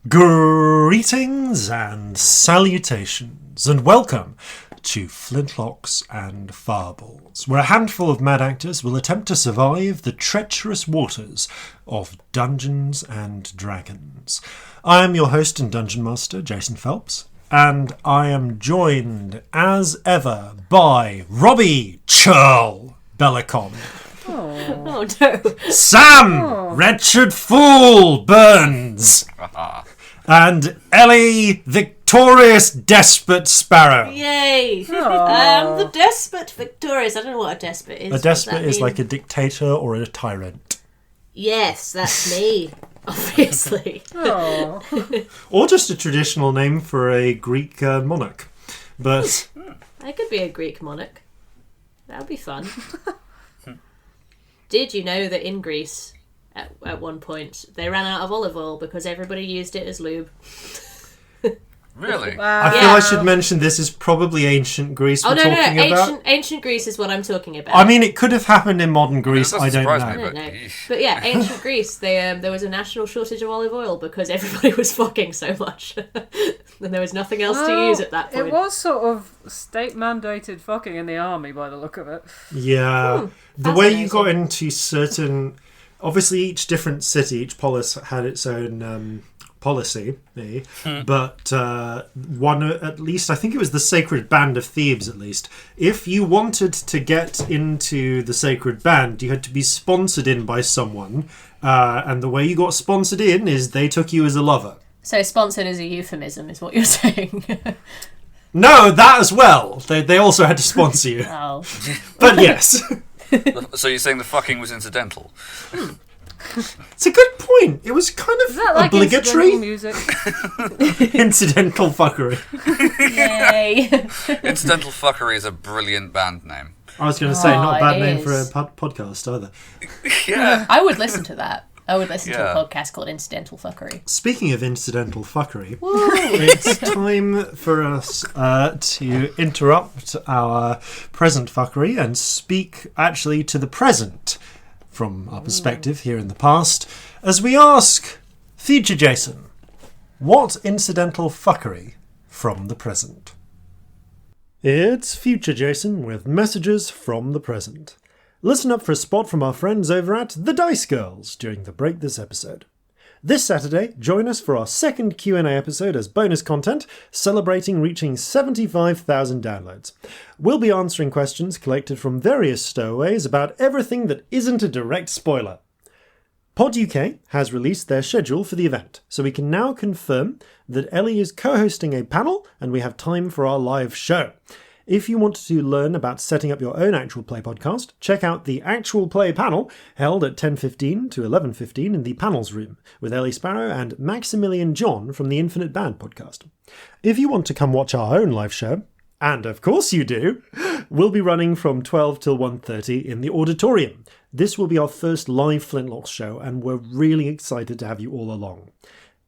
Greetings and salutations, and welcome to Flintlocks and Fireballs, where a handful of mad actors will attempt to survive the treacherous waters of Dungeons and Dragons. I am your host and Dungeon Master, Jason Phelps, and I am joined, as ever, by Robbie Bellekom. Oh no. Sam, Wretched Fool, Burns. And Ellie, Victorious Despot Sparrow. Yay! The Despot Victorious. I don't know what a despot is. A despot is like a dictator or a tyrant. Yes, that's me. Obviously. Or just a traditional name for a Greek monarch. But I could be a Greek monarch. That would be fun. Did you know that in Greece, at one point, they ran out of olive oil because everybody used it as lube? Really? Wow. I feel I should mention this is probably ancient Greece we're talking about. Ancient Greece is what I'm talking about. I mean, it could have happened in modern Greece, I don't know. But yeah, ancient Greece, there was a national shortage of olive oil because everybody was fucking so much. And there was nothing else to use at that point. It was sort of state-mandated fucking in the army by the look of it. Yeah. The way you got into certain... Obviously, each different city, each polis had its own policy, but one, at least, I think it was the Sacred Band of Thebes, at least. If you wanted to get into the Sacred Band, you had to be sponsored in by someone, and the way you got sponsored in is they took you as a lover. So sponsored is a euphemism, is what you're saying. No, that as well. They also had to sponsor you. Oh. But yes. So you're saying the fucking was incidental? It's a good point. It was kind of like obligatory. Music? Incidental fuckery. Yay. Incidental Fuckery is a brilliant band name. I was going to say, not a bad name for a podcast either. Yeah. I would listen to that. I would listen to a podcast called Incidental Fuckery. Speaking of incidental fuckery, it's time for us to interrupt our present fuckery and speak actually to the present from our perspective here in the past, as we ask future Jason, what incidental fuckery from the present? It's future Jason with messages from the present. Listen up for a spot from our friends over at The Dice Girls during the break this episode. This Saturday, join us for our second Q&A episode as bonus content, celebrating reaching 75,000 downloads. We'll be answering questions collected from various stowaways about everything that isn't a direct spoiler. Pod UK has released their schedule for the event, so we can now confirm that Ellie is co-hosting a panel and we have time for our live show. If you want to learn about setting up your own actual play podcast, check out the Actual Play panel held at 10:15 to 11:15 in the panels room with Ellie Sparrow and Maximilian John from the Infinite Band podcast. If you want to come watch our own live show, and of course you do, we'll be running from 12 till 1:30 in the auditorium. This will be our first live Flintlocks show and we're really excited to have you all along.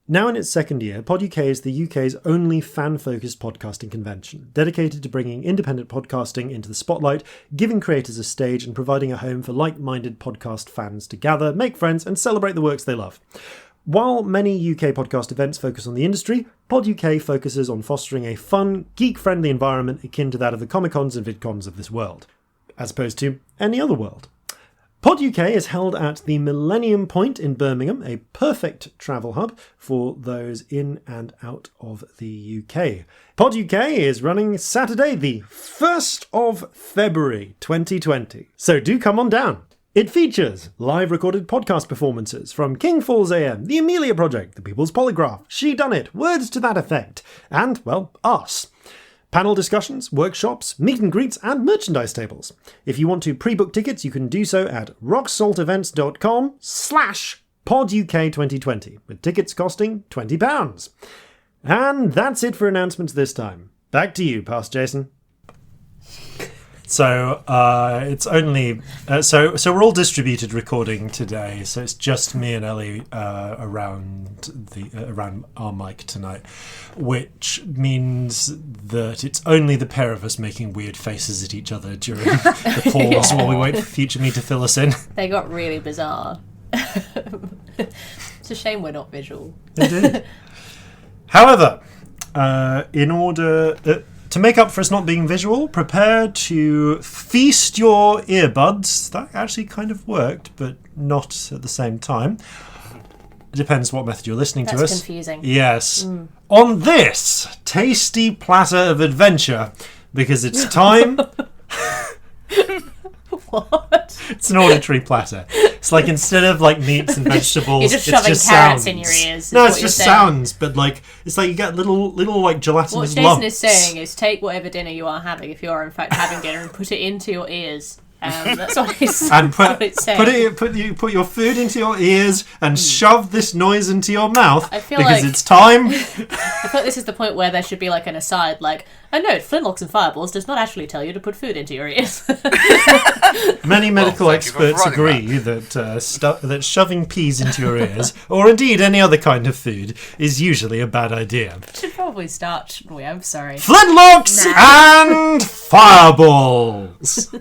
Now in its second year, Pod UK is the UK's only fan-focused podcasting convention, dedicated to bringing independent podcasting into the spotlight, giving creators a stage and providing a home for like-minded podcast fans to gather, make friends and celebrate the works they love. While many UK podcast events focus on the industry, Pod UK focuses on fostering a fun, geek-friendly environment akin to that of the Comic-Cons and VidCons of this world, as opposed to any other world. Pod UK is held at the Millennium Point in Birmingham, a perfect travel hub for those in and out of the UK. Pod UK is running Saturday, the 1st of February 2020, so do come on down. It features live recorded podcast performances from King Falls AM, The Amelia Project, The People's Polygraph, She Done It, Words to That Effect, and, well, us. Panel discussions, workshops, meet and greets, and merchandise tables. If you want to pre-book tickets, you can do so at rocksaltevents.com/poduk2020, with tickets costing £20. And that's it for announcements this time. Back to you, Past Jason. So it's only so we're all distributed recording today. So it's just me and Ellie around our mic tonight, which means that it's only the pair of us making weird faces at each other during the pause while we wait for future me to fill us in. They got really bizarre. It's a shame we're not visual. They did. However, in order to make up for us not being visual, prepare to feast your earbuds. That actually kind of worked, but not at the same time. It depends what method you're listening to us. That's confusing. Yes. On this tasty platter of adventure, because it's time... What? It's an auditory platter. It's like instead of like meats and vegetables, You're just it's shoving just carrots sounds. in your ears. No, it's just sounds, but like it's like you get little like gelatinous What Jason lumps. is saying is take whatever dinner you are having, if you are in fact having dinner, and put it into your ears. That's what it's, And what it's saying. put your food into your ears and shove this noise into your mouth I feel because like- it's time. I feel like this is the point where there should be like an aside, like, oh no, Flintlocks and Fireballs does not actually tell you to put food into your ears. Many medical thank you for experts providing agree that shoving peas into your ears, or indeed any other kind of food, is usually a bad idea. Should probably start, shouldn't we? I'm sorry. Flintlocks and Fireballs!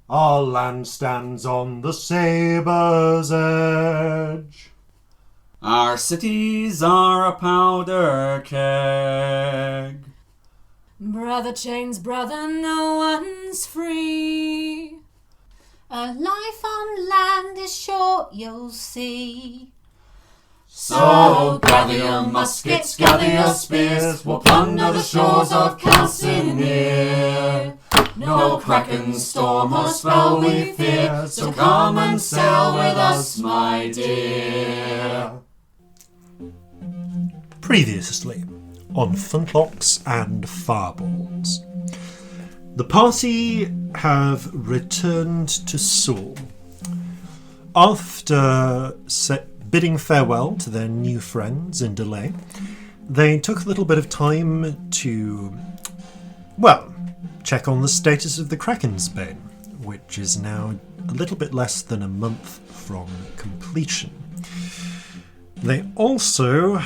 Our land stands on the sabre's edge. Our cities are a powder keg. Brother chains brother, no one's free. A life on land is short, you'll see. So gather your muskets, gather your spears, we'll plunder the shores of Calcinea. No kraken, storm or spell we fear, so come and sail with us, my dear. Previously on Flintlocks and Fireballs. The party have returned to Seoul. After bidding farewell to their new friends in Delay, they took a little bit of time to, well, check on the status of the Kraken's Bane, which is now a little bit less than a month from completion. They also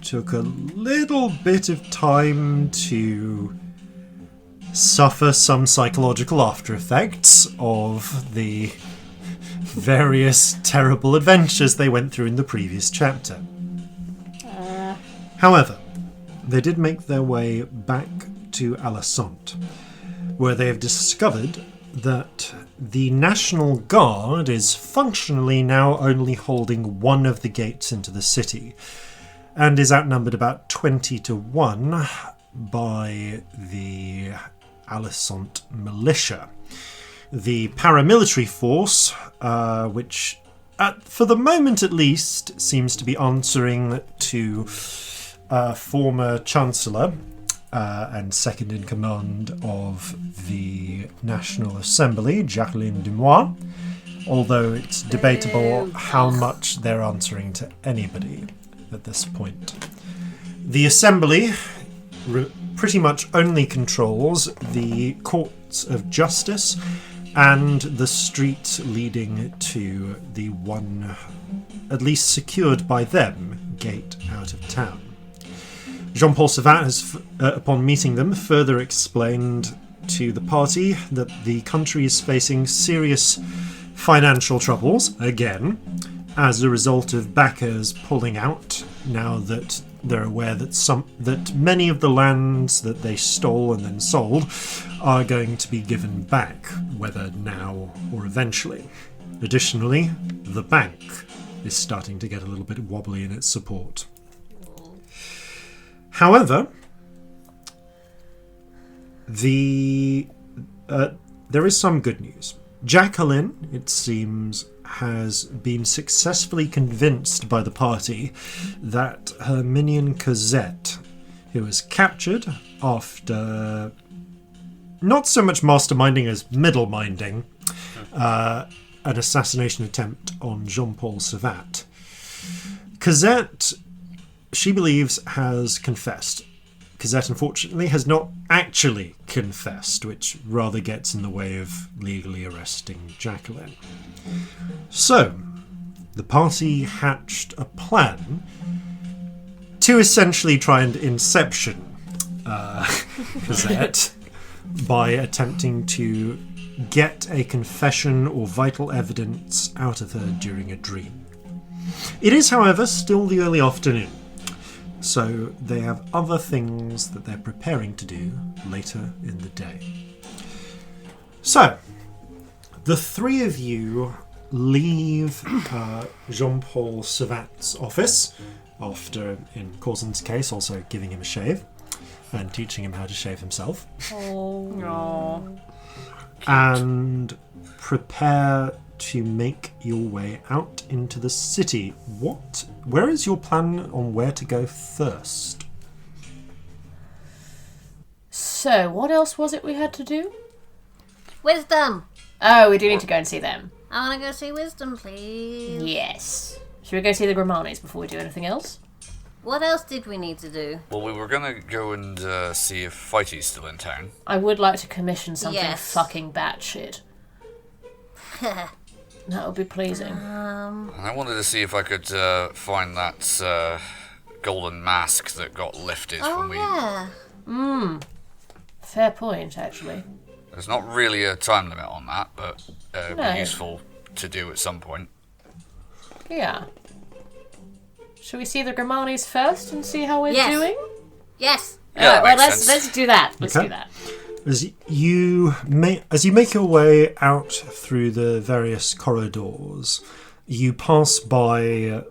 took a little bit of time to suffer some psychological after effects of the various terrible adventures they went through in the previous chapter. However, they did make their way back to Alicante, where they have discovered that the National Guard is functionally now only holding one of the gates into the city, and is outnumbered about 20 to 1 by the Alicante militia. The paramilitary force, which for the moment at least seems to be answering to former Chancellor and second in command of the National Assembly, Jacqueline Dumois, although it's debatable how much they're answering to anybody at this point. The Assembly pretty much only controls the courts of justice and the street leading to the one, at least secured by them, gate out of town. Jean-Paul Savat has, upon meeting them, further explained to the party that the country is facing serious financial troubles, again, as a result of backers pulling out, now that they're aware that many of the lands that they stole and then sold are going to be given back, whether now or eventually. Additionally, the bank is starting to get a little bit wobbly in its support. However, there is some good news. Jacqueline, it seems, has been successfully convinced by the party that her minion Cosette, who was captured after not so much masterminding as middle-minding an assassination attempt on Jean-Paul Savat. Cosette, she believes, has confessed. Cosette, unfortunately, has not actually confessed, which rather gets in the way of legally arresting Jacqueline. So, the party hatched a plan to essentially try and inception Cosette by attempting to get a confession or vital evidence out of her during a dream. It is, however, still the early afternoon, So they have other things that they're preparing to do later in the day. So, the three of you leave Jean-Paul Savat's office, after, in Corzin's case, also giving him a shave and teaching him how to shave himself. Oh. And prepare to make your way out into the city. Where is your plan on where to go first? So, what else was it we had to do? Wisdom! Oh, we do need to go and see them. I want to go see Wisdom, please. Yes. Should we go see the Gramanis before we do anything else? What else did we need to do? Well, we were going to go and see if Fighty's still in town. I would like to commission something Yes. fucking batshit. That would be pleasing. And I wanted to see if I could find that golden mask that got lifted when we... yeah. Fair point, actually. There's not really a time limit on that, but it'd No. be useful to do at some point. Yeah. Should we see the Gramanis first and see how we're Yes. doing? Yes. Yeah, that well, makes sense. let's do that. Let's Okay. do that. As you make your way out through the various corridors, you pass by a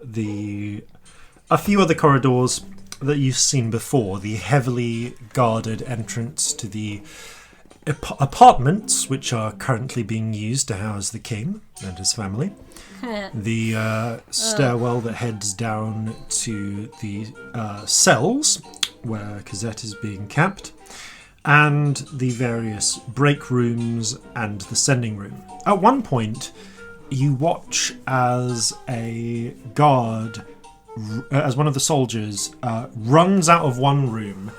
few other corridors that you've seen before. The heavily guarded entrance to the apartments, which are currently being used to house the king and his family. The stairwell that heads down to the cells where Cosette is being kept, and the various break rooms and the sending room. At one point, you watch as a guard, as one of the soldiers, runs out of one room,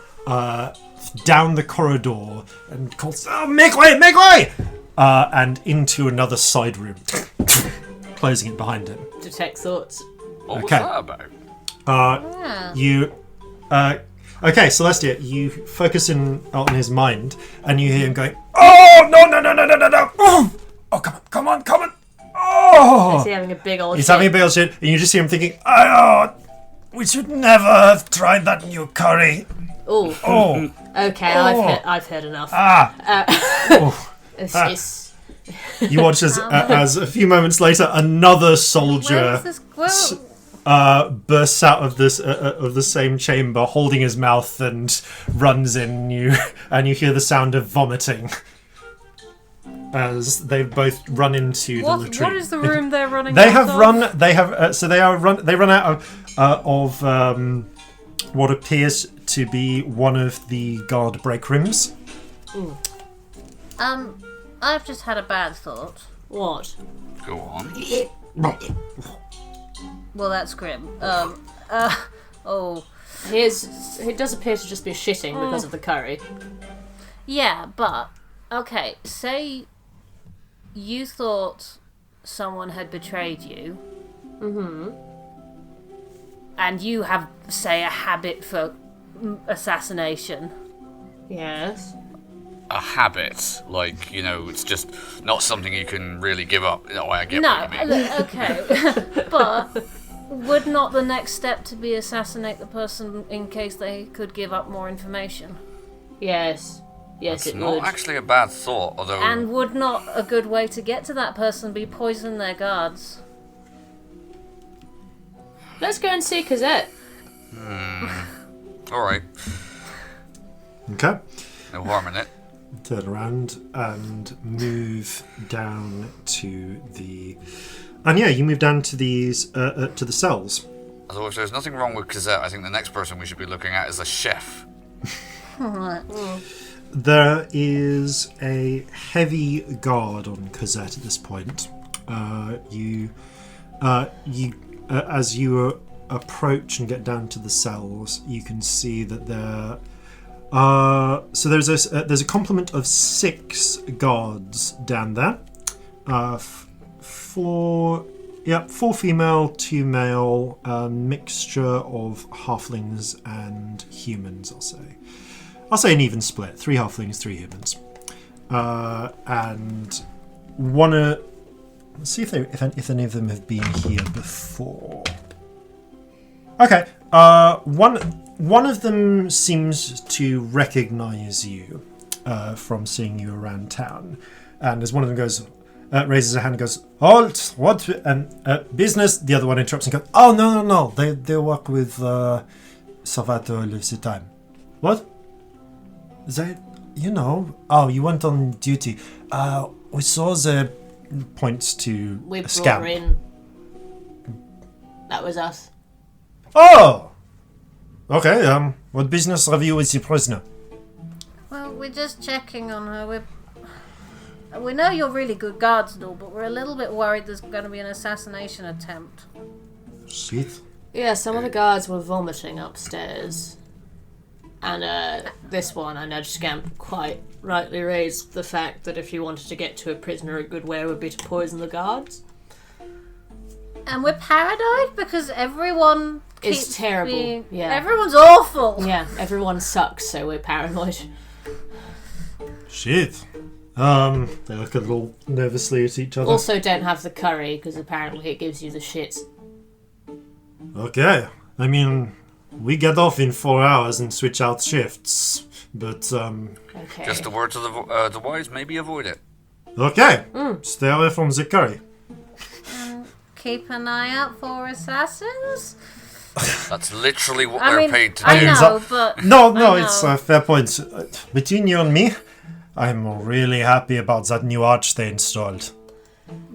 down the corridor, and calls, "Oh, make way, make way!" And into another side room, closing it behind him. Detect thoughts. What Okay. was that about? Okay, Celestia, you focus in on his mind, and you hear him going, "Oh, no, no, no, no, no, no, no! Oh, come on! Oh!" Is he having a big old He's shit? having a big old shit, and you just hear him thinking, "Oh, we should never have tried that new curry." Ooh. Oh, Okay, Oh. I've heard enough. It's you watch as a few moments later, another Where soldier is this? Where, bursts out of this of the same chamber, holding his mouth, and runs in. And you hear the sound of vomiting as they both run into the latrine. What is the room they're running They out have of? run. They have. They run out of what appears to be one of the guard break rooms. I've just had a bad thought. what? Go on. Well, that's grim. Oh. It does appear to just be shitting because of the curry. Yeah, but, okay, say you thought someone had betrayed you. And you have, say, a habit for assassination. Yes. A habit, like, it's just not something you can really give up. No, I get No, what you mean. okay. But would not the next step to be assassinate the person in case they could give up more information? Yes. Yes, It's it not would. actually a bad thought, although... And would not a good way to get to that person be poison their guards? Let's go and see Cosette. Alright, Okay. no harm in it. Turn around and move down to the. And yeah, you move down to these to the cells. Although if there's nothing wrong with Cosette, I think the next person we should be looking at is a chef. There is a heavy guard on Cosette at this point. As you approach and get down to the cells, you can see that there. So there's a complement of 6 guards down there. 4 female, 2 male, a mixture of halflings and humans. I'll say an even split: 3 halflings, 3 humans, and one. Let's see if any of them have been here before. Okay, one one of them seems to recognize you from seeing you around town. And as one of them goes, raises a hand and goes, "Halt! What? Business?" The other one interrupts and goes, "Oh, no. They work with Salvatore all the time." "What? They, oh, you went on duty. We saw the points to We brought Scamp." her in. That was us. "Oh! Okay, what business have you with the prisoner?" Well, we're just checking on her. We know you're really good guards and all, but we're a little bit worried there's going to be an assassination attempt. Shit. Yeah, some of the guards were vomiting upstairs. And this one, I nudged Scamp, quite rightly raised the fact that if you wanted to get to a prisoner, a good way would be to poison the guards. And we're paranoid because everyone It's keeps terrible, yeah. Everyone's awful. Yeah, everyone sucks, so we're paranoid. Shit. They look a little nervously at each other. Also don't have the curry, because apparently it gives you the shits. Okay. I mean, we get off in 4 hours and switch out shifts. But, Okay. Just a word to the wise, maybe avoid it. okay. Stay away from the curry. Keep an eye out for assassins. That's literally what I they're mean, paid to I do. know, but No, I it's know. a fair point. Between you and me, I'm really happy about that new arch they installed.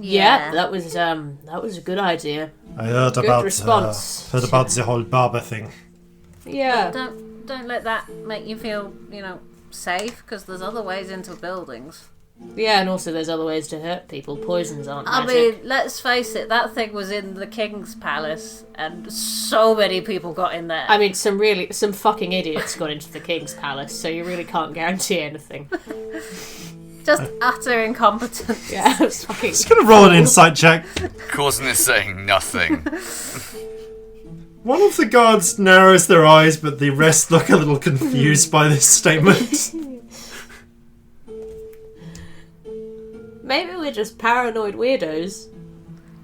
Yeah, that was a good idea. I heard Good about response. the whole barber thing. Yeah. Don't let that make you feel, safe, because there's other ways into buildings. Yeah, and also there's other ways to hurt people. Poisons aren't I magic. mean, let's face it, that thing was in the King's Palace, and so many people got in there. I mean, some fucking idiots got into the King's Palace, so you really can't guarantee anything. Just utter incompetence. Yeah, it's fucking... Just gonna roll an insight check. Corzin is saying nothing. One of the guards narrows their eyes, but the rest look a little confused by this statement. Maybe we're just paranoid weirdos.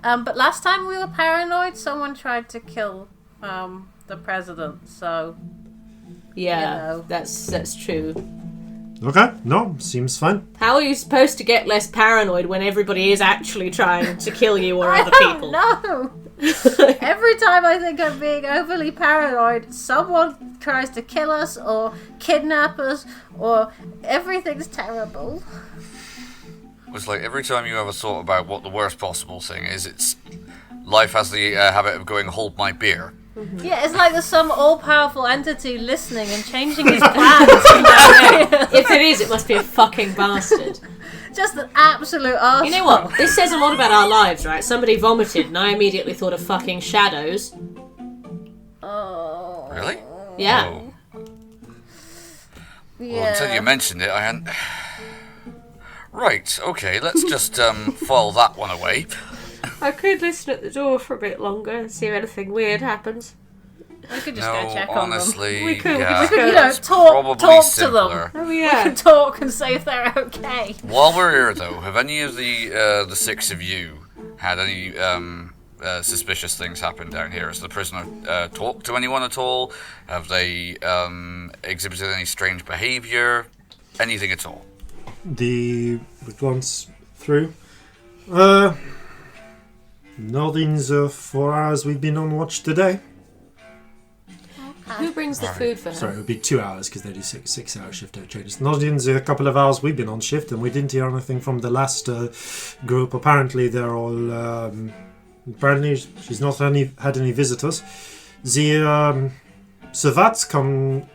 But last time we were paranoid, someone tried to kill the president, so... Yeah, You know. that's true. Okay, no, seems fine. How are you supposed to get less paranoid when everybody is actually trying to kill you or I other don't people? know! Every time I think I'm being overly paranoid, someone tries to kill us or kidnap us, or everything's terrible. It's like every time you have a thought about what the worst possible thing is, it's life has the habit of going, hold my beer. Yeah, it's like there's some all-powerful entity listening and changing his plans. If it is, it must be a fucking bastard. Just an absolute arsehole. You know what? This says a lot about our lives, right? Somebody vomited, and I immediately thought of fucking shadows. Oh. Really? Yeah. Oh. Yeah. Well, until you mentioned it, I hadn't... Right, okay, let's just file that one away. I could listen at the door for a bit longer and see if anything weird happens. We could just No, go check on them. honestly, We could- yeah, we could, it's talk probably to them. simpler. Oh We yeah. can talk and say if they're okay. While we're here, though, have any of the six of you had any suspicious things happen down here? Has the prisoner talked to anyone at all? Have they exhibited any strange behaviour? Anything at all? The glance through. Not in the 4 hours we've been on watch today. Who brings the food for her? Sorry, it would be 2 hours because they do 6 hour shift changes. Not in the couple of hours we've been on shift, and we didn't hear anything from the last group. Apparently, they're all. Apparently, she's not had any visitors. The Savat's come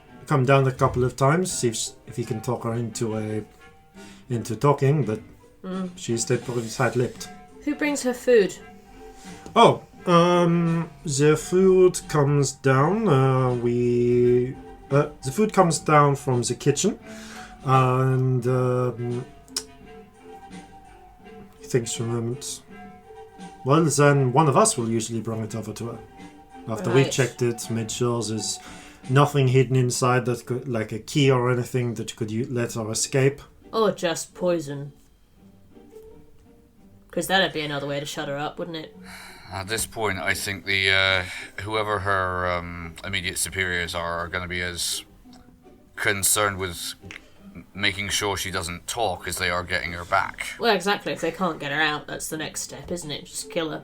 down a couple of times, see if he can talk her into talking, but she stayed pretty tight-lipped. Who brings her food? Oh, the food comes down. The food comes down from the kitchen, and he thinks for a moment. Well, then one of us will usually bring it over to her. After we've Right. checked it, made sure there's nothing hidden inside that could, like a key or anything that could let her escape. Or just poison? Because that'd be another way to shut her up, wouldn't it? At this point, I think the whoever her immediate superiors are going to be as concerned with making sure she doesn't talk as they are getting her back. Well, exactly. If they can't get her out, that's the next step, isn't it? Just kill her.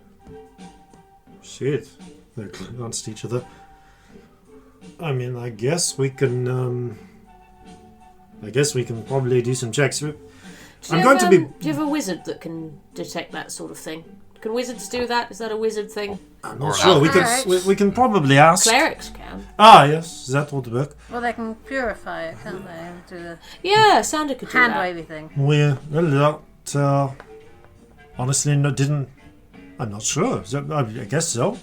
Shit. They glanced at each other. I mean, I guess we can probably do some checks. Do you have a wizard that can detect that sort of thing? Can wizards do that? Is that a wizard thing? I'm not sure. We can probably ask. Clerics can. Ah, yes. That would work. Well, they can purify it, can't they? Do the Yeah, Sander could do hand that. wavy thing. Well, that honestly didn't. I'm not sure. I guess so.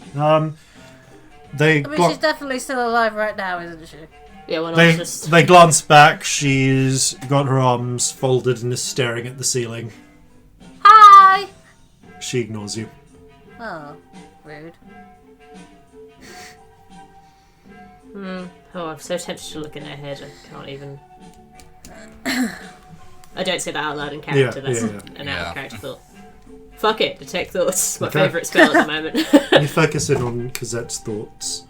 She's definitely still alive right now, isn't she? Yeah, when I was just... They glance back. She's got her arms folded and is staring at the ceiling. Hi! She ignores you. Oh, rude. Oh, I'm so tempted to look in her head. I can't even... I don't say that out loud in character. That's an out-of-character thought. Fuck it, detect thoughts. My favourite spell at the moment. You focus in on Cosette's thoughts.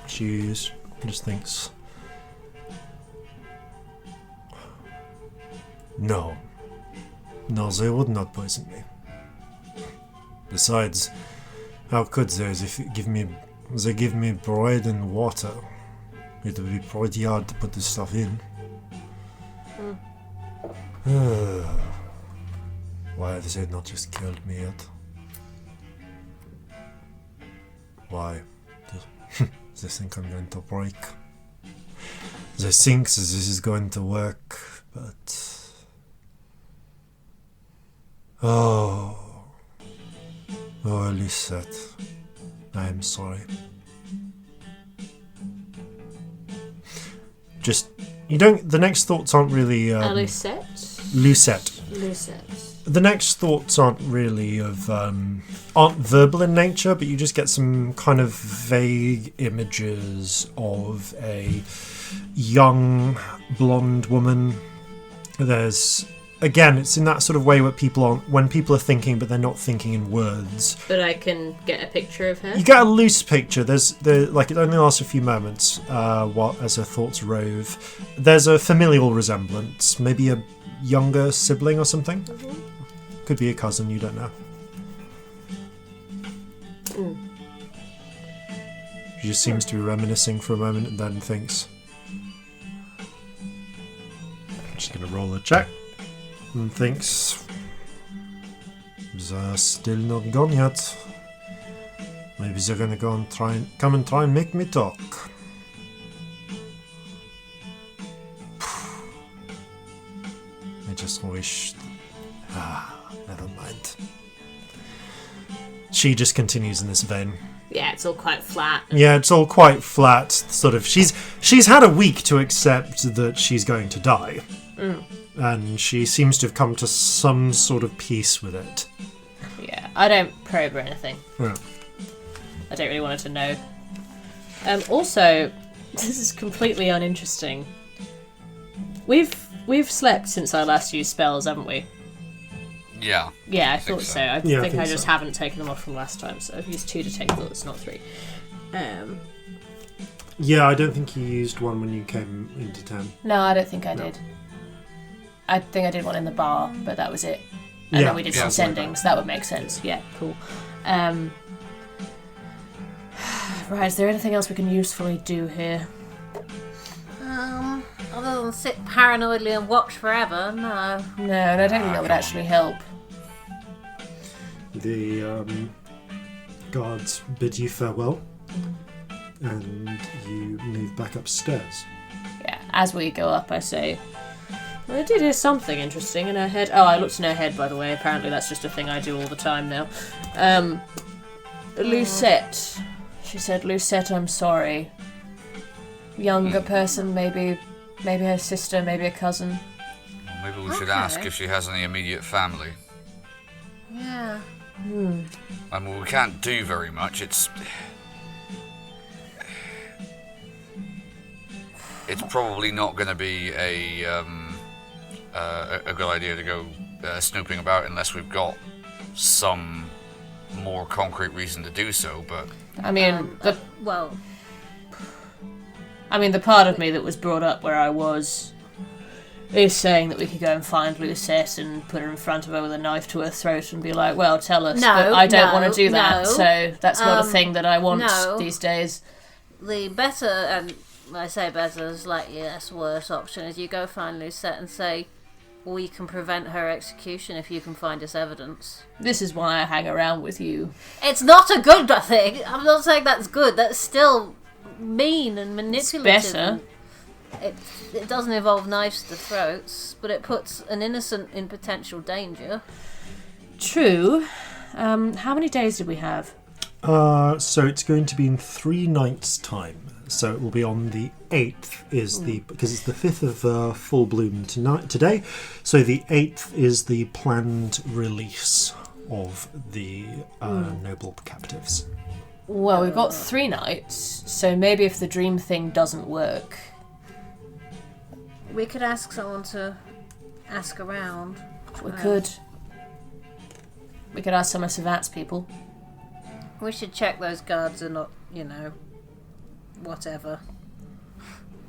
She just thinks... No, they would not poison me. Besides, how could they if they give me bread and water? It would be pretty hard to put this stuff in. Why have they not just killed me yet? Why? They think I'm going to break. They think this is going to work, but... Oh, Lucette, I am sorry. Just, you don't, the next thoughts aren't really... Lucette? Lucette. Lucette. The next thoughts aren't really aren't verbal in nature, but you just get some kind of vague images of a young blonde woman. There's... Again, it's in that sort of way when people are thinking, but they're not thinking in words. But I can get a picture of her. You get a loose picture. It only lasts a few moments as her thoughts rove. There's a familial resemblance, maybe a younger sibling or something. Mm-hmm. Could be a cousin. You don't know. She just seems to be reminiscing for a moment and then thinks, "I'm just going to roll a check." And thinks, they're still not gone yet. Maybe they're gonna go and come and try and make me talk. I just wish... never mind. She just continues in this vein. Yeah, it's all quite flat. Yeah, it's all quite flat. Sort of. She's had a week to accept that she's going to die. And she seems to have come to some sort of peace with it. Yeah, I don't probe or anything. Yeah. I don't really want her to know. Also, this is completely uninteresting. We've slept since I last used spells, haven't we? Yeah. Yeah, I thought so. I Yeah, think I I think just so. haven't taken them off from last time, so I've used 2 to take thoughts, not 3. Yeah, I don't think you used one when you came into town. No, I don't think I did. I think I did one in the bar, but that was it. And then we did some sendings. That would make sense. Yeah, cool. Right, is there anything else we can usefully do here? Other than sit paranoidly and watch forever, no. No, and I don't think that would actually help. The guards bid you farewell, and you move back upstairs. Yeah, as we go up, I say, well, I did hear something interesting in her head. Oh, I looked in her head, by the way. Apparently that's just a thing I do all the time now. Lucette. She said, Lucette, I'm sorry. Younger person, maybe her sister, maybe a cousin. Maybe we should ask if she has any immediate family. Yeah. I mean, we can't do very much. It's probably not going to be a good idea to go snooping about unless we've got some more concrete reason to do so, but... I mean, the part of me that was brought up where I was is saying that we could go and find Lucette and put her in front of her with a knife to her throat and be like, well, tell us. But I don't want to do that, so that's not a thing that I want these days. The better, and I say better, slightly less worse option is you go find Lucette and say, we can prevent her execution if you can find us evidence. This is why I hang around with you. It's not a good thing. I'm not saying that's good. That's still mean and manipulative. It's better. It doesn't involve knives to throats, but it puts an innocent in potential danger. True. How many days did we have? So it's going to be in 3 nights' time. So it will be on the 8th, because it's the 5th of full bloom today. So the 8th is the planned release of the noble captives. Well, we've got 3 nights, so maybe if the dream thing doesn't work... We could ask someone to ask around. We could. We could ask some of Savat's people. We should check those guards are not, whatever.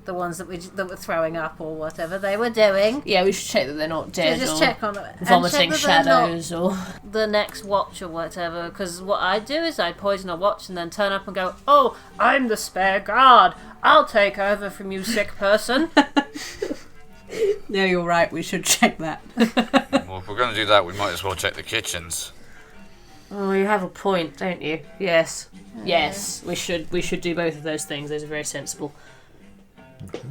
The ones that were throwing up or whatever they were doing. Yeah, we should check that they're not dead just or check on it. vomiting shadows or... The next watch or whatever, because what I'd do is I'd poison a watch and then turn up and go, oh, I'm the spare guard. I'll take over from you, sick person. No, you're right, we should check that. Well, if we're going to do that, we might as well check the kitchens. Oh, you have a point, don't you? Yes. Yes, we should do both of those things. Those are very sensible. Okay.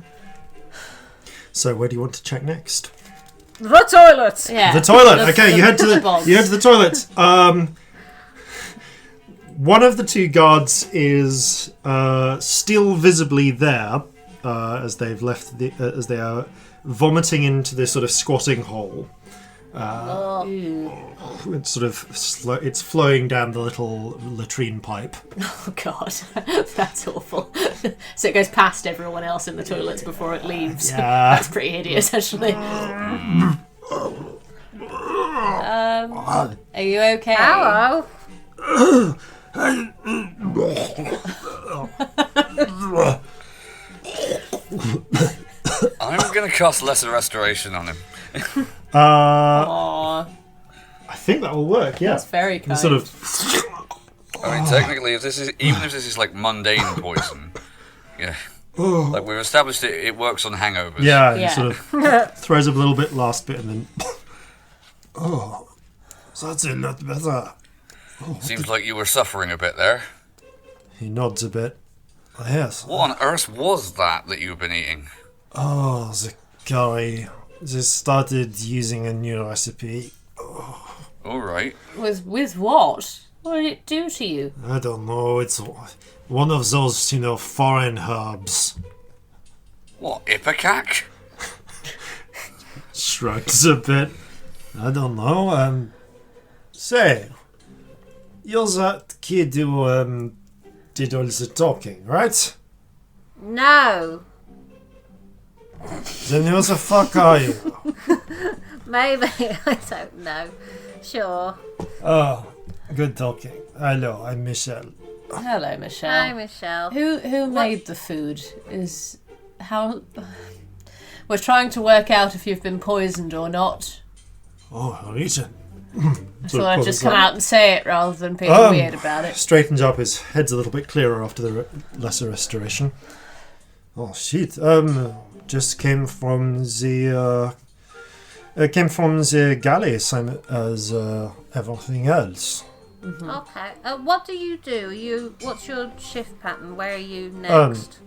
So where do you want to check next? The toilet! Yeah. The toilet! Okay, you head to the toilet. One of the 2 guards is still visibly there, as they've left as they are vomiting into this sort of squatting hole. It's sort of it's flowing down the little latrine pipe. Oh god, that's awful. So it goes past everyone else in the toilets before it leaves. Yeah. That's pretty hideous, actually. Are you okay? Hello? I'm going to cast Lesser Restoration on him. Aww. I think that will work, yeah. That's very kind. Sort of... I mean, technically, if this is like mundane poison, yeah, like we've established it works on hangovers. Yeah, he sort of throws up a little bit last bit and then... Oh, that's a lot better. Seems like you were suffering a bit there. He nods a bit. Yes. What on earth was that you've been eating? Oh, the curry. They started using a new recipe. All right. With what? What did it do to you? I don't know. It's one of those, foreign herbs. What, ipecac? Shrugs a bit. I don't know. Say, you're that kid who did all the talking, right? No. Then who the fuck are you? Maybe. I don't know. Sure. Oh, good talking. Hello, I'm Michelle. Hello, Michelle. Hi, Michelle. Who made the food? We're trying to work out if you've been poisoned or not. Oh, Norwegian. I thought I'd just come out and say it rather than being weird about it. Straightens up, his head's a little bit clearer after the lesser restoration. Oh shit! Just came from the galley, same as everything else. Mm-hmm. Okay. What do you do? What's your shift pattern? Where are you next?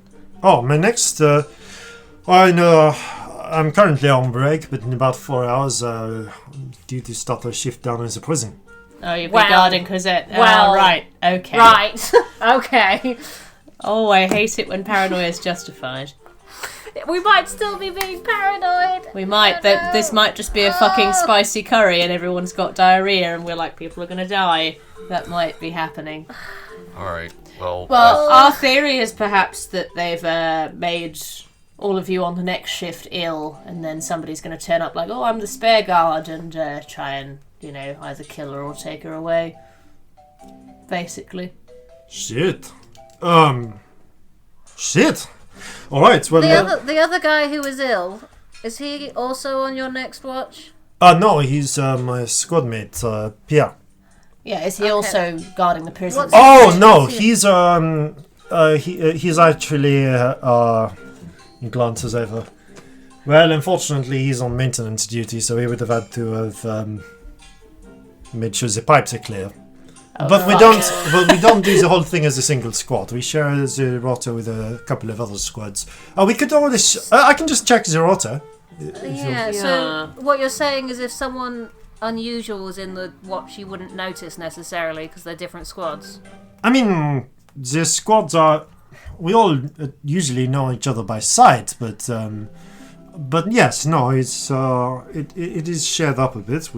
My next. I know. I'm currently on break, but in about 4 hours, due to start a shift down in the prison. Oh, you'll be guarding Cosette. Well, right. Okay. Right. Okay. Oh, I hate it when paranoia is justified. We might still be being paranoid. We might. This might just be a fucking spicy curry and everyone's got diarrhea and we're like, people are going to die. That might be happening. All right. Well, our theory is perhaps that they've made all of you on the next shift ill, and then somebody's going to turn up like, oh, I'm the spare guard, and try and, either kill her or take her away. Basically. Shit. Shit. Alright, well... The other guy who was ill, is he also on your next watch? No, he's my squad mate, Pierre. Yeah, is he also guarding the prison? Oh, no, he's actually... he glances over. Well, unfortunately, he's on maintenance duty, so he would have had to have made sure the pipes are clear. But we don't do the whole thing as a single squad. We share the rota with a couple of other squads. We could always... I can just check the rota. Yeah, so what you're saying is if someone unusual was in the watch, you wouldn't notice necessarily because they're different squads. I mean, the squads are... We all usually know each other by sight, but yes, no, it's it is shared up a bit.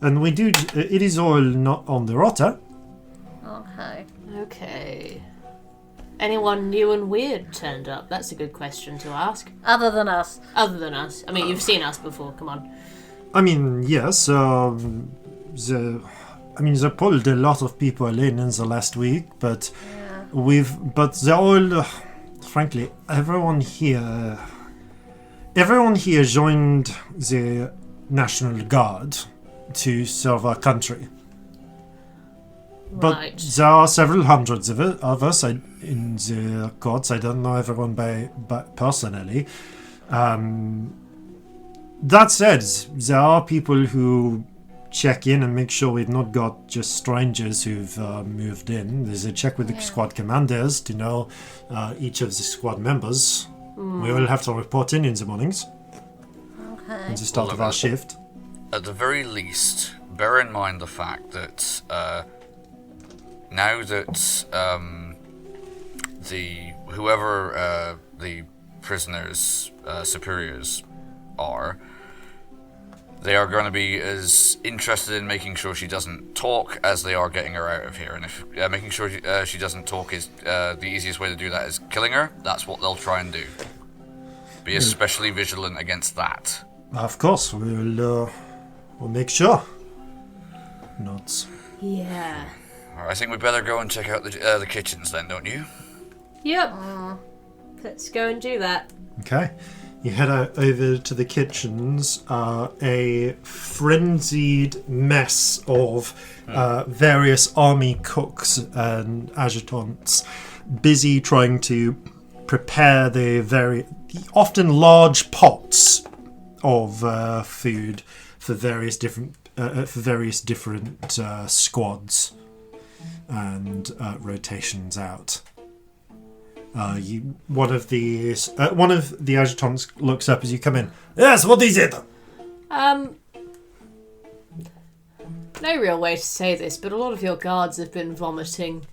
It is all not on the rota. Okay. Anyone new and weird turned up? That's a good question to ask. Other than us. I mean, you've seen us before. Come on. I mean, yes. They pulled a lot of people in the last week, but they're all, frankly, everyone here joined the National Guard to serve our country. But Right. there are several hundreds of us in the courts. I don't know everyone by personally. That said, there are people who check in and make sure we've not got just strangers who've moved in. There's a check with the squad commanders to know each of the squad members. We all have to report in the mornings. At the start of our shift. At the very least, bear in mind the fact that now that whoever the prisoners' superiors are, they are going to be as interested in making sure she doesn't talk as they are getting her out of here. And if making sure she doesn't talk is the easiest way to do that is killing her, that's what they'll try and do. Be especially vigilant against that. Of course, we'll make sure. Not. Yeah. I think we better go and check out the kitchens then, don't you? Yep. Let's go and do that. Okay. You head over to the kitchens. A frenzied mess of various army cooks and adjutants busy trying to prepare the often large pots of food for various different squads and rotations out. One of the adjutants looks up as you come in. Yes, what is it? No real way to say this, but a lot of your guards have been vomiting.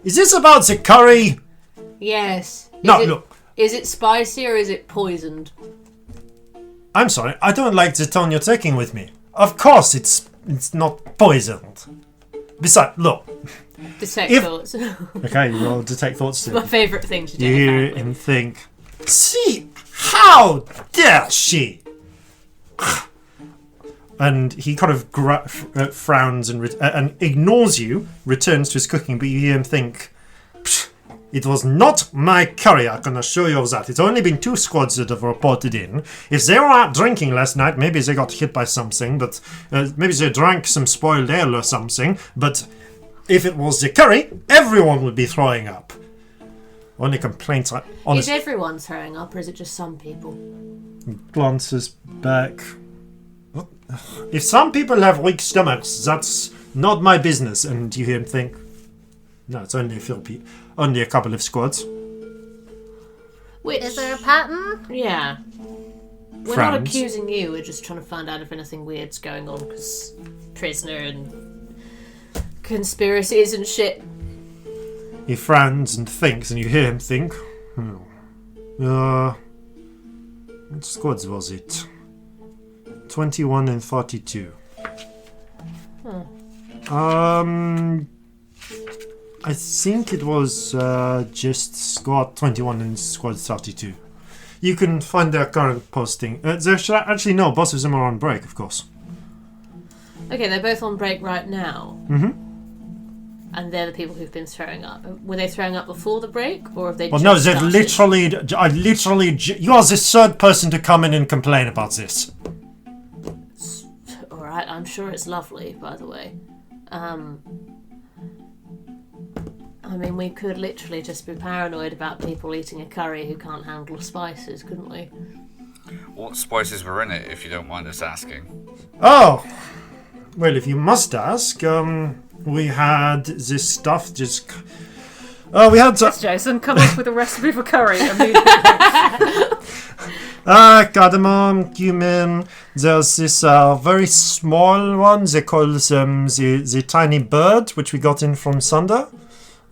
Is this about the curry? Yes. Look. Is it spicy or is it poisoned? I'm sorry, I don't like the tone you're taking with me. Of course it's not poisoned. Besides, look. Detect thoughts. Okay, well, detect thoughts too. My favourite thing to do. You hear it and think, see, how dare she? And he kind of frowns and ignores you, returns to his cooking, but you hear him think, it was not my curry, I can assure you of that. It's only been 2 squads that have reported in. If they were out drinking last night, maybe they got hit by something, but maybe they drank some spoiled ale or something, but if it was the curry, everyone would be throwing up. Only complaints I... Is everyone throwing up, or is it just some people? Glances back. If some people have weak stomachs, that's not my business. And you hear him think, no, it's only only a couple of squads. Is there a pattern? Yeah. We're not accusing you, we're just trying to find out if anything weird's going on, because prisoner and conspiracies and shit. He frowns and thinks, and you hear him think, what squads was it? 21 and 42. I think it was just Squad 21 and Squad 32. You can find their current posting. Actually, no, both of them are on break, of course. Okay, they're both on break right now. Mm-hmm. And they're the people who've been throwing up. Were they throwing up before the break, or have they Well, just no, they've started? you are the third person to come in and complain about this. Alright, I'm sure it's lovely, by the way. I mean, we could literally just be paranoid about people eating a curry who can't handle spices, couldn't we? What spices were in it, if you don't mind us asking? Oh! Well, if you must ask, we had this stuff just... we had... Yes, Jason, come up with a recipe for curry immediately. Cardamom, cumin. There's this very small one. They call them the tiny bird, which we got in from Sunder.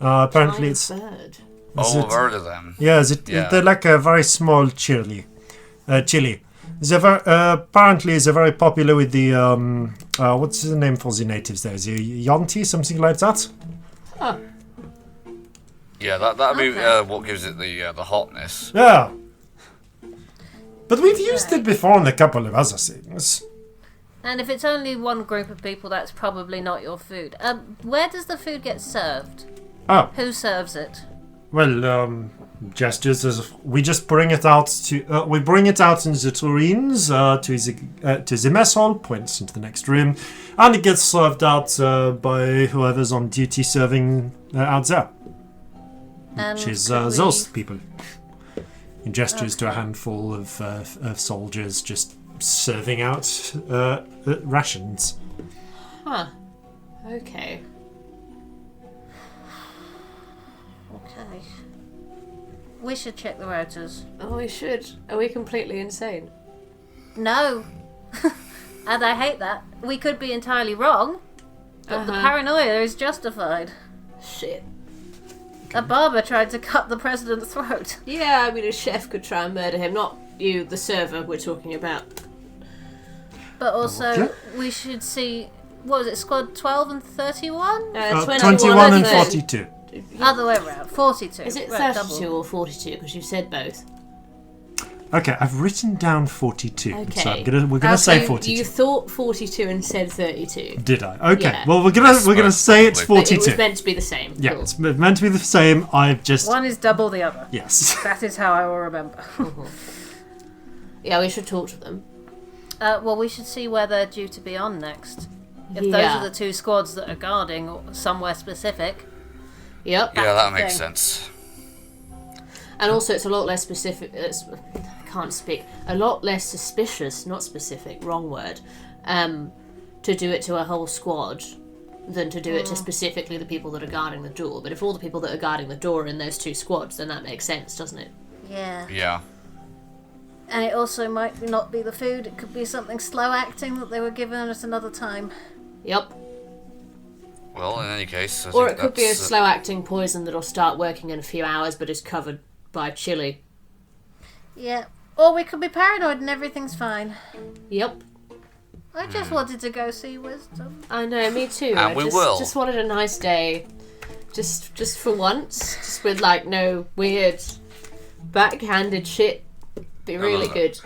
Apparently Tiny it's... bird. Oh, I've heard of them. Yeah, Yeah. they're like a very small chili. Apparently they're very popular with the... what's the name for the natives there? The Yanti, something like that? Oh, Yeah, that'd be Okay. what gives it the hotness. Yeah. But we've used it before on a couple of other things. And if it's only one group of people, that's probably not your food. Where does the food get served? Oh, Who serves it? well, we just bring it out to... we bring it out in the tureens to the mess hall, points into the next room, and it gets served out by whoever's on duty serving out there. And Which is could we- those people. He gestures to a handful of soldiers just serving out rations. huh. Okay. Okay. We should check the rotors. Oh, we should. Are we completely insane? No. And I hate that. We could be entirely wrong, but the paranoia is justified. Shit. A barber tried to cut the president's throat. Yeah, I mean, a chef could try and murder him. Not you, the server we're talking about. But also, Okay. we should see... What was it, Squad 12 and 31? 21 and 30. 42. Other way around, 42. Is it Right, 32 double. or 42? Because you said both. Okay, I've written down 42. Okay. So we're gonna say So 42. you thought 42 and said 32. Did I? Okay. Yeah. Well, we're That's gonna say it's probably- But it 42. was meant to be the same. Yeah, Cool. it's meant to be the same. I've just One is double the other. yes. That is how I will remember. Yeah, we should talk to them. Well, we should see where they're due to be on next. If those Yeah. are the two squads that are guarding or somewhere specific. Yep. Yeah, that makes thing. sense. And also, it's a lot less specific. I can't speak. A lot less suspicious, not specific, wrong word, to do it to a whole squad than to do it to specifically the people that are guarding the door. But if all the people that are guarding the door are in those two squads, then that makes sense, doesn't it? Yeah. Yeah. And it also might not be the food, it could be something slow acting that they were given at another time. Yep. Well, in any case, I Or think it could be a that's, slow-acting poison that'll start working in a few hours, but is covered by chili. Yeah. Or we could be paranoid and everything's fine. Yep. I just wanted to go see Wisdom. I know, me too. And I we just, will. just wanted a nice day. Just for once. Just with, like, no weird backhanded shit. Be really no. good.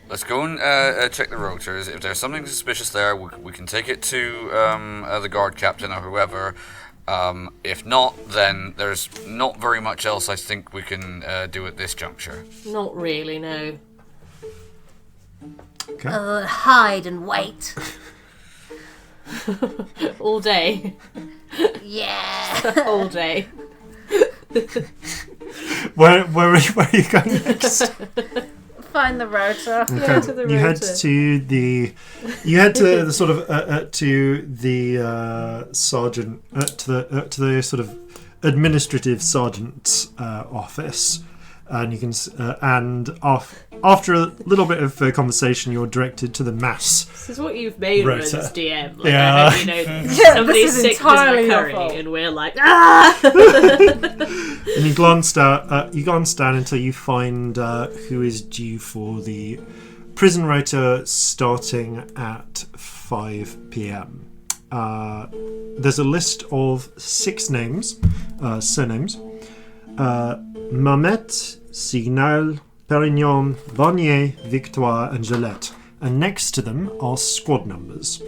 Let's go and check the rotors. If there's something suspicious there, we can take it to the guard captain or whoever. If not, then there's not very much else I think we can do at this juncture. Not really, no. Okay. Hide and wait. All day. Yeah. All day. Where are you going next? Find the rotor. Yeah, to the You head rotor. to the sort of to the sergeant to the sort of administrative sergeant's office, and you can after a little bit of conversation, you're directed to the mass. This is what you've made Rotor. us as DM. Like, Yeah. I hope you know that somebody's this is sick because of entirely a your curry, fault. and we're like, ah! And you glance down until you find who is due for the prison rota starting at 5 p.m. there's a list of 6 names, surnames. Mamet, Signal, Perignon, Barnier, Victoire, and Gillette. And next to them are squad numbers.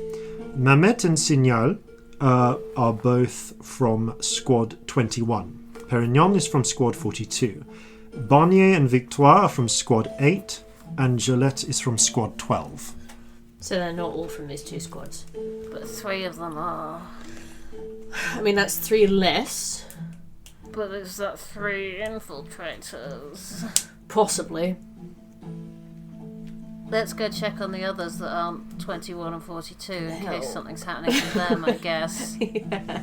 Mamet and Signal are both from squad 21. Perignon is from squad 42. Barnier and Victoire are from squad 8. And Gillette is from squad 12. So they're not all from these 2 squads. But 3 of them are. I mean, that's 3 less. But is that 3 infiltrators? Possibly. Let's go check on the others that aren't 21 and 42 in Hell. case something's happening to them, I guess. Yeah.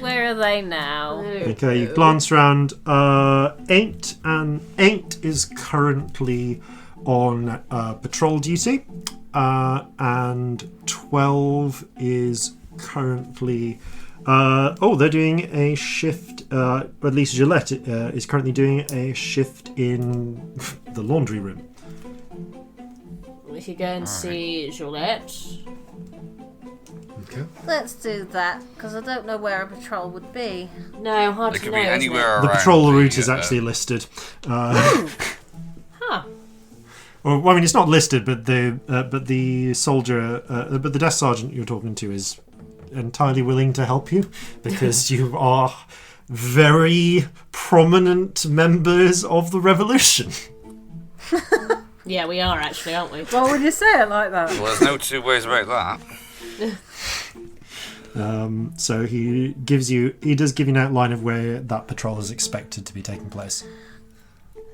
Where are they now? Okay, you glance around. 8 is currently on patrol duty, and 12 is currently. They're doing a shift. At least Gillette is currently doing a shift in the laundry room. We could go and see Gillette. Okay. Let's do that, because I don't know where a patrol would be. No, hard It to could know. be anywhere The around. patrol route the, is actually listed. Huh. Well, I mean, it's not listed, but the soldier, but the desk sergeant you're talking to is entirely willing to help you because you are very prominent members of the revolution. Yeah, we are actually, aren't we? Well, when you say it like that. Well, there's no 2 ways about that. So he does give you an outline of where that patrol is expected to be taking place.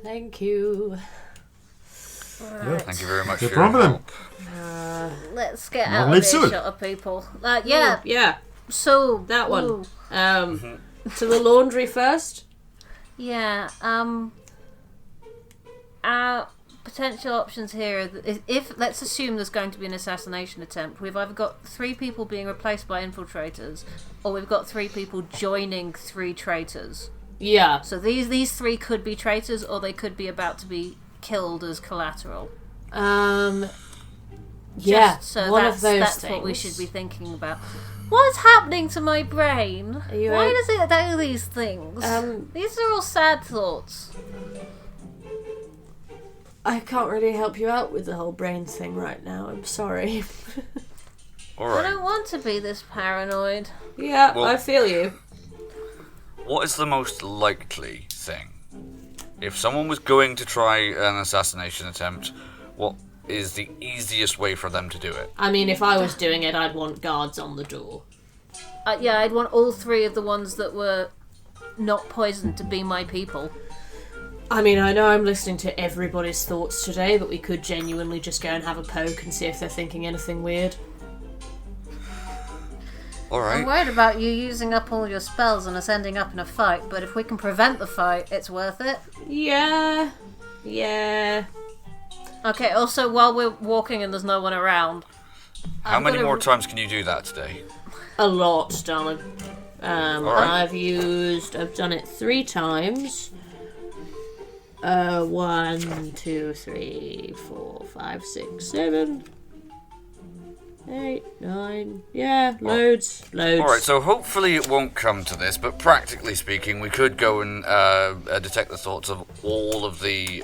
Thank you. Thank you very much No for problem. your help. Let's get Well, out of let's do it. earshot of people. Yeah, Yeah, so... that one. ooh. To the laundry first. Yeah, our potential options here is if let's assume there's going to be an assassination attempt, we've either got 3 people being replaced by infiltrators, or we've got 3 people joining 3 traitors. Yeah. So these 3 could be traitors, or they could be about to be killed as collateral. Yeah. Just so one that's, of those that's things. what we should be thinking about. What's happening to my brain? Are you Why o- does it do these things? These are all sad thoughts. I can't really help you out with the whole brain thing right now. I'm sorry. I Alright. don't want to be this paranoid. Yeah, Well- I feel you. What is the most likely thing? If someone was going to try an assassination attempt, what is the easiest way for them to do it? I mean, if I was doing it, I'd want guards on the door. Yeah, I'd want all 3 of the ones that were not poisoned to be my people. I mean, I know I'm listening to everybody's thoughts today, but we could genuinely just go and have a poke and see if they're thinking anything weird. I'm Alright. worried about you using up all your spells and us ending up in a fight, but if we can prevent the fight, it's worth it. Yeah. Okay, also, while we're walking and there's no one around... How I've many got a- more times can you do that today? A lot, darling. Alright. I've done it 3 times. 1, 2, 3, 4, 5, 6, 7, 8, 9. Yeah, loads. Alright, so hopefully it won't come to this, but practically speaking, we could go and detect the thoughts of all of the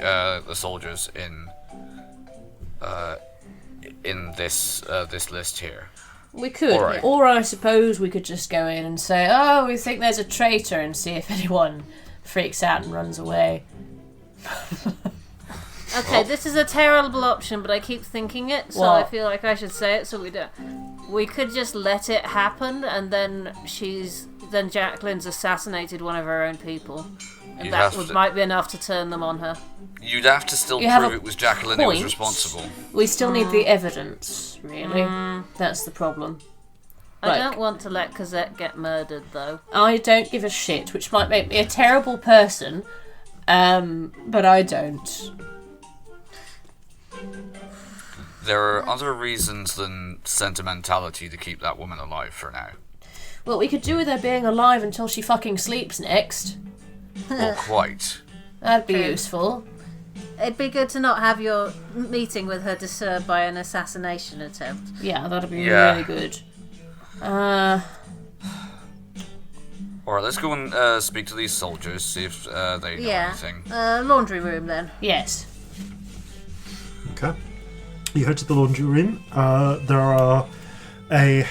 soldiers in this list here. We could. Alright. Or I suppose we could just go in and say, oh, we think there's a traitor, and see if anyone freaks out and runs away. Okay, this is a terrible option, but I keep thinking it, so What? I feel like I should say it so we don't. We could just let it happen, and then Jacqueline's assassinated one of her own people. And You'd that have to- might be enough to turn them on her. You'd have to still You have prove a it was Jacqueline who was point. responsible. We still need the evidence, really. That's the problem. I Like- don't want to let Cosette get murdered, though. I don't give a shit, which might make me a terrible person, but I don't. There are other reasons than sentimentality to keep that woman alive for now. What we could do with her being alive until she fucking sleeps next, Or quite. that'd be True. useful. It'd be good to not have your meeting with her disturbed by an assassination attempt. Yeah, that'd be Yeah. really good. Alright, let's go and speak to these soldiers, see if they know anything. Laundry room then. Yes. Okay. You head to the laundry room. There are at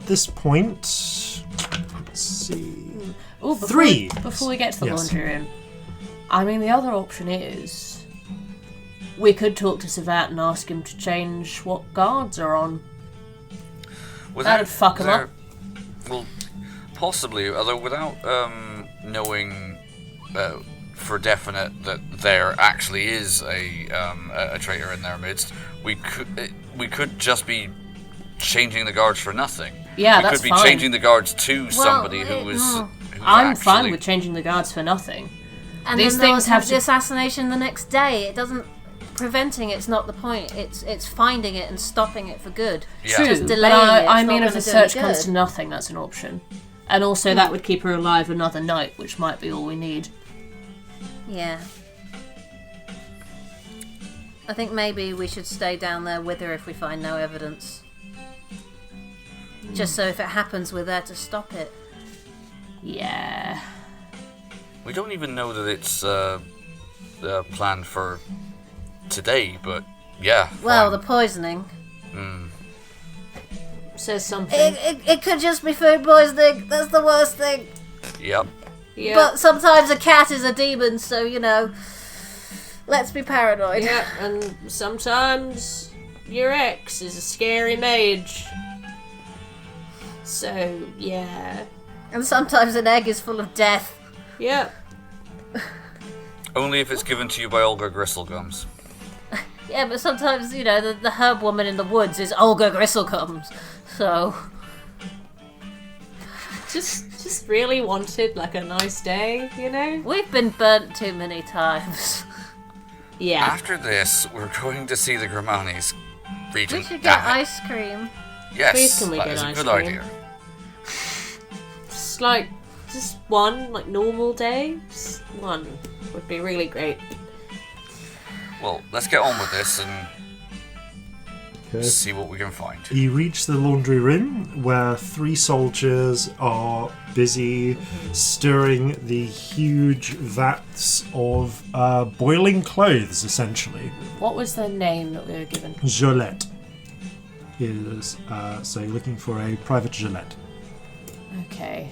this point. Let's see. Ooh, Three. Before we get to the Yes. laundry room, I mean, the other option is we could talk to Savat and ask him to change what guards are on. That'd fuck him up. Well, possibly, although without knowing for definite that there actually is a traitor in their midst, we could just be changing the guards for nothing. Yeah, we that's could be fine. changing the guards to somebody who was. I'm fine with changing the guards for nothing. And These then things have the to. assassination the next day. It doesn't. Preventing it's not the point. It's finding it and stopping it for good. Yeah. True, Just but delaying it, I it's mean, not if the gonna do search any comes good. to nothing, that's an option. And also, that would keep her alive another night, which might be all we need. Yeah. I think maybe we should stay down there with her if we find no evidence. Just so if it happens, we're there to stop it. Yeah. We don't even know that it's planned for today, but yeah. Well, fine. the poisoning. Says something. It could just be food poisoning. That's the worst thing. Yep. Yeah. But sometimes a cat is a demon, so, you know, let's be paranoid. Yeah, and sometimes your ex is a scary mage. So, yeah. And sometimes an egg is full of death. Yeah. Only if it's given to you by Olga Gristlegums. Yeah, but sometimes, you know, the herb woman in the woods is Olga Gristlecombs. So... Just really wanted, like, a nice day, you know? We've been burnt too many times. Yeah. After this, we're going to see the Grimani's region. We should get Damn it. ice cream. Yes, Please can we that get is a ice good cream? idea. Just one, like, normal day. Just one would be really great. Well, let's get on with this and Okay. see what we can find. You reach the laundry room where three soldiers are busy stirring the huge vats of boiling clothes, essentially. What was the name that we were given? Gillette is so you're looking for a private Gillette. Okay.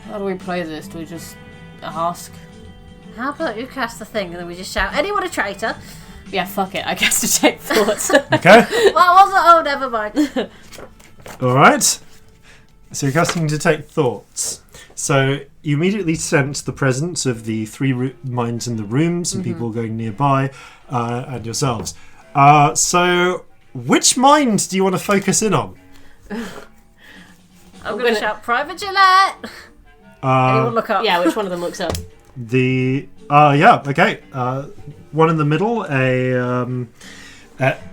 How do we play this? Do we just ask? How about you cast the thing and then we just shout, anyone a traitor? Yeah, fuck it. I guess to take thoughts. Okay. Well, was it? Oh, never mind. All right. So you're casting Detect Thoughts. So you immediately sense the presence of the three minds in the room, some people going nearby, and yourselves. So which mind do you want to focus in on? I'm going to shout, Private Gillette! Anyone look up? Yeah, which one of them looks up? Okay. One in the middle,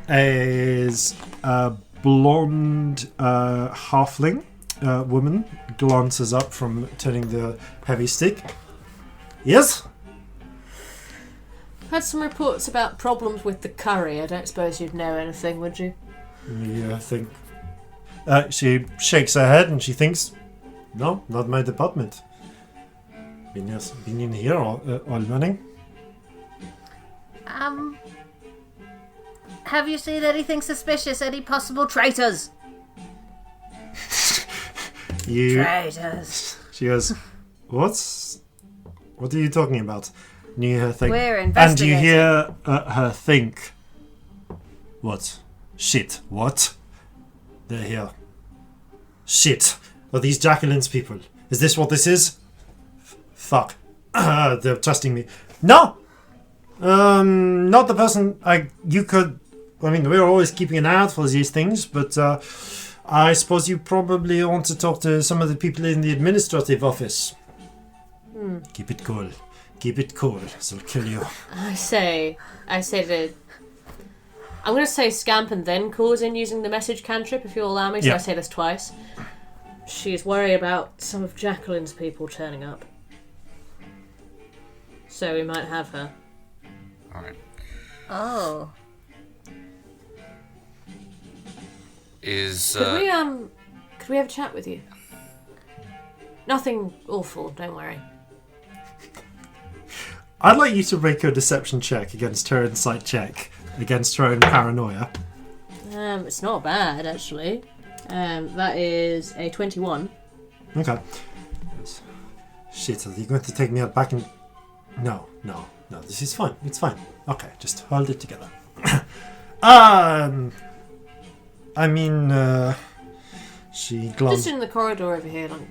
is a blonde halfling woman glances up from turning the heavy stick. Yes? Had some reports about problems with the curry. I don't suppose you'd know anything, would you? Yeah, I think. She shakes her head and she thinks, no, not my department. Been in here all morning. Have you seen anything suspicious? Any possible traitors? Traitors. She goes, what are you talking about? And you hear her think, We're and investigating. you hear her think, what? Shit, what? They're here. Shit, are these Jacqueline's people? Is this what this is? Fuck. They're trusting me. No! Not the person we're always keeping an eye out for these things, but I suppose you probably want to talk to some of the people in the administrative office. Keep it cool. Keep it cool, so I'll kill you. I say to... I'm going to say Scamp and then Corzin using the message cantrip, if you'll allow me, so Yeah. I say this twice. She's worried about some of Jacqueline's people turning up. So we might have her. Alright. Oh. is... Could we have a chat with you? Nothing awful, don't worry. I'd like you to make a deception check against her insight check against her own paranoia. It's not bad, actually. That is a 21. Okay. Shit, are you going to take me out back in... No, this is fine. It's fine. Okay, just hold it together. She Just in the corridor over here, like,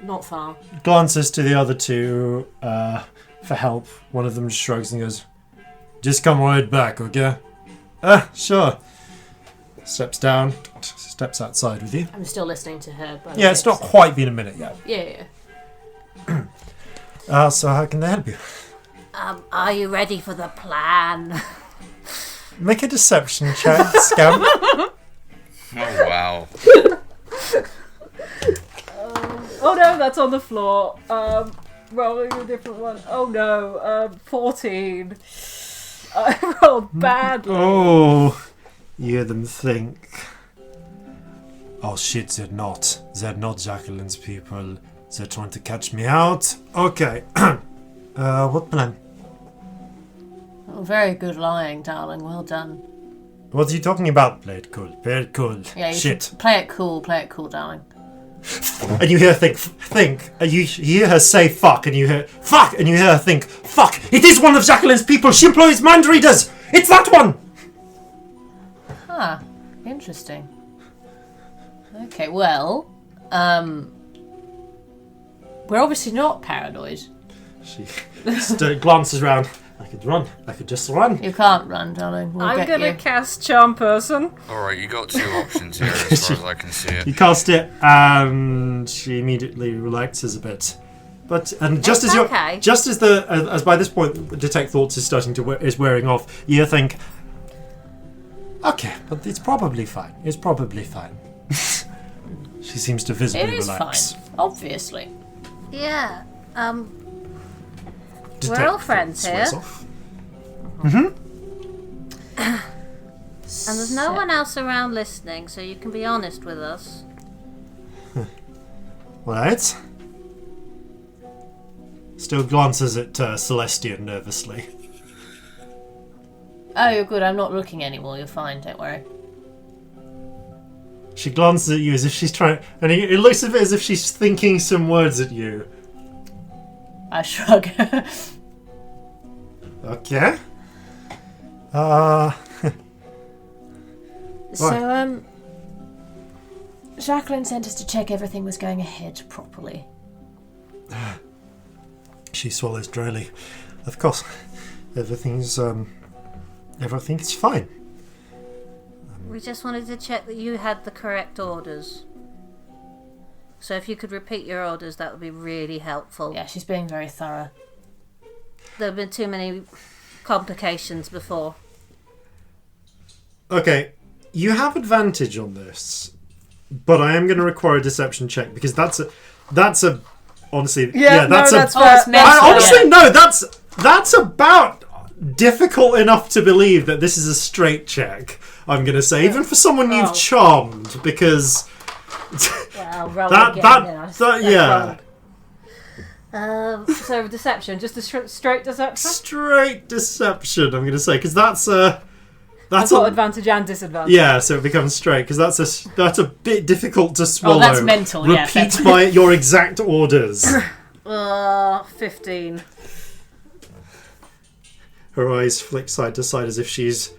not far. glances to the other two for help. One of them shrugs and goes, "Just come right back, okay?" Sure. Steps down, steps outside with you. I'm still listening to her. But Yeah, it's not quite been a minute yet. Yeah. So how can they help you? Are you ready for the plan? Make a deception check, Scamp. Oh, wow. Oh no, that's on the floor. Rolling a different one. Oh no, 14. I rolled badly. Oh, you hear them think. Oh shit, they're not. They're not Jacqueline's people. They're trying to catch me out. Okay. What plan? Oh, very good lying, darling. Well done. What are you talking about? Play it cool. Play it cool. Yeah, you Shit. should play it cool, darling. And you hear think. And you hear her say fuck, and you hear fuck, and you hear her think fuck. It is one of Jacqueline's people. She employs mind readers. It's that one. Ah, interesting. Okay, well, we're obviously not paranoid. She glances around. I could run. I could just run. You can't run, darling. We'll I'm get gonna you. cast Charm Person. Alright, you got 2 options here as far as I can see it. You cast it, and she immediately relaxes a bit. But just as okay. as by this point, detect thoughts is starting to is wearing off. You think, okay, but it's probably fine. It's probably fine. She seems to visibly It is relax. fine, obviously. Yeah. Detect We're all friends thoughts here. wears off. And there's no one else around listening, so you can be honest with us. Right. Still glances at Celestia nervously. Oh, you're good. I'm not looking anymore. You're fine. Don't worry. She glances at you as if she's trying, and it looks a bit as if she's thinking some words at you. I shrug. Okay. So, Jacqueline sent us to check everything was going ahead properly. She swallows dryly. Of course, everything is fine. We just wanted to check that you had the correct orders. So if you could repeat your orders, that would be really helpful. Yeah, she's being very thorough. There have been too many complications before. Okay, you have advantage on this, but I am going to require a deception check because that's a honestly that's that's that's about difficult enough to believe that this is a straight check. I'm going to say even for someone you've charmed because Wow, roll that yeah. So deception, just a straight deception. Straight deception, I'm going to say, because that's I've got advantage and disadvantage. yeah, so it becomes straight because that's a bit difficult to swallow. Oh, that's mental. Yeah. Repeat your exact orders. 15. Her eyes flick side to side as if she's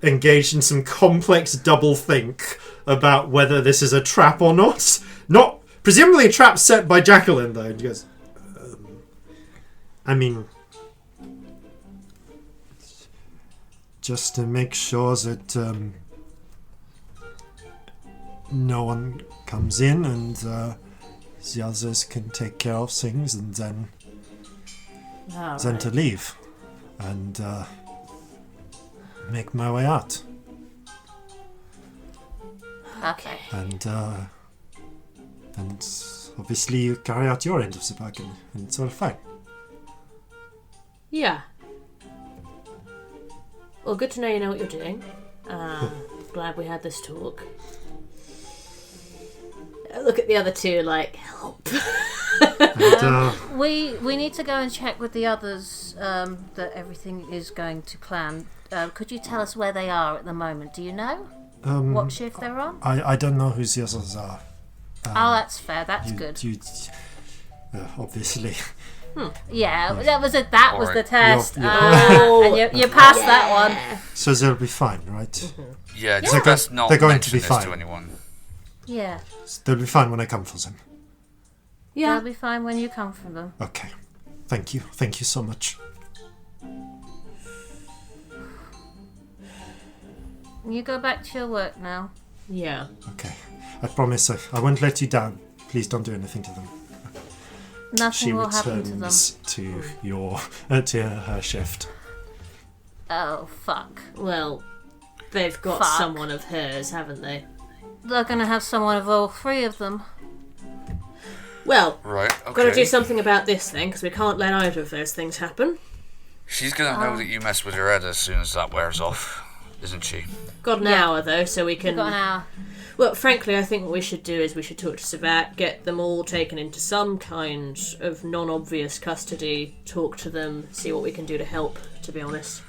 engaged in some complex double think about whether this is a trap or not. Not presumably a trap set by Jacqueline, though. And she goes, I mean, just to make sure that no one comes in and the others can take care of things, and then to leave and make my way out. Okay. And obviously you carry out your end of the bargain, and it's all fine. Yeah. Well, good to know you know what you're doing. Glad we had this talk. look at the other two like, help. And, We need to go and check with the others that everything is going to plan. Could you tell us where they are at the moment? Do you know what shift they're on? I don't know who the others are. Oh, that's fair. That's good. Obviously. Yeah, that was the test. You're- And you passed that one. So they'll be fine, right? Yeah, it's best not they're going mention to be this fine. to anyone. Yeah, They'll be fine when I come for them. Yeah. they'll be fine when you come from them. Okay. Thank you. Thank you so much. You go back to your work now. Yeah. Okay. I promise I won't let you down. Please don't do anything to them. Nothing She will happen to them. returns to your to her shift. Oh, fuck. Well, they've got Fuck. someone of hers, haven't they? They're going to have someone of all three of them. Well, Right, okay. got to do something about this thing, because we can't let either of those things happen. She's gonna know that you mess with her head as soon as that wears off, isn't she? Got an hour, though, so we can... We've got an hour. Well, frankly, I think what we should do is we should talk to Savat, get them all taken into some kind of non-obvious custody, talk to them, see what we can do to help, to be honest.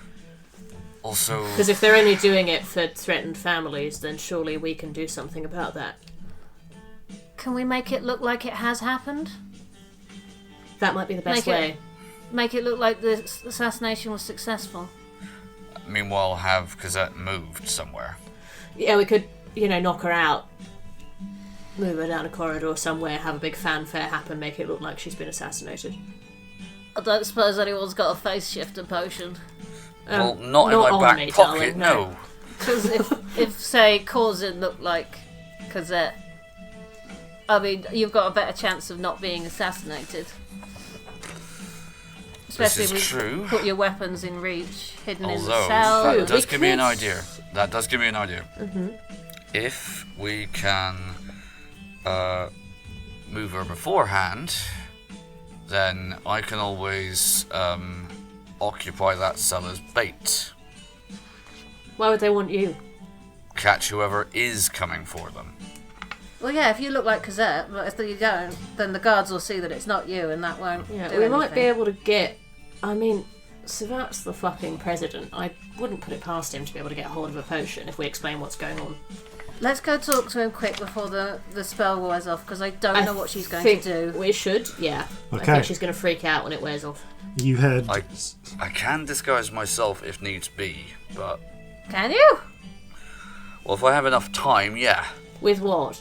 Also, Because if they're only doing it for threatened families, then surely we can do something about that. Can we make it look like it has happened? That might be the best Make it- way. Make it look like the assassination was successful. meanwhile, have Cosette moved somewhere. Yeah, we could, knock her out, move her down a corridor somewhere, have a big fanfare happen, make it look like she's been assassinated. I don't suppose anyone's got a face shifter potion. Well, not in my on back me, pocket, darling, no. Because if, say, Corzin looked like Cosette, I mean, you've got a better chance of not being assassinated. Especially This is if true. Put your weapons in reach, hidden in the Although, cell. that True, does we give me an could- idea. That does give me an idea. Mm-hmm. If we can move her beforehand, then I can always occupy that cell as bait. Why would they want you? Catch whoever is coming for them. Well, yeah, if you look like Cosette, but if you don't, then the guards will see that it's not you, and that won't Yeah, do we might be anything. able to get... I mean, Savat's the fucking president. I wouldn't put it past him to be able to get hold of a potion if we explain what's going on. Let's go talk to him quick before the spell wears off, because I don't know what she's going to do. We should, yeah. I Okay. think she's going to freak out when it wears off. You heard. I can disguise myself if needs be, but... Can you? Well, if I have enough time, yeah. With what?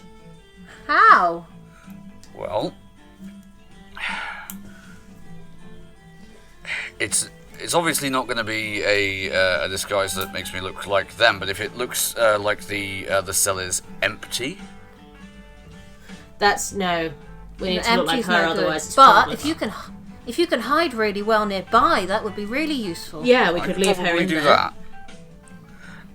How? Well... It's obviously not going to be a disguise that makes me look like them, but if it looks like the cell is empty... That's... No. We need to look like Empty's her, no good. otherwise it's But pointless. if you can hide really well nearby, that would be really useful. Yeah, we I could could leave her probably in do there. that.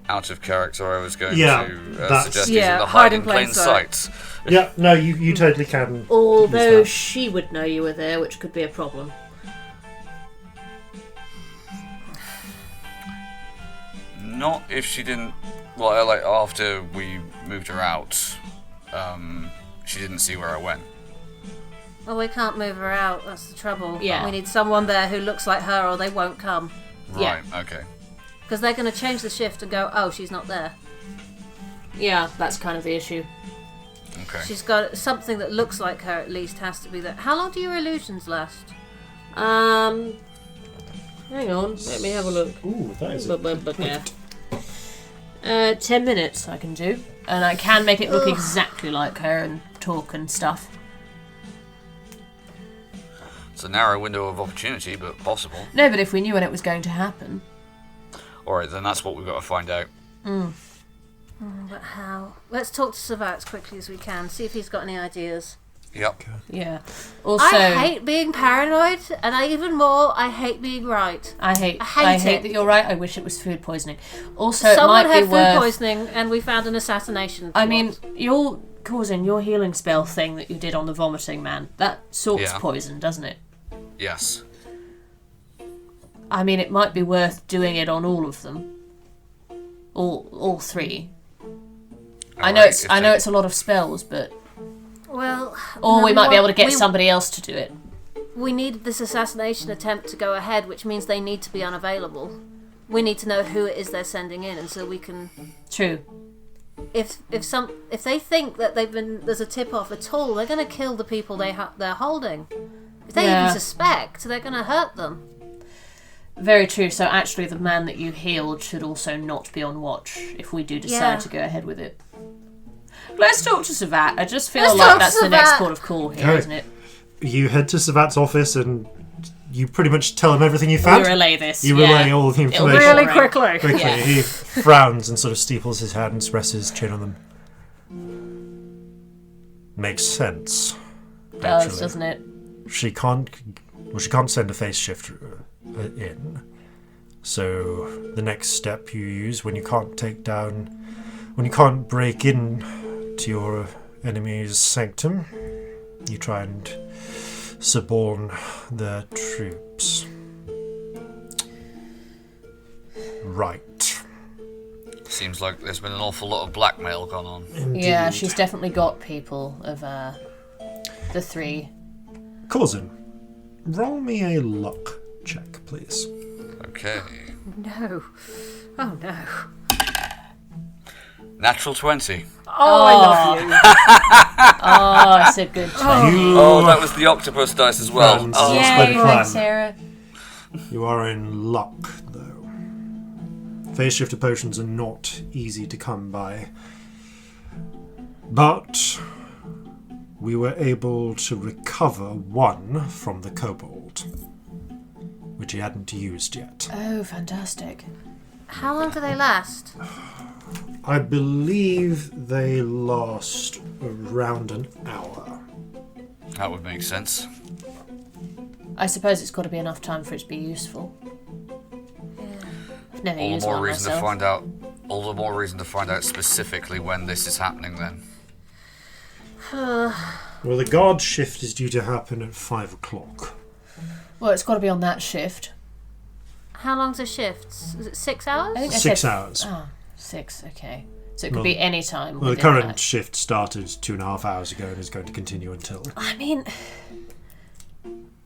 Out of character, I was going Yeah, to that's- suggest Yeah, using the hide in plain sight. sight. Yeah, no, you totally can. Although use she would know you were there, which could be a problem. Not if she didn't. Well, like after we moved her out, she didn't see where I went. Well, we can't move her out. That's the trouble. Yeah. We need someone there who looks like her, or they won't come. Yeah. Right. Okay. Because they're going to change the shift and go, oh, she's not there. Yeah, that's kind of the issue. Okay. She's got something that looks like her, at least, has to be there. How long do your illusions last? Hang on, let me have a look. Ooh, that is Yeah. 10 minutes I can do. And I can make it look exactly like her and talk and stuff. It's a narrow window of opportunity, but possible. No, but if we knew when it was going to happen. Alright, then that's what we've got to find out. But how? Let's talk to Savat as quickly as we can, see if he's got any ideas. Yep. Yeah. Also, I hate being paranoid, and even more, I hate being right. I hate it. that you're right. I wish it was food poisoning. Also, Someone it might had be food worth... poisoning, and we found an assassination I plot. mean, you're causing your healing spell thing that you did on the vomiting man. That sorts Yeah. poison, doesn't it? Yes. I mean, it might be worth doing it on all of them. All three. I know Alright, it's if I know they- it's a lot of spells, but Well, Or we might be able to get we- somebody else to do it. We need this assassination attempt to go ahead, which means they need to be unavailable. We need to know who it is they're sending in, and so we can. True. If they think that there's a tip off at all, they're going to kill the people they're holding. If they even suspect, they're going to hurt them. Very true. So actually, the man that you healed should also not be on watch if we do decide to go ahead with it. Let's talk to Savat. I just feel like that's the next port of call here, isn't it? You head to Savat's office and you pretty much tell him everything you found. We relay this. You relay all the information. Really quickly. Quickly. He frowns and sort of steeples his hands, rests his chin on them. Makes sense. Does, actually. doesn't it? She can't send a phase shifter in. So the next step you use when you can't break in to your enemy's sanctum, you try and suborn their troops. Right. Seems like there's been an awful lot of blackmail gone on. Indeed. Yeah, she's definitely got people of the three. Corzin, roll me a luck check, please. Okay. No. Oh no. Natural 20. Oh, I love you. Oh, it's a good choice. Oh, that was the octopus dice as well. Friends. Oh, Yeah. Yay, Spread plan. thanks, Sarah. You are in luck, though. Phase shifter potions are not easy to come by. But we were able to recover one from the kobold, which he hadn't used yet. Oh, fantastic. How long do they last? I believe they last around an hour. that would make sense. I suppose it's got to be enough time for it to be useful. I've never All the used more one reason myself. to find out. All the more reason to find out specifically when this is happening. Then. Well, the guard shift is due to happen at 5 o'clock. Well, it's got to be on that shift. How long's a shift? Is it 6 hours? I think I 6 said- hours. Oh, 6, okay. So it could be any time. Well, the within current that. shift started 2.5 hours ago and is going to continue until. I mean,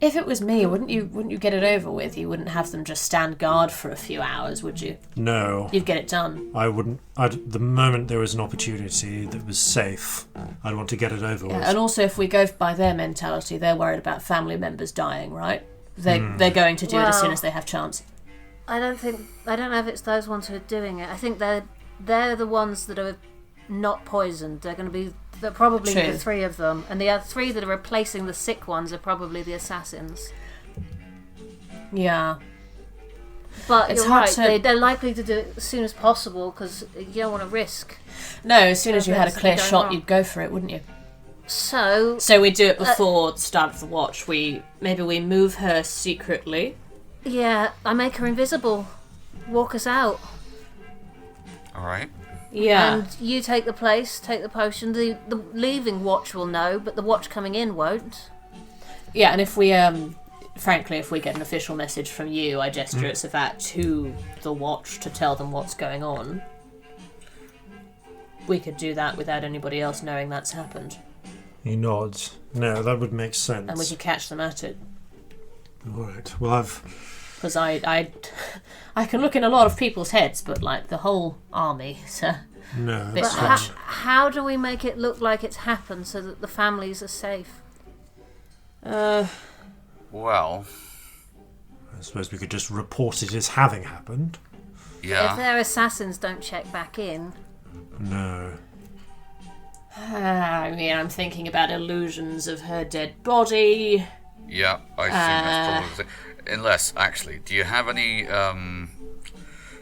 if it was me, wouldn't you get it over with? You wouldn't have them just stand guard for a few hours, would you? No, You'd get it done. I wouldn't. The moment there was an opportunity that was safe, I'd want to get it over with. Yeah, and also, if we go by their mentality, they're worried about family members dying, right? They're going to do it as soon as they have chance. I don't know if it's those ones who are doing it. I think they're the ones that are not poisoned. They're probably True. the three of them, and the other three that are replacing the sick ones are probably the assassins. Yeah. But It's you're hard right, to- they're likely to do it as soon as possible because you don't want to risk. No, as soon as you had a Something's clear going shot, wrong. you'd go for it, wouldn't you? So So we do it before the start of the watch. Maybe we move her secretly. yeah, I make her invisible, walk us out, All right. Yeah. and you take the place, take the potion. The leaving watch will know, but the watch coming in won't. Yeah, and if we, frankly, if we get an official message from you, I gesture at Savat to the watch to tell them what's going on. We could do that without anybody else knowing that's happened. He nods. No, that would make sense. And we could catch them at it. Alright, well, I've. Because I can look in a lot of people's heads, but, like, the whole army, so... No, Bit that's But much. fine. how do we make it look like it's happened so that the families are safe? Well, I suppose we could just report it as having happened. If yeah. their assassins don't check back in, No. I mean, I'm thinking about illusions of her dead body. Yeah, I think that's probably the unless, actually, do you have any,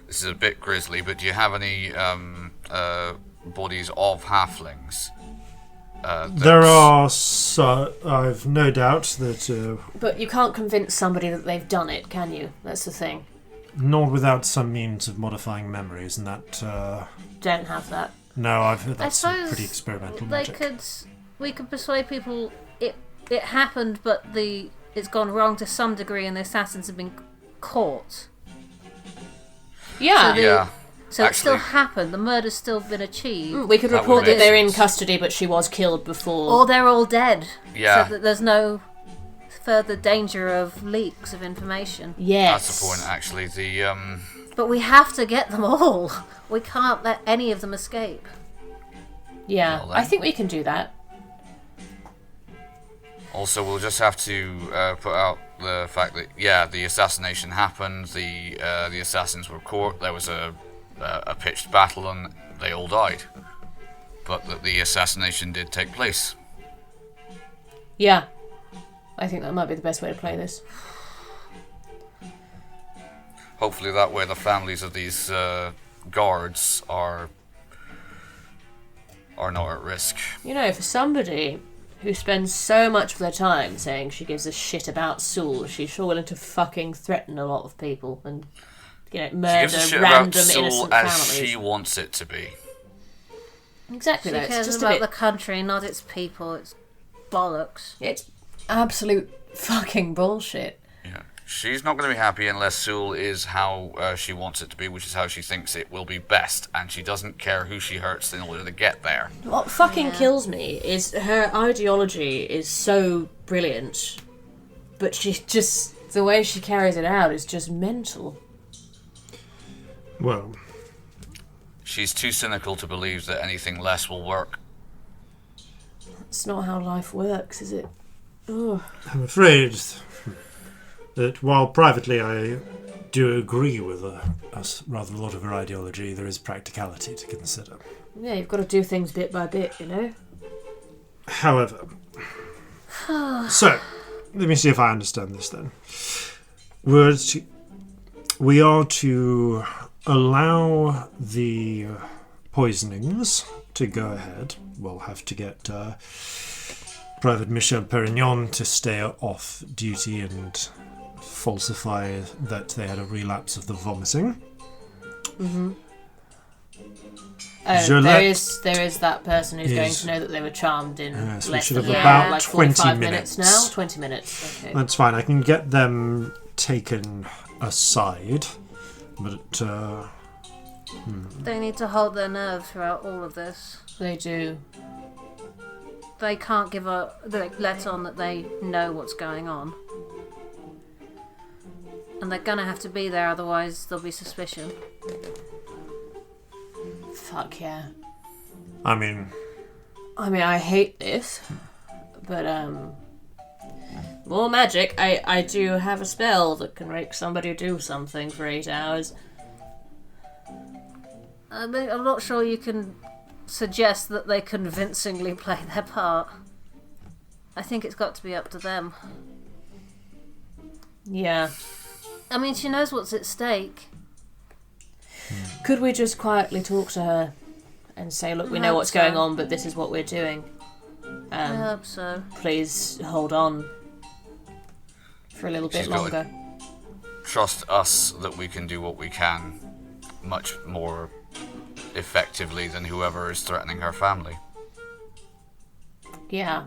this is a bit grisly, but do you have any, bodies of halflings? There are. I've no doubt that. But you can't convince somebody that they've done it, can you? That's the thing. Not without some means of modifying memories, and that. Don't have that. No, I've heard I that's suppose pretty experimental they magic. we could persuade people it happened, but it's gone wrong to some degree, and the assassins have been caught. Yeah. So Yeah. So it still Actually- happened. The murder's still been achieved. We could That report would that make they're in sense. custody, but she was killed before. Or they're all dead. Yeah. So that there's no further danger of leaks of information. Yes. That's the point, actually. The But we have to get them all. We can't let any of them escape. Yeah, Well, then. I think we can do that. Also, we'll just have to put out the fact that the assassination happened. The assassins were caught. There was a pitched battle, and they all died. But that the assassination did take place. Yeah. I think that might be the best way to play this. Hopefully, that way the families of these guards are not at risk. You know, for somebody who spends so much of their time saying she gives a shit about Sewell, she's sure willing to fucking threaten a lot of people and, She murder gives a shit random about Sewell innocent as families. she wants it to be. Exactly, She though. It's cares just a about bit... the country, not its people. It's bollocks. It's absolute fucking bullshit. Yeah, she's not going to be happy unless Sewell is how she wants it to be, which is how she thinks it will be best, and she doesn't care who she hurts in order to get there. What fucking kills me is her ideology is so brilliant, but she just... the way she carries it out is just mental. Well, She's too cynical to believe that anything less will work. It's not how life works, is it? Ugh. I'm afraid that while privately I do agree with rather a lot of her ideology, there is practicality to consider. Yeah, you've got to do things bit by bit, you know? However, so, let me see if I understand this then. We are to allow the poisonings to go ahead. We'll have to get Private Michel Perignon to stay off duty and falsify that they had a relapse of the vomiting. Mm-hmm. Gillette There is that person who's going is- to know that they were charmed in Yes, we less should than have about like 20 45 minutes. now. 20 minutes. Okay. That's fine. I can get them taken aside, but They need to hold their nerve throughout all of this. They do. They can't let on that they know what's going on. And they're gonna have to be there, otherwise there'll be suspicion. Fuck yeah. I mean, I hate this, but more magic. I do have a spell that can make somebody do something for 8 hours. I'm not sure you can suggest that they convincingly play their part. I think it's got to be up to them. Yeah. I mean, she knows what's at stake. Could we just quietly talk to her and say, look, we know what's going on, but this is what we're doing. I hope so. Please hold on for a little bit She's got longer. Trust us that we can do what we can much more effectively than whoever is threatening her family. Yeah.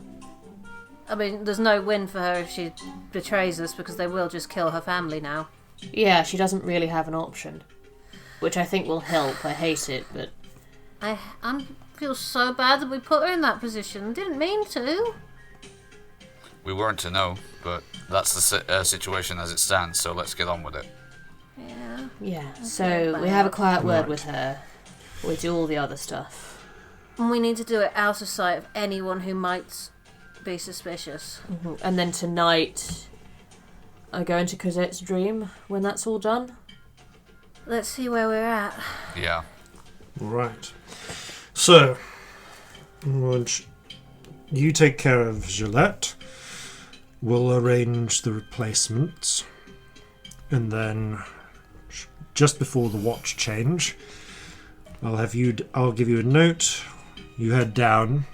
I mean, there's no win for her if she betrays us, because they will just kill her family now. Yeah, she doesn't really have an option. Which I think will help. I hate it, but... I feel so bad that we put her in that position. Didn't mean to. We weren't to know, but that's the situation as it stands, so let's get on with it. Yeah. Yeah, so we have a quiet word with her. We do all the other stuff. And we need to do it out of sight of anyone who might be suspicious. Mm-hmm. And then tonight, I go into Cosette's dream when that's all done. Let's see where we're at. Yeah. right. So, you take care of Gillette. We'll arrange the replacements. And then, just before the watch change, I'll give you a note. You head down.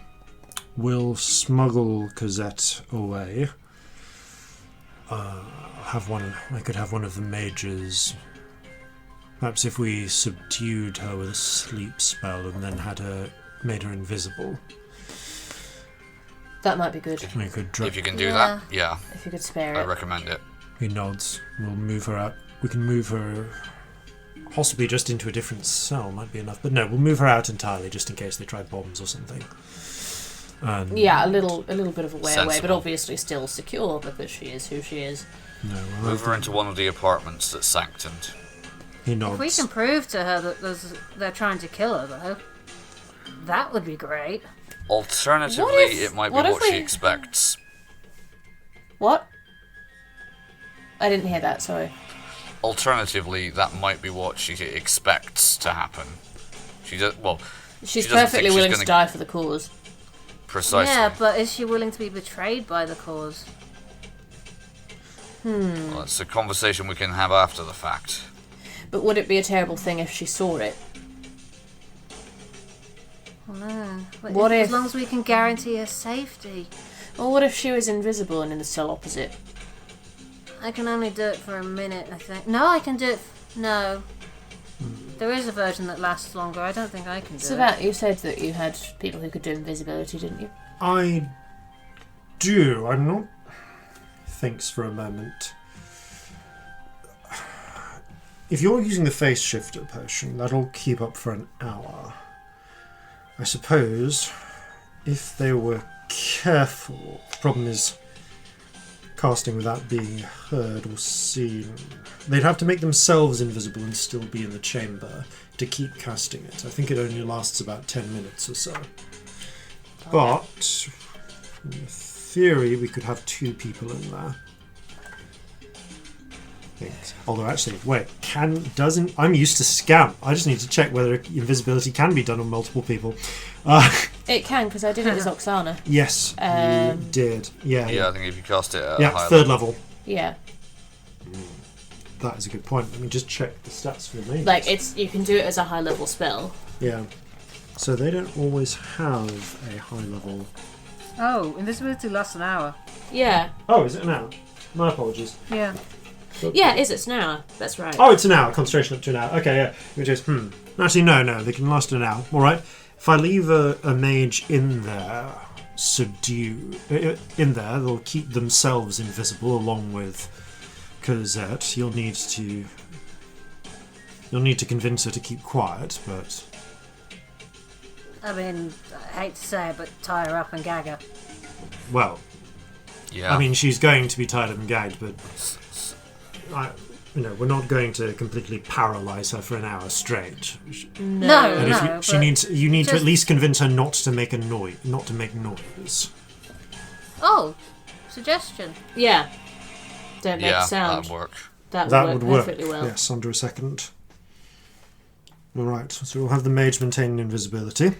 We'll smuggle Cosette away. I could have one of the mages. Perhaps if we subdued her with a sleep spell and then made her invisible. That might be good, We could If you can do Yeah. that, yeah, if you could spare I it. recommend it. He nods. We'll move her out. We can move her possibly just into a different cell might be enough. But no, we'll move her out entirely just in case they try bombs or something. Yeah, a little bit of a way away, but Sensible. obviously still secure because she is who she is. No, we'll Move her into one of the apartments that's sanctioned. He If nods. we can prove to her that they're trying to kill her, though, that would be great. Alternatively, What if- it might be what if what she we- expects. What? I didn't hear that, sorry. Alternatively, that might be what she expects to happen. She does well. She's She doesn't think perfectly she's willing gonna- to die for the cause. Precisely. Yeah, but is she willing to be betrayed by the cause? Well, it's a conversation we can have after the fact. But would it be a terrible thing if she saw it? No. What if- As long as we can guarantee her safety. Or what if she was invisible and in the cell opposite? I can only do it for a minute, I think. No, I can do it. No. There is a version that lasts longer. I don't think I can do So it. that you said that you had people who could do invisibility, didn't you? I do. I'm not. Thinks for a moment. If you're using the face shifter potion, that'll keep up for an hour. I suppose if they were careful. The problem is casting without being heard or seen. They'd have to make themselves invisible and still be in the chamber to keep casting it. I think it only lasts about 10 minutes or so. But in theory, we could have 2 people in there. Although actually, wait, I'm used to Scamp. I just need to check whether invisibility can be done on multiple people. It can, because I did it as Oksana. Yes, you did. Yeah, Yeah, I think if you cast it at a yeah, high third level. Yeah. That is a good point. Let me just check the stats for me. Like, you can do it as a high level spell. Yeah. So they don't always have a high level. Oh, invisibility lasts an hour. Yeah. Oh, is it an hour? My apologies. Yeah. Yeah, it is. It's an hour. That's right. Oh, it's an hour. Concentration up to an hour. Okay, yeah. Which is, Actually, no. They can last an hour. All right. If I leave a mage in there, in there, they'll keep themselves invisible along with Cosette. You'll need to convince her to keep quiet, but I mean, I hate to say it, but tie her up and gag her. well, Yeah. I mean, she's going to be tied up and gagged, but we're not going to completely paralyze her for an hour straight. No, And no. you need to just- at least convince her not to make noise. Oh, suggestion. Yeah. Don't make yeah, a sound. that'd work. That That would would work work. perfectly well. Yes, under a second. All right, so we'll have the mage maintain invisibility.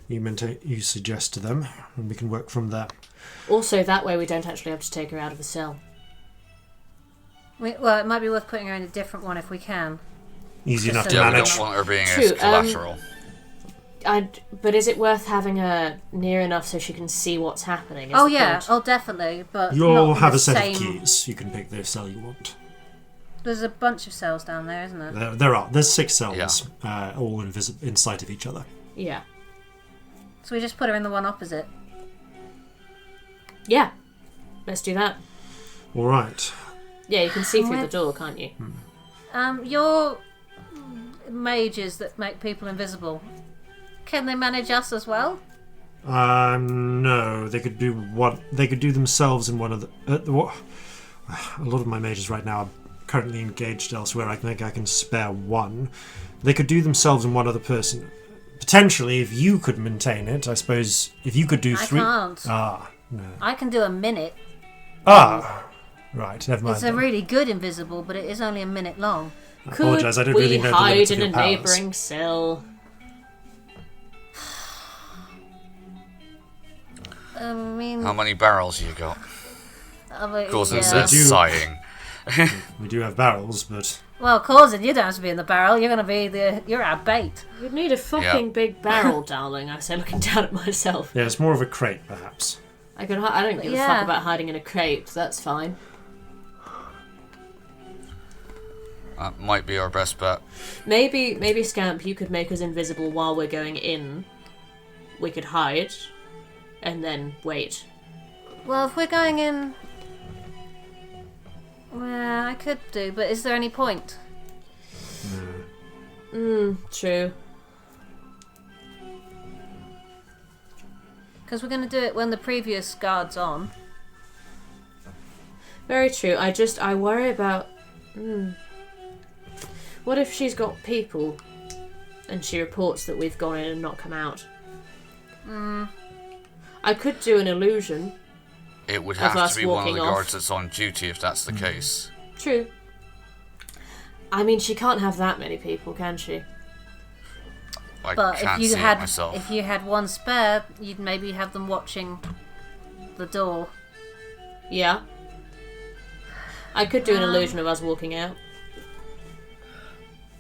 You suggest to them, and we can work from there. Also, that way we don't actually have to take her out of the cell. Well, it might be worth putting her in a different one if we can. Easy enough to Yeah, we manage. don't want her being True, as collateral. But is it worth having her near enough so she can see what's happening? is Oh the yeah, point. oh definitely. But You'll not have the a set same... of keys. You can pick the cell you want. There's a bunch of cells down there, isn't there? There are. There's 6 cells, all in sight of each other. Yeah. So we just put her in the one opposite. Yeah. Let's do that. All right. Yeah, you can see through the door, can't you? Your mages that make people invisible, can they manage us as well? No, they could do one. They could do themselves in one of the. A lot of my mages right now are currently engaged elsewhere. I think I can spare one. They could do themselves and one other person. Potentially, if you could maintain it, I suppose. If you could do 3. I can't. No. I can do a minute. Right. Never mind. It's a then. really good invisible, but it is only a minute long. I apologise. I don't we really know the hide limits of in a your powers. neighbouring cell? I mean, How many barrels you got? Corzin yeah. says, Do- sighing. We do have barrels, but Well, Corzin, you don't have to be in the barrel. You're gonna be you're our bait. You'd need a fucking big barrel, darling. I say, looking down at myself. yeah, it's more of a crate, perhaps. I don't give a Yeah. fuck about hiding in a crate. That's fine. That might be our best bet. Maybe Scamp, you could make us invisible while we're going in. We could hide, and then wait. Well, if we're going in, well, I could do. But is there any point? True. Because we're going to do it when the previous guard's on. Very true. I worry about... What if she's got people and she reports that we've gone in and not come out? I could do an illusion. It would Of have us to be one of walking the off. guards that's on duty if that's the case. True. I mean, she can't have that many people, can she? I But can't if see you it had myself. if you had one spare, you'd maybe have them watching the door. Yeah. I could do an illusion of us walking out.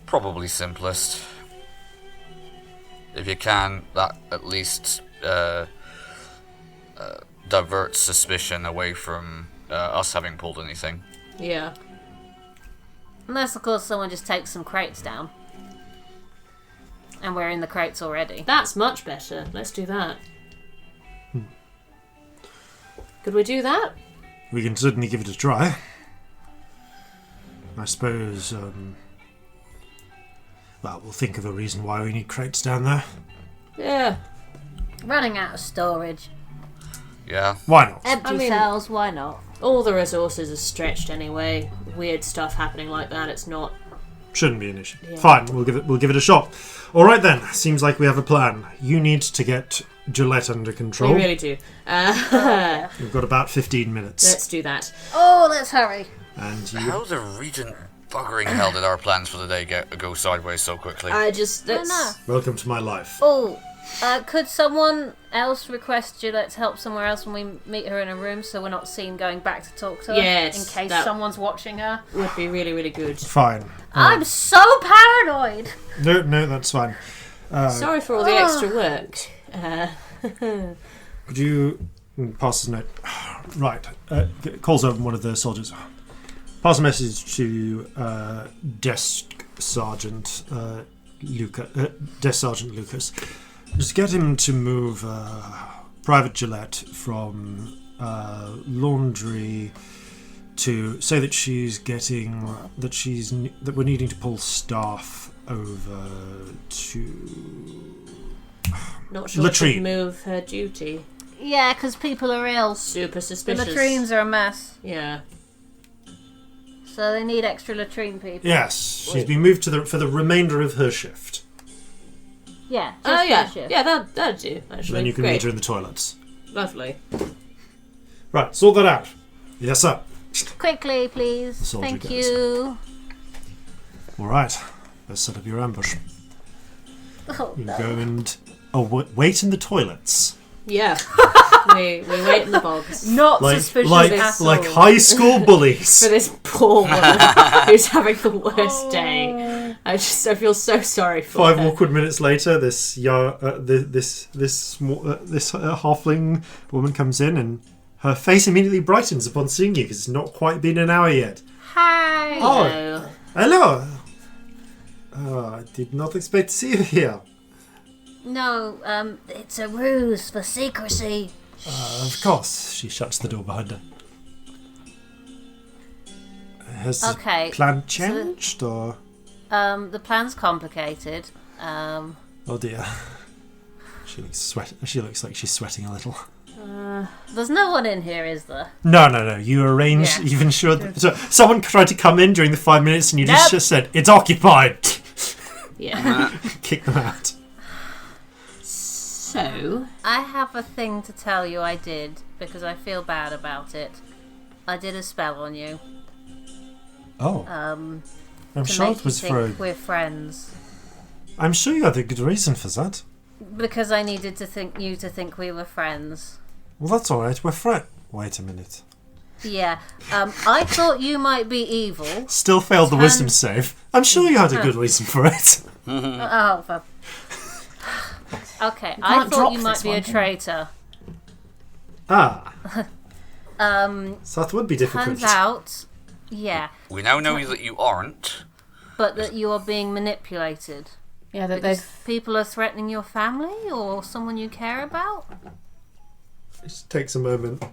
Probably simplest. If you can, that at least diverts suspicion away from us having pulled anything. Yeah. Unless, of course, someone just takes some crates down. And we're in the crates already. That's much better. Let's do that. Could we do that? We can certainly give it a try. I suppose, well, we'll think of a reason why we need crates down there. Yeah. Running out of storage. Yeah. Why not? Empty I mean- cells, why not? All the resources are stretched anyway. Weird stuff happening like that, it's not... Shouldn't be an issue. Yeah. Fine, we'll give it a shot. All right then. Seems like we have a plan. You need to get Gillette under control. We really do. We've got about 15 minutes. Let's do that. Oh, let's hurry. And you, How the Regent buggering hell did our plans for the day go sideways so quickly? Let's... No. welcome to my life. Oh, could someone else request Gillette's help somewhere else when we meet her in a room so we're not seen going back to talk to her? Yes, In case that- someone's watching her? Would be really, really good. Fine. I'm so paranoid! No, that's fine. Sorry for all the extra work. Could you pass the note? Right. Calls over one of the soldiers. Pass a message to Desk Sergeant Lucas. Just get him to move Private Gillette from laundry to say that that we're needing to pull staff over to Not sure Latrine. if move her duty. Yeah, because people are ill. Super The suspicious. latrines are a mess. Yeah. So they need extra latrine people. Yes, she's been moved for the remainder of her shift. Yeah, just Oh, yeah. for sure. Yeah, that'd do, actually. Then you can Great. meet her in the toilets. Lovely. Right, sort that out. Yes, sir. Quickly, please. The soldier Thank goes. you. All right, let's set up your ambush. Oh, You no. go and wait in the toilets. Yeah. we wait in the bogs. Not Like suspicious like at all. like high school bullies. For this poor woman who's having the worst day. I feel so sorry for 5 her. awkward minutes later, this halfling woman comes in, and her face immediately brightens upon seeing you because it's not quite been an hour yet. Hi. Oh. Hello. Oh, I did not expect to see you here. No, it's a ruse for secrecy. Of course, she shuts the door behind her. Has Okay, the plan changed, or The plan's complicated. oh dear, she looks like she's sweating a little. There's no one in here, is there? No. You arranged. Yeah. You've ensured that so someone tried to come in during the 5 minutes, and you Nope. just said it's occupied. Yeah. Kick them out. So, I have a thing to tell you I did, because I feel bad about it. I did a spell on you. Oh, I'm I'm to sure make it was you for. think we're friends. I'm sure you had a good reason for that. Because I needed to think you to think we were friends. Well, that's all right. We're friends. Wait a minute. Yeah. I thought you might be evil. Still failed the wisdom save. I'm sure you had a good reason for it. Oh, for... Okay, I can't thought drop you might this be one, a can traitor. Ah, so that would be difficult. Turns out, yeah, We now know that you aren't. but that you are being manipulated. yeah, that Because they've... people are threatening your family or someone you care about. It just takes a moment,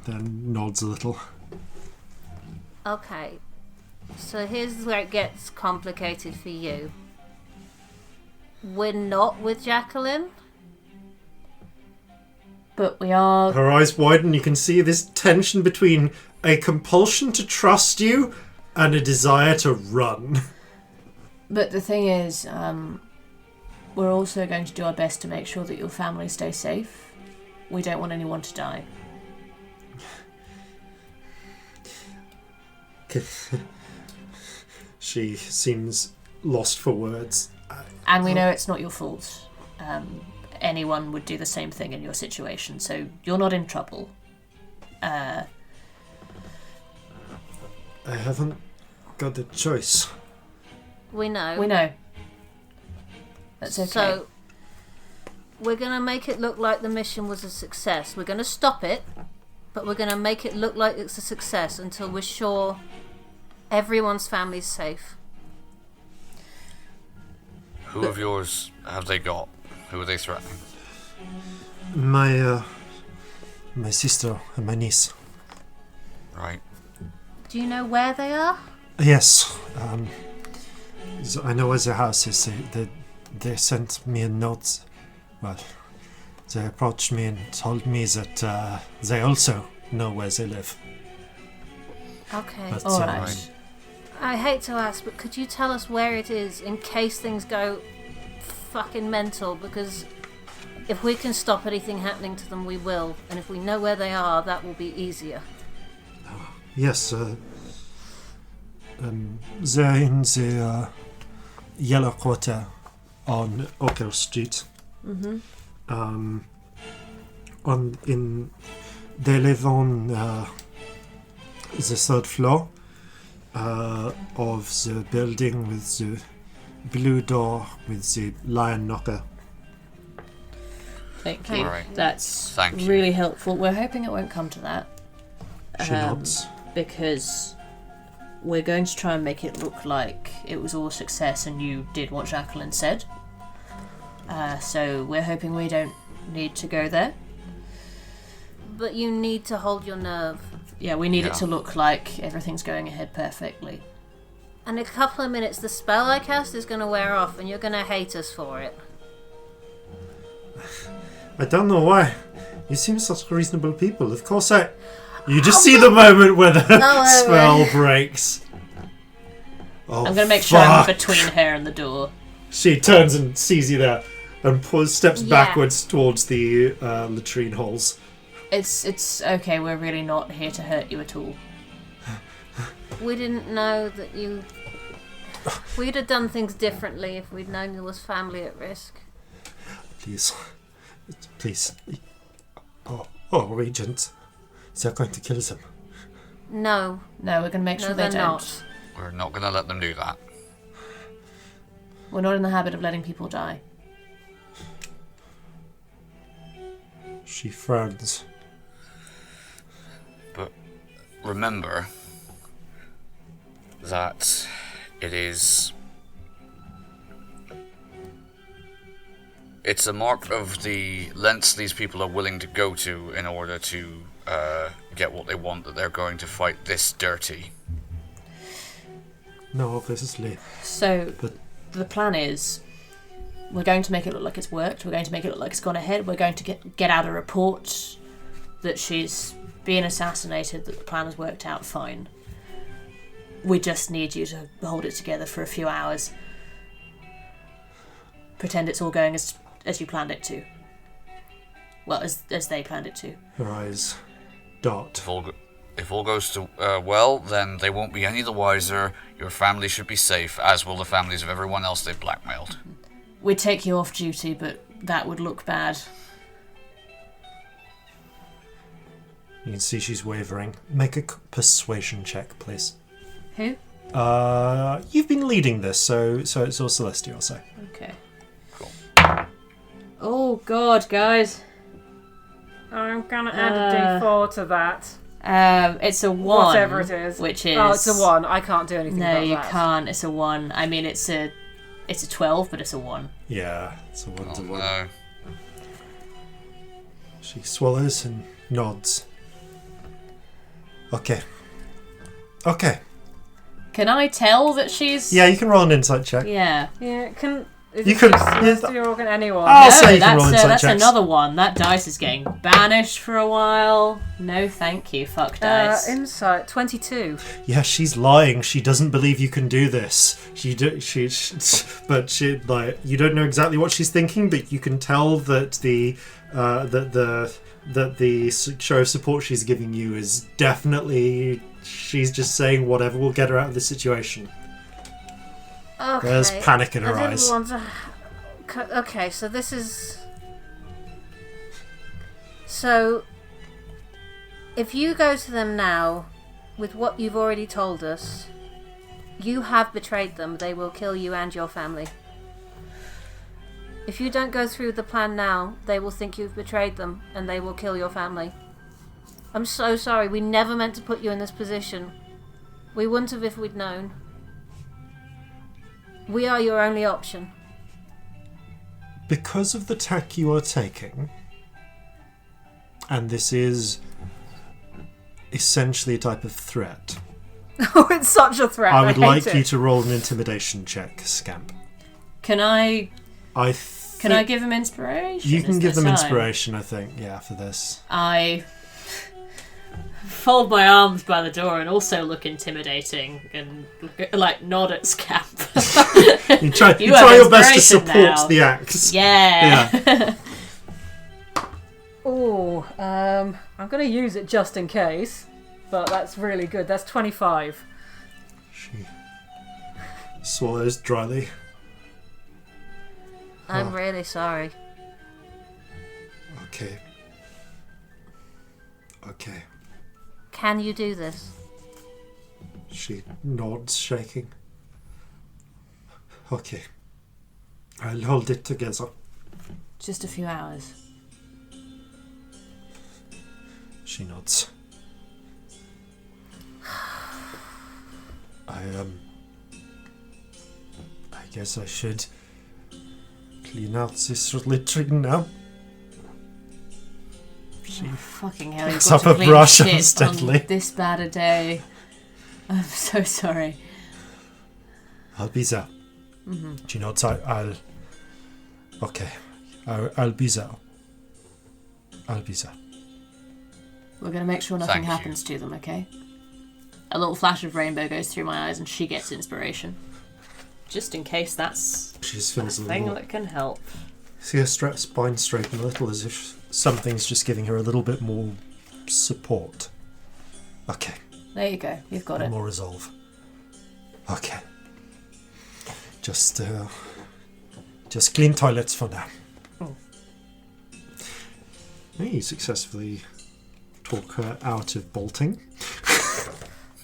then nods a little. Okay. So here's where it gets complicated for you. We're not with Jacqueline. But we are. Her eyes widen. You can see this tension between a compulsion to trust you and a desire to run. But the thing is, we're also going to do our best to make sure that your family stay safe. We don't want anyone to die. She seems lost for words. And we know it's not your fault. Anyone would do the same thing in your situation, so you're not in trouble. I haven't got a choice. We know. We know. That's okay. So, we're going to make it look like the mission was a success. We're going to stop it, but we're going to make it look like it's a success until we're sure everyone's family's safe. Who of yours have they got? Who are they threatening? My sister and my niece. Right. Do you know where they are? Yes. So I know where their house is. They sent me a note. Well, they approached me and told me that they also know where they live. Okay. But, All right. right. I hate to ask, but could you tell us where it is in case things go fucking mental? Because if we can stop anything happening to them, we will. And if we know where they are, that will be easier. Yes. They're in the Yellow Quarter on Oker Street. Mm-hmm. They live on the third floor of the building with the blue door with the lion knocker. Thank you. All right. That's Thank you. really helpful. We're hoping it won't come to that. She nods. Because we're going to try and make it look like it was all a success and you did what Jacqueline said. So we're hoping we don't need to go there. But you need to hold your nerve. Yeah, we need Yeah. it to look like everything's going ahead perfectly. In a couple of minutes, the spell I cast is going to wear off and you're going to hate us for it. I don't know why. You seem such reasonable people. Of course You just see the moment where the spell breaks. Oh, I'm going to make sure I'm fuck. between her and the door. She turns and sees you there and steps Yeah. backwards towards the latrine holes. It's okay, we're really not here to hurt you at all. We didn't know that you... We'd have done things differently if we'd known there was family at risk. Please. Oh, Regent. They're going to kill them. No. No, we're going to make sure No, they they're don't. not. We're not going to let them do that. We're not in the habit of letting people die. She frowns. But remember that it's a mark of the lengths these people are willing to go to in order to get what they want, that they're going to fight this dirty. No, obviously. So, But- the plan is, we're going to make it look like it's worked, we're going to make it look like it's gone ahead, we're going to get out a report that she's being assassinated, that the plan has worked out fine. We just need you to hold it together for a few hours. Pretend it's all going as you planned it to. Well, as they planned it to. Her eyes dart. If all goes to well, then they won't be any the wiser. Your family should be safe, as will the families of everyone else they've blackmailed. We'd take you off duty, but that would look bad. You can see she's wavering. Make a persuasion check, please. Who? You've been leading this, so it's all Celestia, I'll say. Okay. Cool. Oh, God, guys. I'm gonna add a D4 to that. It's a 1. Whatever it is. Which is... Oh, it's a 1. I can't do anything No, about you that. can't. It's a 1. I mean, it's a 12, but it's a 1. Yeah, it's a 1 Oh, to 1. no. She swallows and nods. Okay. Can I tell that she's... Yeah, you can roll an insight check. Yeah. Yeah, can... Is You it could- just yeah, Celestia or can anyone? I'll say you can roll insight that's checks. another one. That dice is getting banished for a while. No, thank you. Fuck dice. Insight, 22. Yeah, she's lying. She doesn't believe you can do this. But like, you don't know exactly what she's thinking, but you can tell that the show of support she's giving you is definitely, she's just saying whatever will get her out of this situation. Okay. There's panic in her I didn't eyes. want to... Okay, so this is... So, if you go to them now, with what you've already told us, you have betrayed them. They will kill you and your family. If you don't go through the plan now, they will think you've betrayed them, and they will kill your family. I'm so sorry. We never meant to put you in this position. We wouldn't have if we'd known. We are your only option. Because of the tack you are taking, and this is essentially a type of threat, Oh, it's such a threat. I would hate like it. you to roll an intimidation check, Scamp. Can I I give him inspiration? You can Is give there them time? inspiration, I think, yeah, for this. I fold my arms by the door and also look intimidating and nod at Scamp. You try have your best to inspiration support now. the act. Yeah. Oh, I'm going to use it just in case, but that's really good. That's 25. She swallows dryly. I'm really sorry. Okay. Okay. Can you do this? She nods, shaking. Okay. I'll hold it together. Just a few hours. She nods. I guess I should clean out this littering now. She Fucking hell, you've picks got up to a clean brush shit unsteadily. on this bad a day. I'm so sorry. I'll be there. She nods. I'll. Okay. I'll be there. I'll be there. We're going to make sure nothing Thank you. happens to them, okay? A little flash of rainbow goes through my eyes and she gets inspiration. Just in case that's She just feels a thing little. that can help. See her spine straighten a little, as if something's just giving her a little bit more support. Okay. There you go. You've got it. More resolve. Okay. Just clean toilets for now. You successfully talk her out of bolting.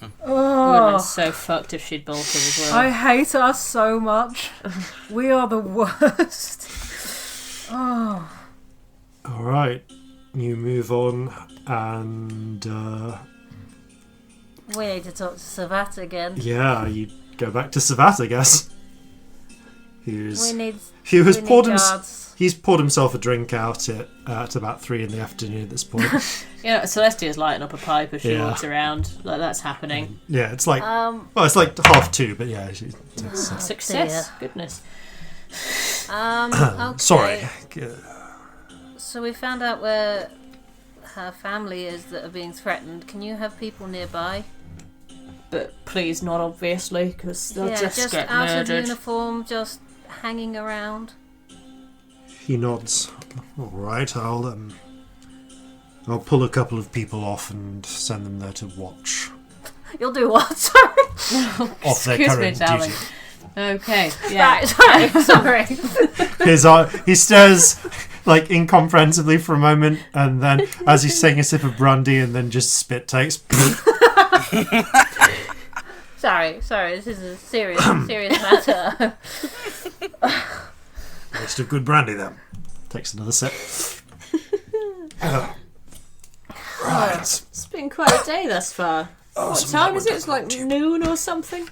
Would have Oh, been so fucked if she'd bolted as well. I hate us so much. We are the worst. Oh, All right. You move on, and We need to talk to Savat again. yeah, you go back to Savat, I guess. We need guards. He's poured himself a drink out at about 3 in the afternoon at this point. Celestia's lighting up a pipe as she Yeah. walks around. Like, that's happening. Yeah, it's like Um, well, it's like 2:30, but yeah. Success. dear. Goodness. okay. Sorry. So we found out where her family is that are being threatened. Can you have people nearby? But please, not obviously, because they'll just get out murdered. of uniform, just hanging around. He nods. All right, I'll pull a couple of people off and send them there to watch You'll do what? Sorry. off their Excuse me, current darling. duty. Okay, yeah. Right, sorry. He stares like incomprehensibly for a moment, and then as he's taking a sip of brandy, and then just spit takes. sorry. This is a serious matter. Waste of good brandy, then. Takes another sip. Right. It's been quite a day thus far. What time is it? It's like noon or something?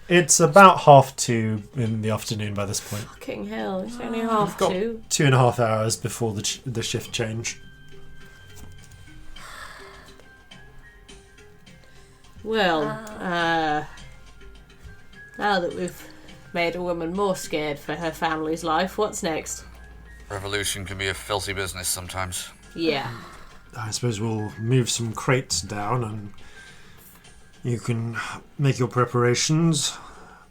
It's about 2:30 in the afternoon by this point. Fucking hell, it's only 2:30. Got 2.5 hours before the shift change. Well, Now that we've made a woman more scared for her family's life, what's next? Revolution can be a filthy business sometimes. Yeah. I suppose we'll move some crates down and you can make your preparations.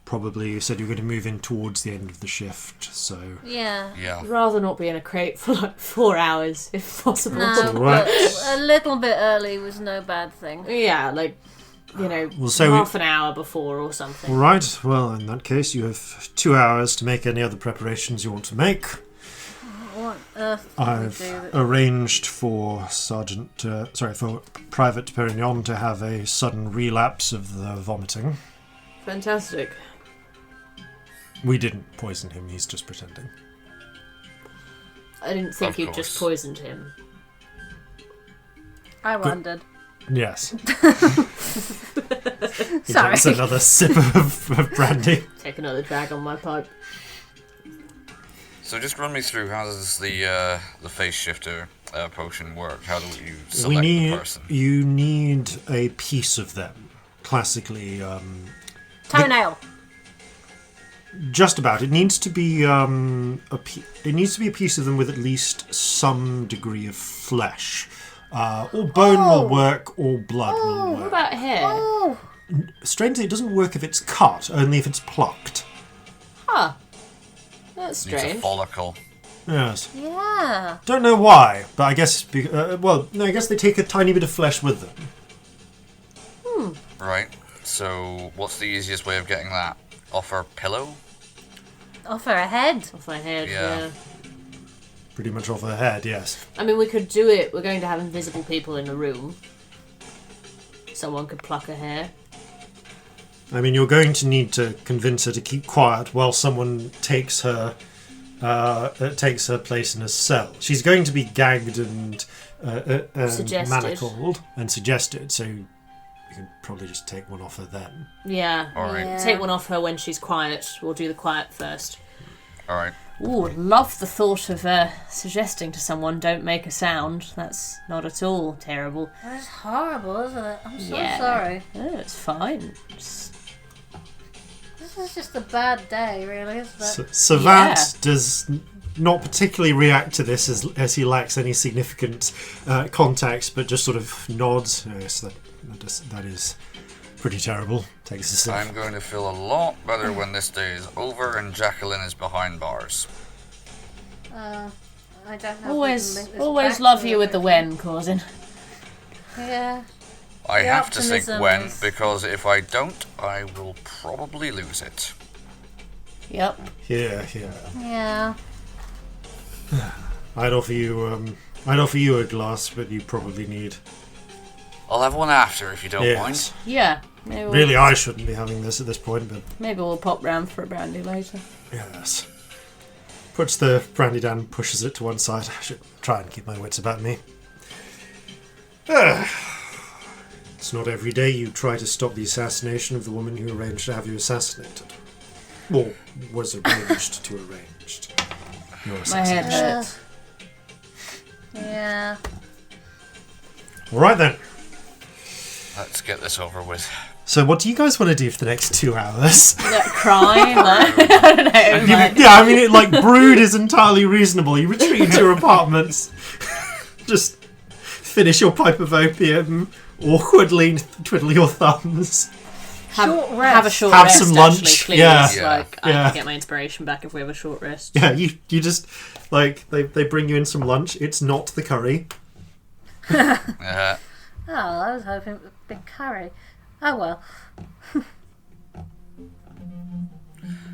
Probably you said you're going to move in towards the end of the shift, so... Yeah. Yeah. I'd rather not be in a crate for like 4 hours, if possible. No, Right. but a little bit early was no bad thing. Yeah, like, you know, Well, so half an hour before or something. All right. Well, in that case, you have 2 hours to make any other preparations you want to make. What on earth did I've we do? arranged for for Private Perignon to have a sudden relapse of the vomiting. Fantastic. We didn't poison him. He's just pretending. I didn't think Of you'd course. just poisoned him. I wondered. Yes. He Sorry. takes another sip of brandy. Take another drag on my pipe. So just run me through, how does the face shifter potion work? How do you select the person? You need a piece of them. Classically, Toenail. just about. It needs to be it needs to be a piece of them with at least some degree of flesh. Or bone will work, or blood will What work. about hair? Oh, Strangely, it doesn't work if it's cut, only if it's plucked. Huh. That's Needs a strange. follicle. Yes. yeah. Don't know why, but I guess I guess they take a tiny bit of flesh with them. Right. So what's the easiest way of getting that? Off her pillow? Off her head. Off my head, Yeah. yeah. Pretty much off her head, yes. I mean, we could do it. We're going to have invisible people in the room. Someone could pluck her hair. I mean, you're going to need to convince her to keep quiet while someone takes her place in a cell. She's going to be gagged and Suggested. manacled and suggested, so you can probably just take one off her then. Yeah. Alright. Yeah. Take one off her when she's quiet. We'll do the quiet first. Alright. Ooh, love the thought of suggesting to someone, don't make a sound. That's not at all terrible. That's horrible, isn't it? I'm so Yeah. sorry. Oh, it's fine. This is just a bad day, really, isn't it? Savant Yeah. does not particularly react to this as he lacks any significant context, but just sort of nods. Yes, that is pretty terrible. Takes a sip. I'm going to feel a lot better when this day is over and Jacqueline is behind bars. I don't know. if we can Always link this back love to you with the when, Corzin. Yeah. I The have to think optimism when, is- because if I don't, I will probably lose it. Yep. Yeah. Yeah. I'd offer you a glass, but you probably need. I'll have one after if you don't mind. Yes. Yeah. Maybe we'll, Really, I shouldn't be having this at this point, but maybe we'll pop round for a brandy later. yes. Puts the brandy down, pushes it to one side. I should try and keep my wits about me. It's not every day you try to stop the assassination of the woman who arranged to have you assassinated. Or was arranged to arranged your My head assassination. hurts. Yeah. All right then. Let's get this over with. So, what do you guys want to do for the next 2 hours? Cry, like, I don't know. Like, Yeah, I mean, brood is entirely reasonable. You retreat to your apartments, just finish your pipe of opium, awkwardly twiddle your thumbs. Short rest. have a short Have rest, some lunch, actually, please. yeah. Like, I Yeah. can get my inspiration back if we have a short rest. Yeah, you just like they bring you in some lunch. It's not the curry. Uh, Oh, I was hoping it would be curry. Oh well.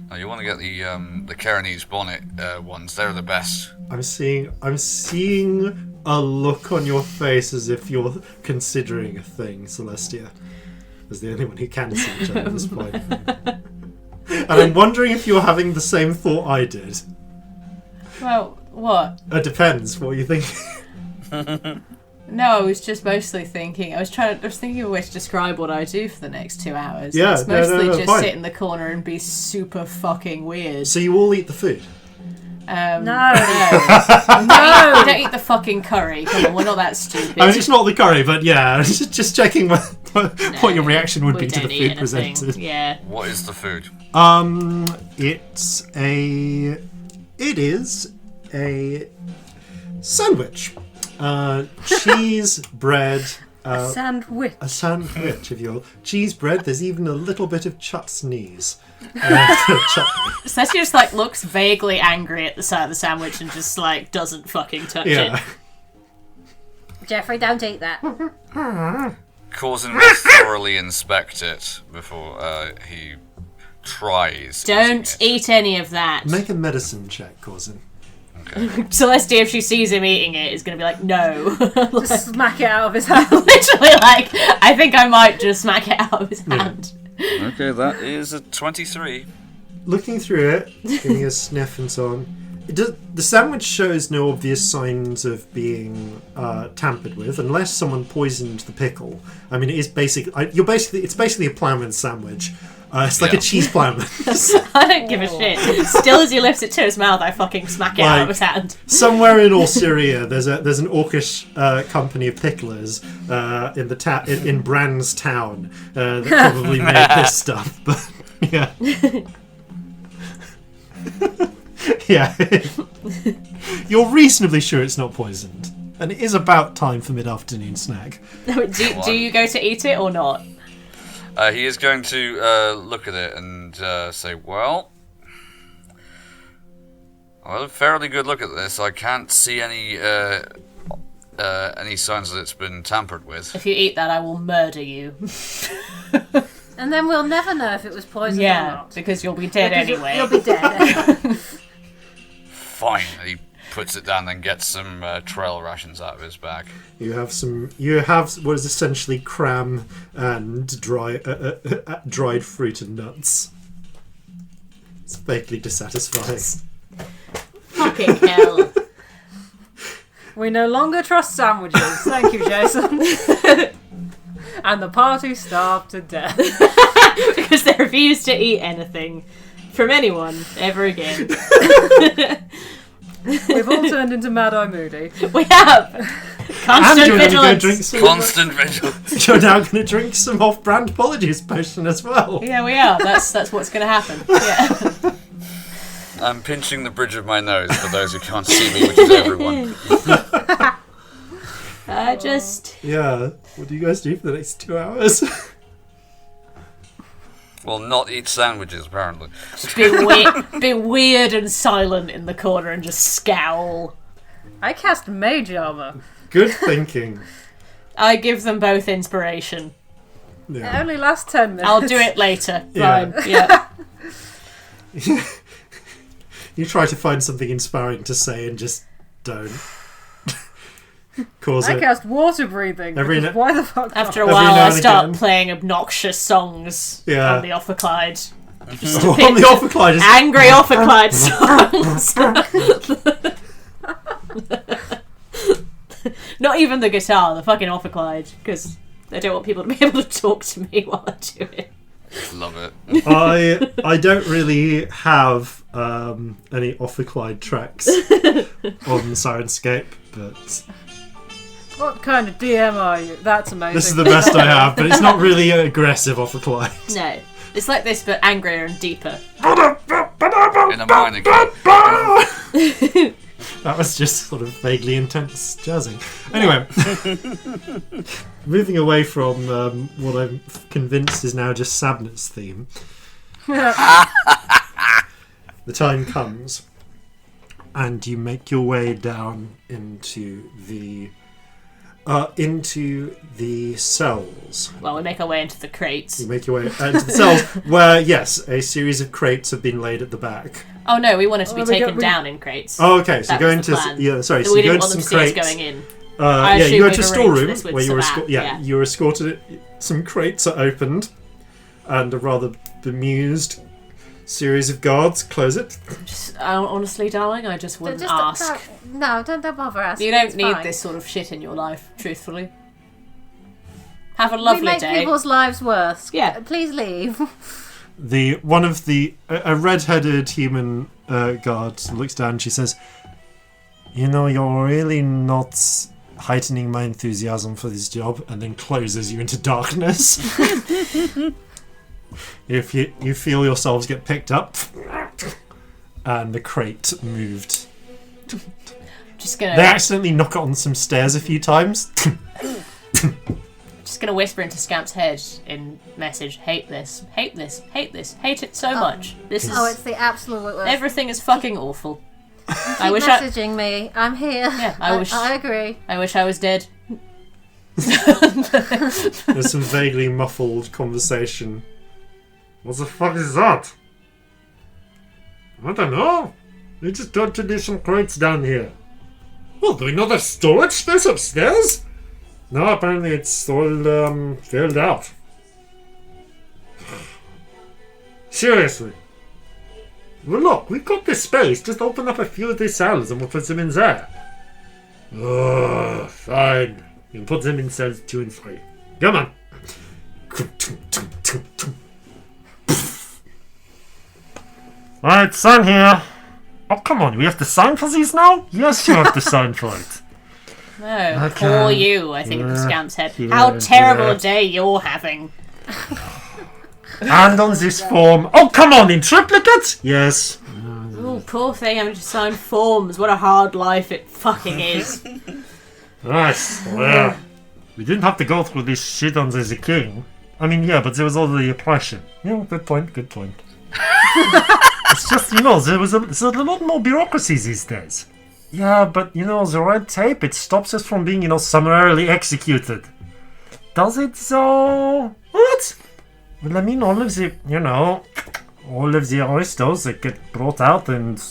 now you want to get the Carinese bonnet ones. They're the best. I'm seeing a look on your face as if you're considering a thing, Celestia. As the only one who can see each other at this point. And I'm wondering if you're having the same thought I did. Well, what? It depends. What you think? No, I was just mostly thinking. I was thinking of a way to describe what I do for the next 2 hours. Yeah, It's no, mostly just fine. sit in the corner and be super fucking weird. So you all eat the food. No. No. You don't eat the fucking curry. Come on, we're not that stupid. I mean, it's not the curry, but yeah, just checking. what your reaction would we be to the don't eat food presented. Yeah. What is the food? It is a sandwich. Cheese, bread, Sandwich. a sandwich, if you will. Cheese, bread, there's even a little bit of chutneys. Chutney. Celestia just like looks vaguely angry at the side of the sandwich and just like doesn't fucking touch Yeah. it. Jeffrey, don't eat that. Corzin will thoroughly inspect it before he tries. Don't eating it. eat any of that. Make a medicine check, Corzin. Celestia, if she sees him eating it, is going to be like, no. Just smack it out of his hand. Literally, like, I think I might just smack it out of his hand. Okay, that is a 23. Looking through it, giving a sniff and so on, the sandwich shows no obvious signs of being tampered with, unless someone poisoned the pickle. I mean, it's basically a ploughman's sandwich. It's like a cheese ploughman. I don't give a shit. Still, as he lifts it to his mouth, I fucking smack it out of his hand. Somewhere in Orsyria, there's an orcish company of picklers in Bran's town that probably made this stuff. But yeah. Yeah, you're reasonably sure it's not poisoned, and it is about time for mid-afternoon snack. Do you go to eat it or not? He is going to look at it and say, well, a fairly good look at this. I can't see any signs that it's been tampered with. If you eat that, I will murder you. And then we'll never know if it was poisoned or Yeah, not. because you'll be dead Because anyway. You'll be dead. Fine. He puts it down and gets some trail rations out of his bag. You have what is essentially cram and dried fruit and nuts. It's vaguely dissatisfying. Fucking hell. We no longer trust sandwiches. Thank you, Jason. And the party starved to death. Because they refuse to eat anything from anyone ever again. We've all turned into Mad Eye Moody. We have constant You're vigilance. Constant vigilance. You're now going to drink some off-brand Apologies potion as well. Yeah, we are. That's what's going to happen. Yeah. I'm pinching the bridge of my nose for those who can't see me, which is everyone. Yeah. What do you guys do for the next 2 hours? Well, not eat sandwiches, apparently. Be weird and silent in the corner and just scowl. I cast Mage Armor. Good thinking. I give them both inspiration. It Yeah. only lasts 10 minutes. I'll do it later. Yeah. Fine. Yeah. You try to find something inspiring to say and just don't. Cause I it. cast Water Breathing. Every because na- why the fuck After a Every while, now I and start again. playing obnoxious songs Yeah. on the Offer Clyde. Oh, on the offer Clyde is Angry Offer Clyde songs. Not even the guitar, the fucking Offer Clyde, because I don't want people to be able to talk to me while I do it. Love it. I don't really have any offer Clyde tracks on Sirenscape, but What kind of DM are you? That's amazing. this is the best I have. But it's not really aggressive offer Clyde. No. It's like this, but angrier and deeper. In a minor key. That was just sort of vaguely intense jazzing. Anyway, moving away from what I'm convinced is now just Sabnet's theme. The time comes, and you make your way down into the cells. Well, we make our way into the crates. You make your way into the cells, where yes, a series of crates have been laid at the back. Oh no, we wanted to be Oh, we taken got- down in crates. Oh, okay. So That you go was the into plan. sorry. So So we you go didn't into want some them to see us crates. going in. Yeah, assume you go we've to a arranged storeroom this with where you're Sabat, yeah. you're escorted. Some crates are opened, and a rather bemused series of guards close it. Honestly, darling, I just wouldn't Just ask. don't bother asking. You don't it's need fine. this sort of shit in your life, truthfully. Have a We lovely make day. people's lives worse. Yeah. Please leave. A red-headed human guard looks down and she says, "You know, you're really not heightening my enthusiasm for this job, and then closes you into darkness. If you feel yourselves get picked up, and the crate moved. Just gonna. They accidentally knock it on some stairs a few times. Just gonna whisper into Scamp's head in message. Hate this. Hate this. Hate this. Hate it so much. This is. Oh, it's the absolute worst. Everything is fucking awful. Keep messaging me. I'm here. Yeah, I agree. I wish I was dead. There's some vaguely muffled conversation. What the fuck is that? I don't know. We just got to do some crates down here. Well, do we not have storage space upstairs? No, apparently it's all filled out. Seriously. Well, look, we've got this space. Just open up a few of these cells and we'll put them in there. Oh, fine. You can put them in cells 2 and 3. Come on. Right, sign here. Oh, come on, we have to sign for these now? Yes, you have to sign for it. No, Okay. poor you, I think the Scamp's head. Yeah, How terrible yeah. a day you're having. And on this form. Oh, come on, in triplicate? Yes. Oh, poor thing having to sign forms. What a hard life it fucking is. Nice. Well, we didn't have to go through this shit under the king. I mean, yeah, but there was all the oppression. Yeah, good point, good point. It's just, there's a lot more bureaucracy these days. Yeah, but, the red tape, it stops us from being, summarily executed. Does it, though? What? Well, I mean, all of the aristos that get brought out and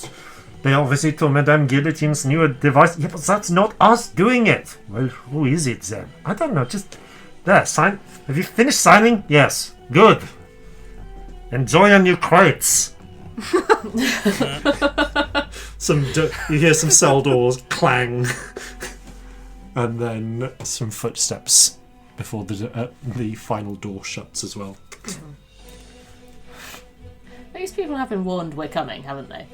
they obviously to Madame Guillotine's new device. Yeah, but that's not us doing it. Well, who is it then? I don't know, just... There, sign. Have you finished signing? Yes. Good. Enjoy your new crates. You hear some cell doors clang, and then some footsteps before the final door shuts as well. These people have been warned we're coming, haven't they?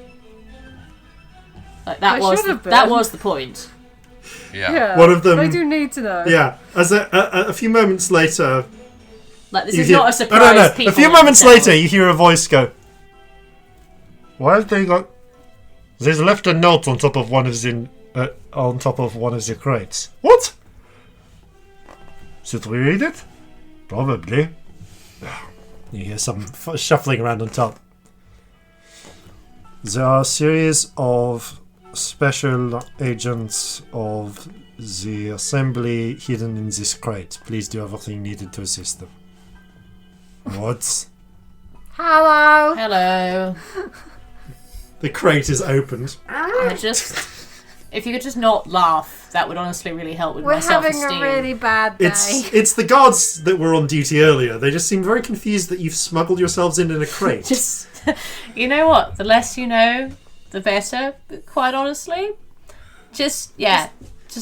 Like They should have been. that was the point. Yeah. One of them. They do need to know. Yeah. As a few moments later, Like this you is hear, not a surprise. No. People A few moments later, you hear a voice go. Why have they got? They've left a note on top of one of the crates. What? Should we read it? Probably. You hear some shuffling around on top. There are a series of special agents of the assembly hidden in this crate. Please do everything needed to assist them. What? Hello. Hello. The crate is opened. If you could just not laugh, that would honestly really help with We're my self-esteem. having a really bad day. It's the guards that were on duty earlier. They just seem very confused that you've smuggled yourselves in a crate. Just, you know what? The less you know, the better. Quite honestly, just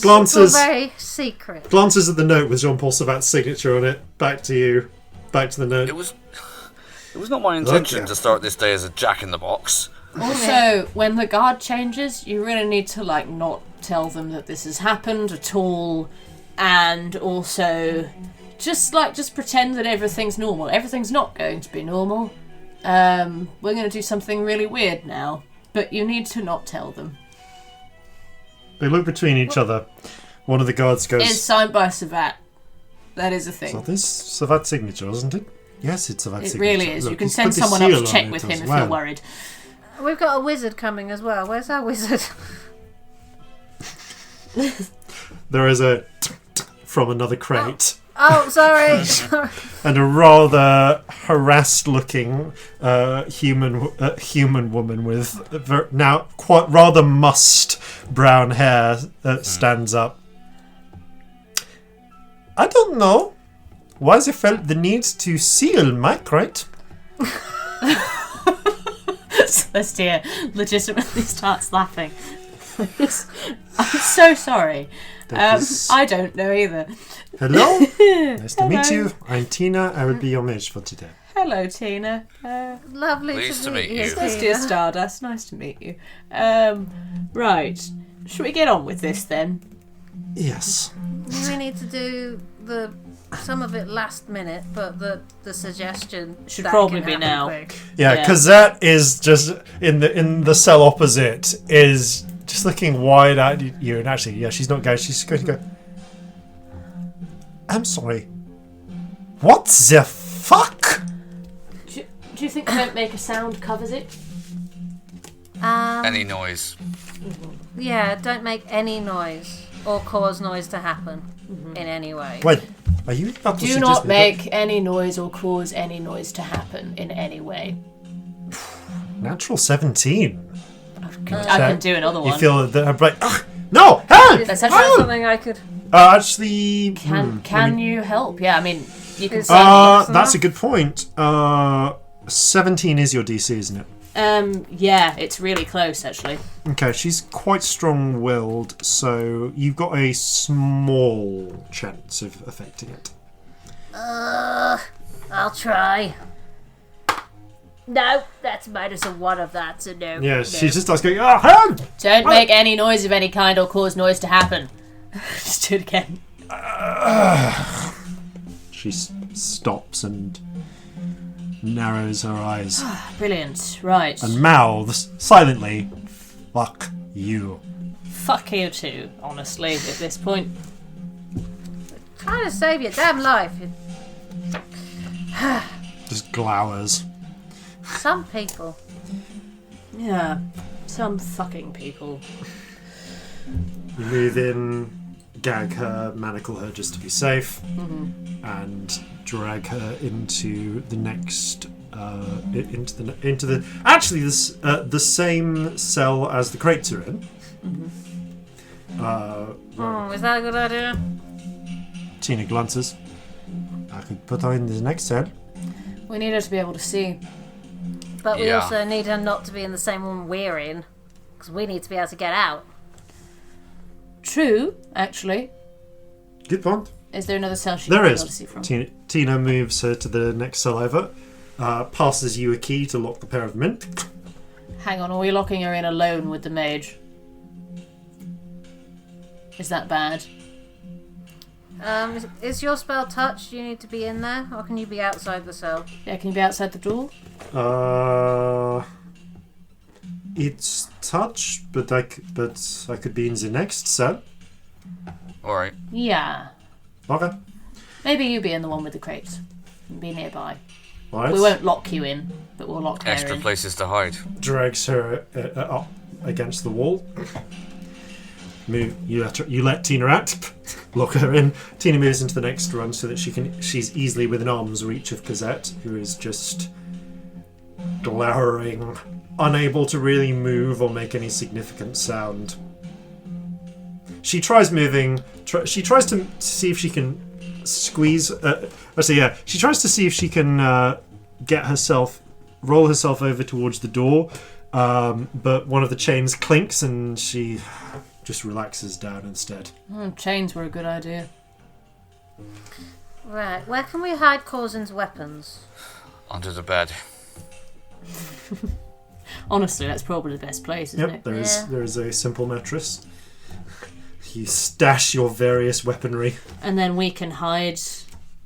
Glances very secret. Glances at the note with Jean-Paul Savat's signature on it. Back to you. Back to the note. It was not my intention Okay. to start this day as a jack-in-the-box. Also, when the guard changes, you really need to not tell them that this has happened at all, and also just pretend that everything's normal. Everything's not going to be normal. We're going to do something really weird now, but you need to not tell them. They look between each other. One of the guards goes... It's signed by Savat. That is a thing. So this Savat's signature, isn't it? Yes, it's Savat's It signature. really is. Look, You can he's send put the someone seal else to check on with it him as if well. you're worried. We've got a wizard coming as well. Where's our wizard? There is a from another crate. Oh, sorry. And a rather harassed-looking human woman with now quite rather mussed brown hair that stands up. I don't know why they felt the need to seal my crate. Celestia legitimately starts laughing. I'm so sorry. I don't know either. Hello, nice to meet Hello. you. I'm Tina. I will be your mage for today. Hello, Tina. Lovely Pleased to to meet meet you. you. Celestia Tina. Stardust, nice to meet you. Right. Should we get on with this then? Yes. We need to do some of it last minute, but the suggestion Should that probably can be happen now. quick. Yeah, Yeah. Cosette is just in the cell opposite is just looking wide at you, and actually, yeah, she's not going. She's going to go. I'm sorry. What the fuck? Do you think don't make a sound covers it? Any noise. Yeah, don't make any noise or cause noise to happen in any way. Wait, are you about to Do suggest not me make any noise or cause any noise to happen in any way. that- natural 17? I can do another one. You feel that I'm like, "Ugh, no, help! Is That's that actually- something I could... Actually, Can you help? Yeah, I mean, you can. that's a good point. 17 is your DC, isn't it? Yeah, it's really close actually. Okay, she's quite strong-willed, so you've got a small chance of affecting it. I'll try. No, that's -1 of that, so no. Yeah, no. she just starts going, help! Don't make any noise of any kind or cause noise to happen. Just do it again. She stops and narrows her eyes Brilliant. Right. and mouths silently, "Fuck you." Fuck you too, honestly, at this point. Trying to save your damn life. Just glowers. Some people. Yeah. Some fucking people. You move in, gag her, manacle her just to be safe, and drag her into the next, into the. Actually, this the same cell as the crates are in. Is that a good idea? Tina glances. I could put her in the next cell. We need her to be able to see. But we Yeah. also need her not to be in the same one we're in, because we need to be able to get out. True, actually. Good point. Is there another cell she There can be is. able to see from? Tina moves her to the next cell over, passes you a key to lock the pair of them in. Hang on, are we locking her in alone with the mage? Is that bad? Is your spell touch? Do you need to be in there, or can you be outside the cell? Yeah, can you be outside the door? It's touch, but I could be in the next cell. Alright. Yeah. Okay. Maybe you be in the one with the crates. And be nearby. Right. We won't lock you in, but we'll lock her Extra in. places to hide. Drags her up against the wall. Move. You let Tina out. Lock her in. Tina moves into the next run so that she's easily within arm's reach of Cosette, who is just glowering, unable to really move or make any significant sound. She tries moving. She tries to see if she can squeeze. She tries to see if she can roll herself over towards the door, but one of the chains clinks and she just relaxes down instead. Chains were a good idea. Right, where can we hide Corzin's weapons? Under the bed. Honestly, that's probably the best place, isn't it? There is Yeah. there is a simple mattress. You stash your various weaponry. And then we can hide,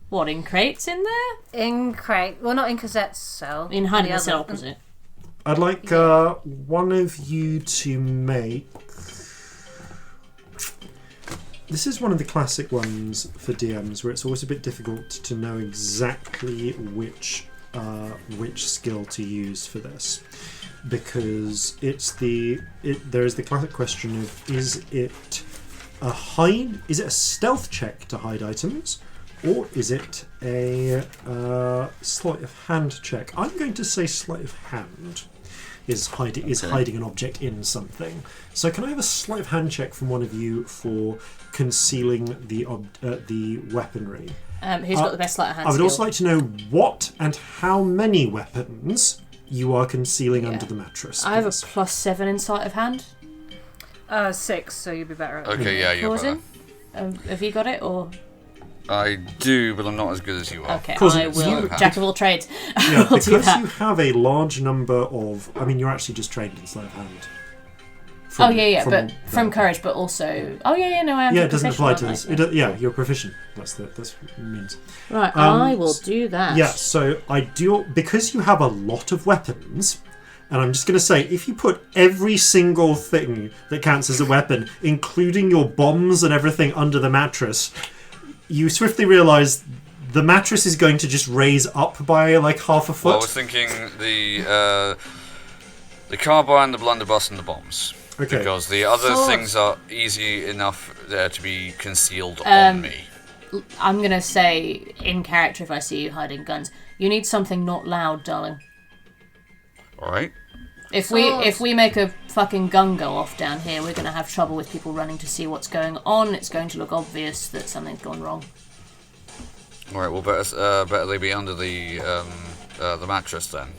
what, in crates in there? In crate. Well, not in Cosette's cell. In hiding the other- cell opposite. I'd like one of you to make. This is one of the classic ones for DMs where it's always a bit difficult to know exactly which skill to use for this, because there is the classic question of is it a stealth check to hide items, or is it a sleight of hand check? I'm going to say sleight of hand is hiding an object in something. So can I have a sleight of hand check from one of you for concealing the weaponry? Who's got the best sleight of hand I would skill? also like to know what and how many weapons you are concealing under the mattress. I have a please. +7 in sleight of hand. 6, so you'd be better at Okay, yeah, you're better. Corzin? Have you got it, or...? I do, but I'm not as good as you are. Okay, Corzin, I will. you- Jack of all trades. Yeah, I'll do because that. you have a large number of. I mean, you're actually just trained in sleight of hand From, from courage, but also... Oh, no, I am Yeah, it doesn't apply to proficient, this. aren't I? You're proficient. That's what it means. Right, I will do that. Yeah, so I do... Because you have a lot of weapons... And I'm just going to say, if you put every single thing that counts as a weapon, including your bombs and everything under the mattress, you swiftly realise the mattress is going to just raise up by like half a foot. Well, I was thinking the carbine, the blunderbuss, and the bombs. Okay. Because the other things are easy enough to be concealed on me. I'm going to say, in character, if I see you hiding guns, you need something not loud, darling. Alright. If we make a fucking gun go off down here, we're going to have trouble with people running to see what's going on. It's going to look obvious that something's gone wrong. Alright, well, better they be under the mattress then.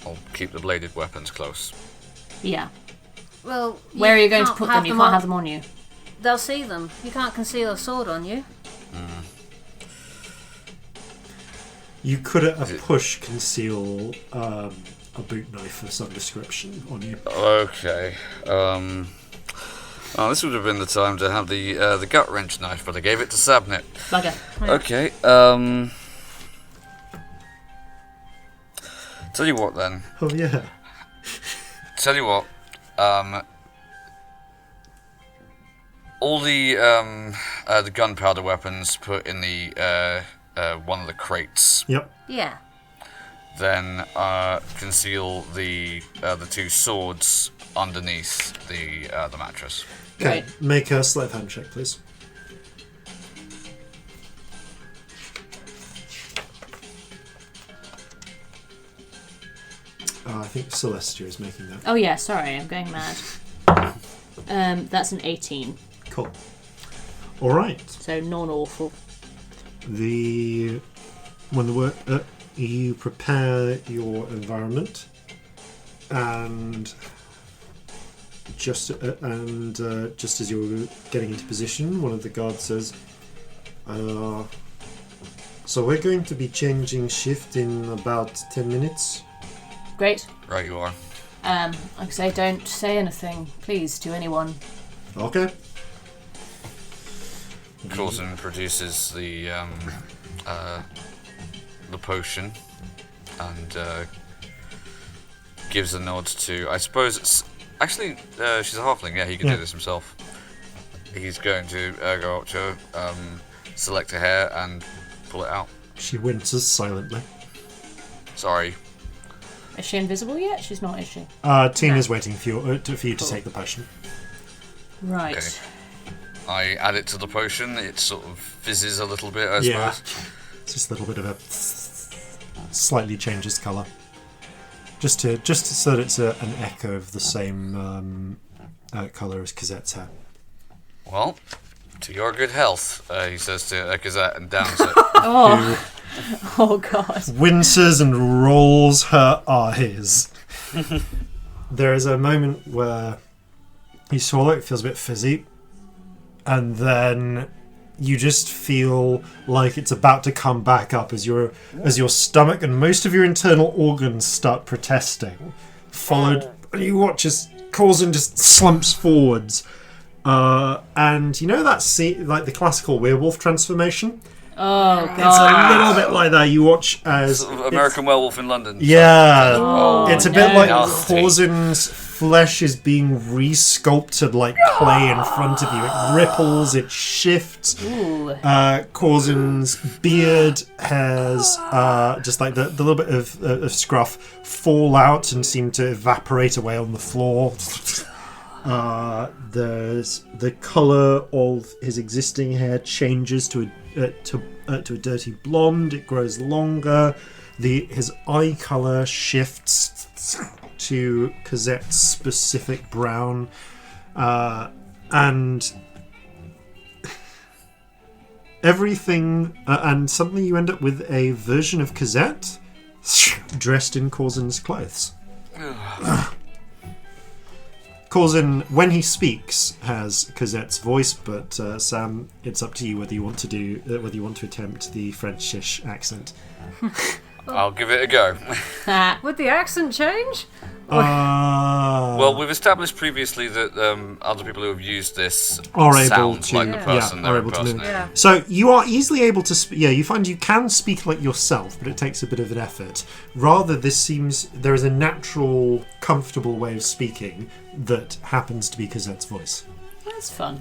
I'll keep the bladed weapons close. Yeah. Well, where are you going to put them? You can't have them on you. They'll see them. You can't conceal a sword on you. You could at a push conceal a boot knife of some description on you. Okay. This would have been the time to have the gut wrench knife, but I gave it to Sabnet. Bugger. Okay. Tell you what then. Oh yeah. Tell you what. All the gunpowder weapons put in the one of the crates. Yep. Yeah. Then conceal the two swords underneath the mattress. Okay. Make a sleight of hand check, please. I think Celestia is making that. Oh yeah, sorry, I'm going mad. That's an 18. Cool. All right. So non-awful. You prepare your environment, and just as you're getting into position, one of the guards says, "So we're going to be changing shift in about 10 minutes." Great. Right, you are. Like I say, don't say anything, please, to anyone. Okay. Corzin produces the potion and gives a nod to. I suppose it's actually she's a halfling. Yeah, he can do this himself. He's going to go up to her, select a hair, and pull it out. She winces silently. Sorry. Is she invisible yet? She's not, is she? Tina's waiting for you to take the potion. Right. Okay. I add it to the potion. It sort of fizzes a little bit, I suppose. It's just a little bit of a slightly changes colour, just so that it's an echo of the same colour as Cosette's hair. Well, to your good health, he says to Cosette and downs it. Oh God. Winces and rolls her eyes. There is a moment where you swallow, it feels a bit fizzy, and then you just feel like it's about to come back up as your stomach and most of your internal organs start protesting. Followed, and you watch as Corzin just slumps forwards, and you know that scene, like the classical werewolf transformation. Oh God. It's a little bit like that. You watch as Sort of American Werewolf in London. Yeah, it's a bit like Nasty. Corzin's flesh is being re-sculpted like clay in front of you. It ripples, it shifts. Corzin's beard hairs, just like the little bit of scruff, fall out and seem to evaporate away on the floor. There's the colour of his existing hair changes to a dirty blonde. It grows longer. His eye colour shifts to Cosette's specific brown, and everything. And suddenly you end up with a version of Cosette dressed in Corzin's clothes. Corzin, when he speaks, has Cosette's voice, but Sam, it's up to you whether you want to attempt the Frenchish accent. I'll give it a go. Would the accent change? Well, we've established previously that other people who have used this are able sound to, like the person are they're able to move. impersonating. Yeah. So you are easily able to. You find you can speak like yourself, but it takes a bit of an effort. Rather, there is a natural, comfortable way of speaking that happens to be Cosette's voice. That's fun.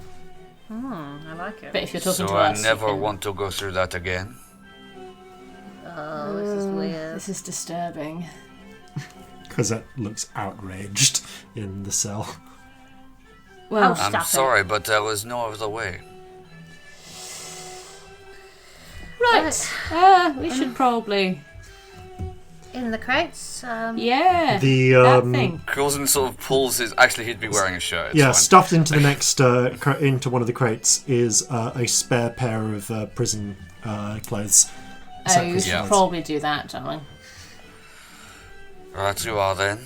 I like it. But if you're talking So to I us, never you can... want to go through that again. Oh, this is weird. This is disturbing. Cosette looks outraged in the cell. Well, Stop I'm it. sorry, but there was no other way. right. We should probably... In the crates. Yeah. The that thing. Corzin sort of pulls his... Actually, he'd be wearing a shirt. It's Yeah, fine. stuffed into the next into one of the crates is a spare pair of prison clothes. Oh, you should Yeah. probably do that, darling. Right, you are then.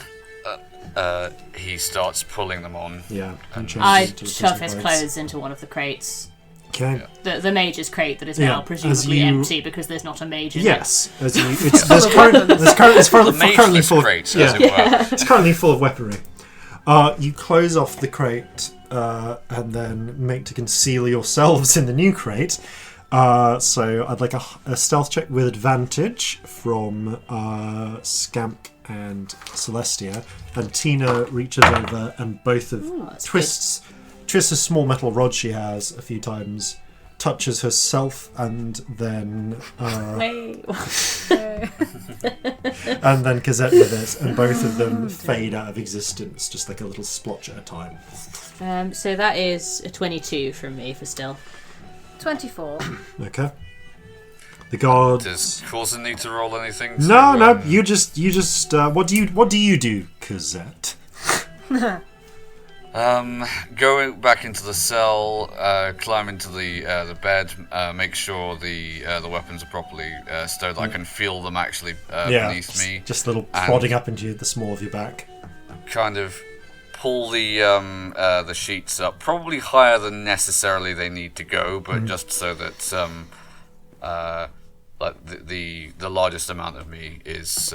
He starts pulling them on. Yeah. and changes I into the shove prison his clothes into one of the crates. Okay. The mage's crate that is Yeah, now as presumably you- empty because there's not a mage in it. Yes, as you, it's there's currently Mageless full. crate, Yeah. as it were. It's currently full of weaponry. You close off the crate and then make to conceal yourselves in the new crate. So I'd like a stealth check with advantage from Scamp and Celestia. And Tina reaches over and both of twists a small metal rod she has a few times, touches herself, and then Wait. and then Cosette with it, and both of them fade out of existence, just like a little splotch at a time. So that is a 22 from me for stealth. 24. Okay. The guards. Does Corzin need to roll anything? No. You just. What do you do, Cosette? Go back into the cell, climb into the bed, make sure the weapons are properly stowed. I can feel them actually beneath me. Just a little And- prodding up into the small of your back. Kind of pull the sheets up, probably higher than necessarily they need to go, but just so that like the largest amount of me is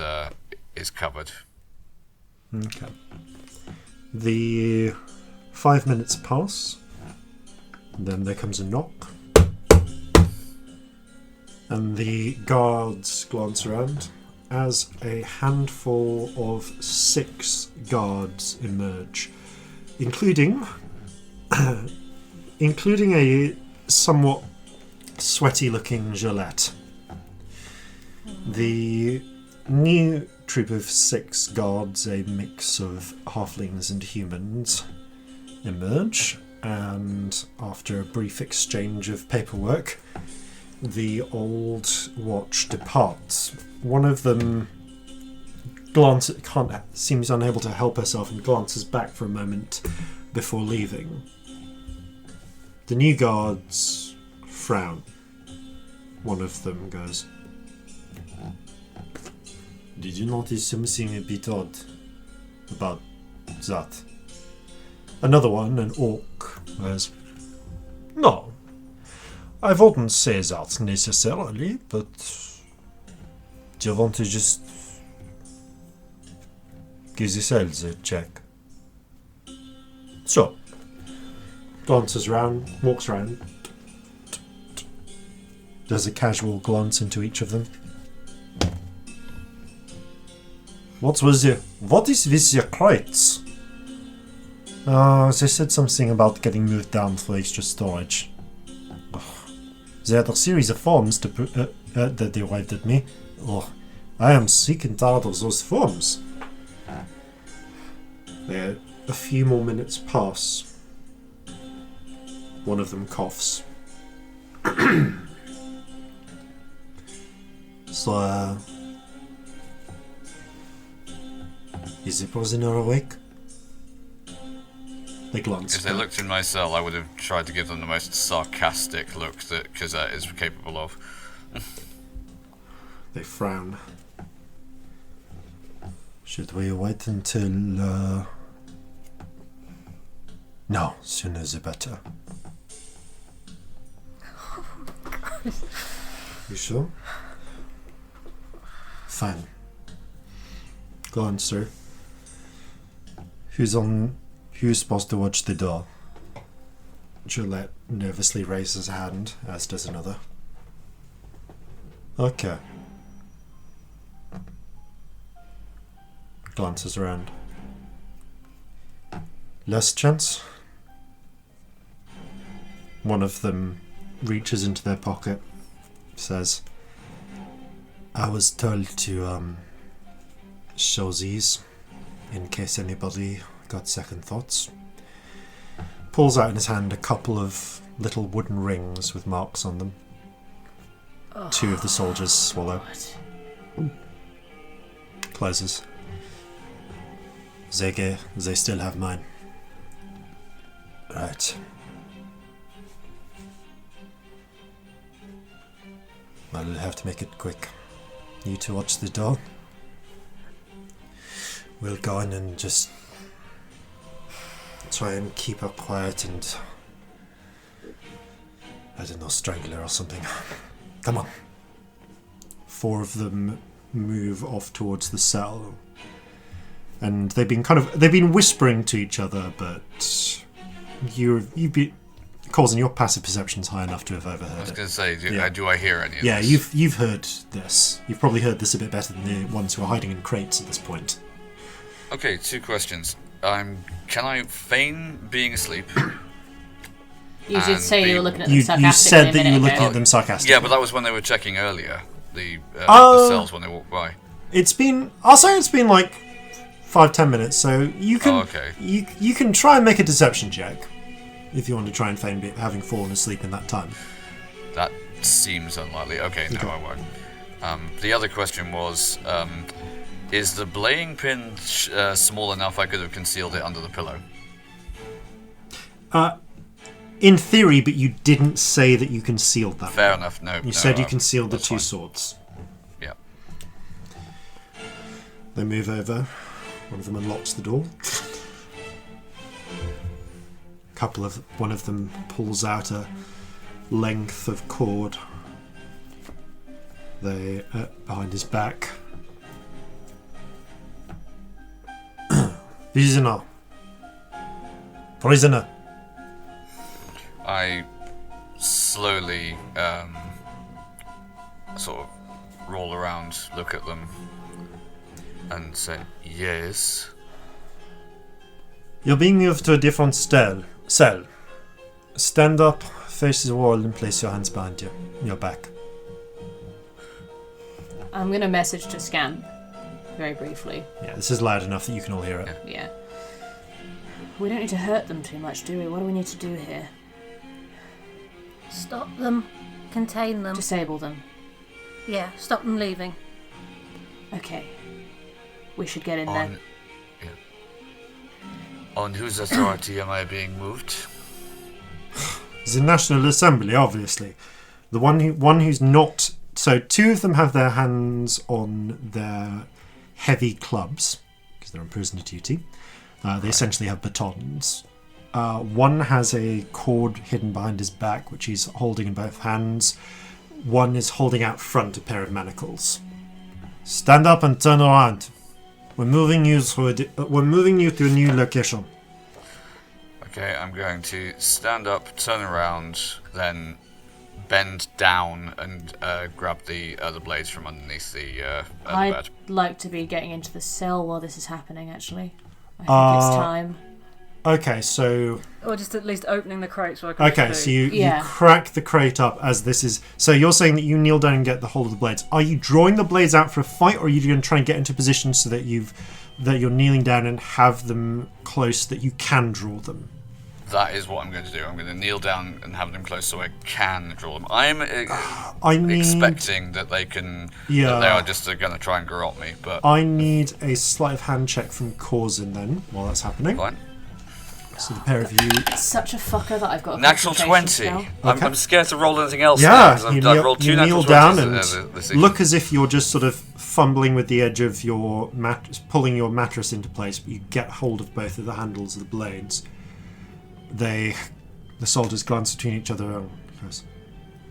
covered. Okay. The 5 minutes pass. Then there comes a knock. And the guards glance around as a handful of 6 guards emerge, including a somewhat sweaty-looking Gillette. The new troop of 6 guards, a mix of halflings and humans, emerge, and after a brief exchange of paperwork, the old watch departs. One of them seems unable to help herself and glances back for a moment before leaving. The new guards frown. One of them goes, "Did you notice something a bit odd about that?" Another one, an orc, goes, "No, I wouldn't say that necessarily, but do you want to just give the cells a check?" So, glances around, walks around, does a casual glance into each of them. What is with your crates? They said something about getting moved down for extra storage. They had a series of forms that they arrived at me. I am sick and tired of those forms. A few more minutes pass. One of them coughs. So, is the prisoner awake? They glance. If they looked in my cell, I would have tried to give them the most sarcastic look that Cosette is capable of. They frown. Should we wait until... No, sooner the better. You sure? Fine. Go on, sir. Who's supposed to watch the door? Gillette nervously raises his hand, as does another. Okay. Glances around. Less chance? One of them reaches into their pocket, says, I was told to show these in case anybody got second thoughts. Pulls out in his hand a couple of little wooden rings with marks on them. Oh, 2 of the soldiers swallow. God. Closes. They still have mine. Right. I'll have to make it quick. You two watch the door. We'll go in and just try and keep her quiet and, I don't know, strangle her or something. Come on. 4 of them move off towards the cell. And they've been whispering to each other, but Corzin, your passive perception's high enough to have overheard it. I was going to say, do I hear any of Yeah, this? you've heard this. You've probably heard this a bit better than the ones who are hiding in crates at this point. Okay, 2 questions. Can I feign being asleep? You did say you were looking at them You sarcastically said that a you were minute looking ago. at them sarcastically. Yeah, but that was when they were checking earlier. The cells when they walked by. I'll say it's been like 5-10 minutes, so you can okay. you can try and make a deception check if you want to try and feign having fallen asleep in that time. That seems unlikely. Okay, no, I won't. The other question was, is the belaying pin small enough I could have concealed it under the pillow? In theory, but you didn't say that you concealed that. Fair enough, no. You said you concealed concealed the that's 2 fine. swords. Yeah. They move over. One of them unlocks the door. One of them pulls out a length of cord. They behind his back. Prisoner. I slowly sort of roll around, look at them, and say, yes. You're being moved to a different cell. Stand up, face the wall, and place your hands behind your back. I'm going to message to Scamp very briefly. Yeah, this is loud enough that you can all hear it. Yeah. We don't need to hurt them too much, do we? What do we need to do here? Stop them. Contain them. Disable them. Yeah, stop them leaving. Okay. We should get in there. On whose authority am I being moved? The National Assembly, obviously. The one who's not. So 2 of them have their hands on their heavy clubs because they're on prisoner duty. They essentially have batons. One has a cord hidden behind his back, which he's holding in both hands. One is holding out front a pair of manacles. Stand up and turn around. We're moving you to a new location. Okay, I'm going to stand up, turn around, then bend down and grab the blades from underneath the I'd bed. like to be getting into the cell while this is happening, actually. I think it's time. Okay, so... Or just at least opening the crate so I can Okay, so you crack the crate up as this is... So you're saying that you kneel down and get the hold of the blades. Are you drawing the blades out for a fight, or are you going to try and get into position so that you're kneeling down and have them close that you can draw them? That is what I'm going to do. I'm going to kneel down and have them close so I can draw them. I'm expecting that they can... Yeah. That they are just going to try and garrote me, but... I need a sleight of hand check from Corzin then, while that's happening. Fine. So the pair of you... Such a fucker that I've got a Natural 20. spell. I'm scared to roll anything else. Yeah, now, you 'cause I've kneel, rolled 2 you natural kneel down 20s and this look as if you're just sort of fumbling with the edge of your pulling your mattress into place, but you get hold of both of the handles of the blades. The soldiers glance between each other.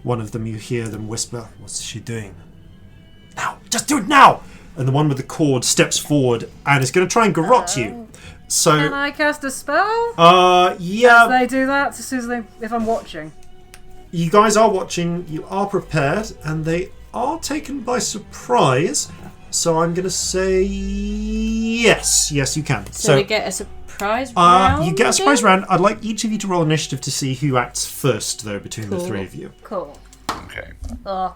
One of them, you hear them whisper, "What's she doing?" "Now, just do it now! And the one with the cord steps forward and is going to try and garrote you. So, Can I cast a spell? yeah. They do that as soon as if I'm watching. You guys are watching, you are prepared, and they are taken by surprise. So I'm going to say yes. Yes, you can. So we get a surprise round? You get a surprise round. I'd like each of you to roll initiative to see who acts first, though, between the three of you. Cool. Okay. Oh.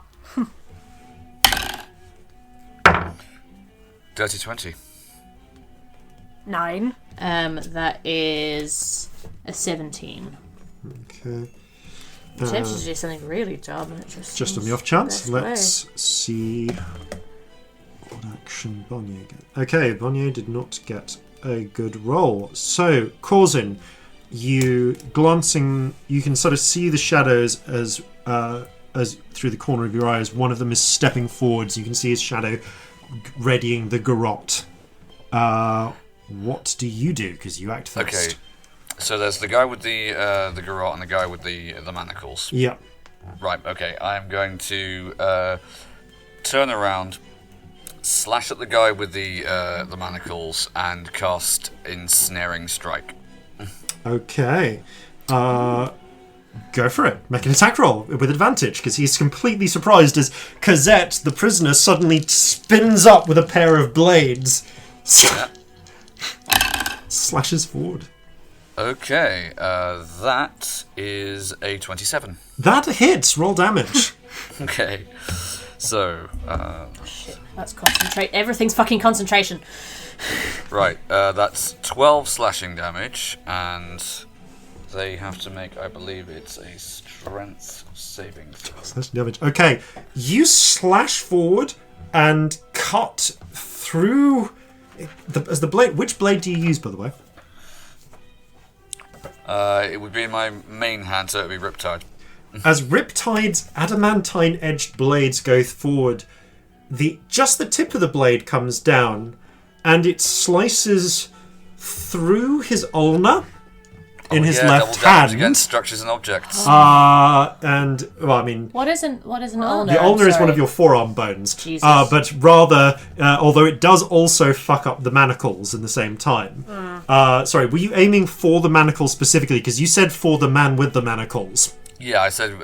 Dirty 20. 9. That is a 17. Okay. Attempted to do something really dumb, and it Just on the off chance, best way. let's see what action Bonnier get. Okay, Bonnier did not get a good roll. So, Corzin, you can sort of see the shadows as through the corner of your eye as one of them is stepping forwards. You can see his shadow readying the garrote. What do you do? Because you act first. Okay. So there's the guy with the garrote and the guy with the manacles. Yeah. Right, okay. I am going to turn around, slash at the guy with the manacles, and cast Ensnaring Strike. Okay. Go for it. Make an attack roll with advantage, because he's completely surprised as Cosette, the prisoner, suddenly spins up with a pair of blades. Slashes forward. Okay, that is a 27. That hits. Roll damage. Okay, so, Shit, that's concentrate. Everything's fucking concentration. right, that's 12 slashing damage, and they have to make, I believe it's a strength saving throw. Slash damage. Okay. You slash forward and cut through as the blade. Which blade do you use, by the way? It would be in my main hand, so it would be Riptide. As Riptide's adamantine-edged blades go forward, just the tip of the blade comes down, and it slices through his ulna in his left double damage hand. against structures and objects. And well, I mean, What is an ulnar? the ulnar is one Sorry. of your forearm bones. Jesus. But rather, although it does also fuck up the manacles in the same time. Sorry, were you aiming for the manacles specifically? Because you said for the man with the manacles. Yeah, I said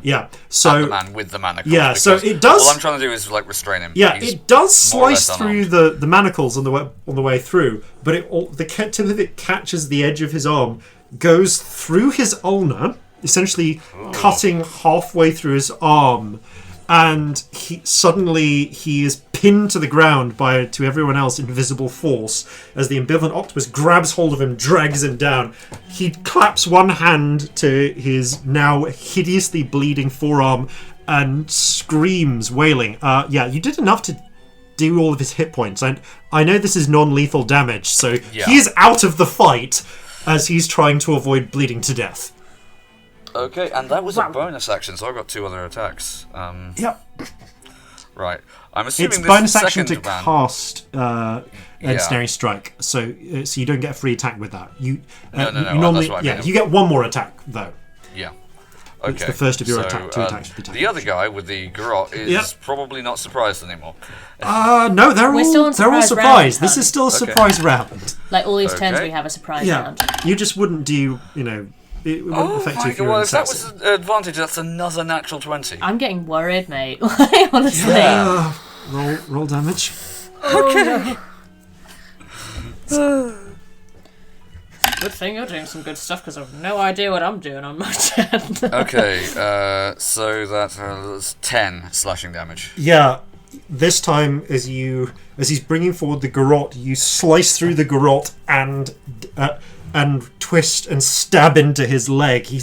Yeah. So the man with the manacles. yeah, so because it does. All I'm trying to do is like restrain him. Yeah, He's it does more or less slice through the manacles on the way through, but the tip of it catches the edge of his arm, goes through his ulna, essentially cutting halfway through his arm, and he is pinned to the ground by, to everyone else, invisible force as the ambivalent octopus grabs hold of him, drags him down. He claps one hand to his now hideously bleeding forearm and screams, wailing. Yeah, you did enough to do all of his hit points. And I know this is non-lethal damage, so he is out of the fight as he's trying to avoid bleeding to death. Okay, and that was a bonus action, so I've got 2 other attacks. Yep. Right. I'm assuming It's this bonus action to second man... cast Ensnaring Strike, so you don't get a free attack with that. You normally, that's what I mean. you get one more attack though. Yeah. Okay. It's the first of your so, two attacks with the attack. The other guy with the garrote is probably not surprised anymore. No, they're We're still on all surprise surprised. round, This is still a surprise round. Like all these turns, Okay. we have a surprise Yeah, round. you just wouldn't do. It wouldn't Oh affect you my if you god, were an well, if that assassin. was an advantage, that's another natural 20. I'm getting worried, mate. Like, honestly. Roll damage. Okay. Good thing you're doing some good stuff because I've no idea what I'm doing on my turn. Okay, so that's 10 slashing damage. Yeah, this time as he's bringing forward the garrote, you slice through the garrote and twist and stab into his leg. He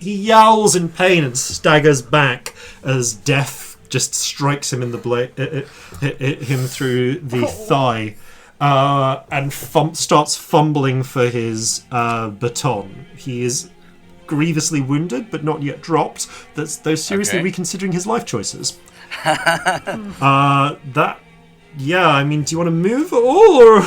yowls in pain and staggers back as death just strikes him in the him through the thigh, and starts fumbling for his baton. He is grievously wounded, but not yet dropped. Though seriously reconsidering his life choices. I mean, do you want to move at all, or?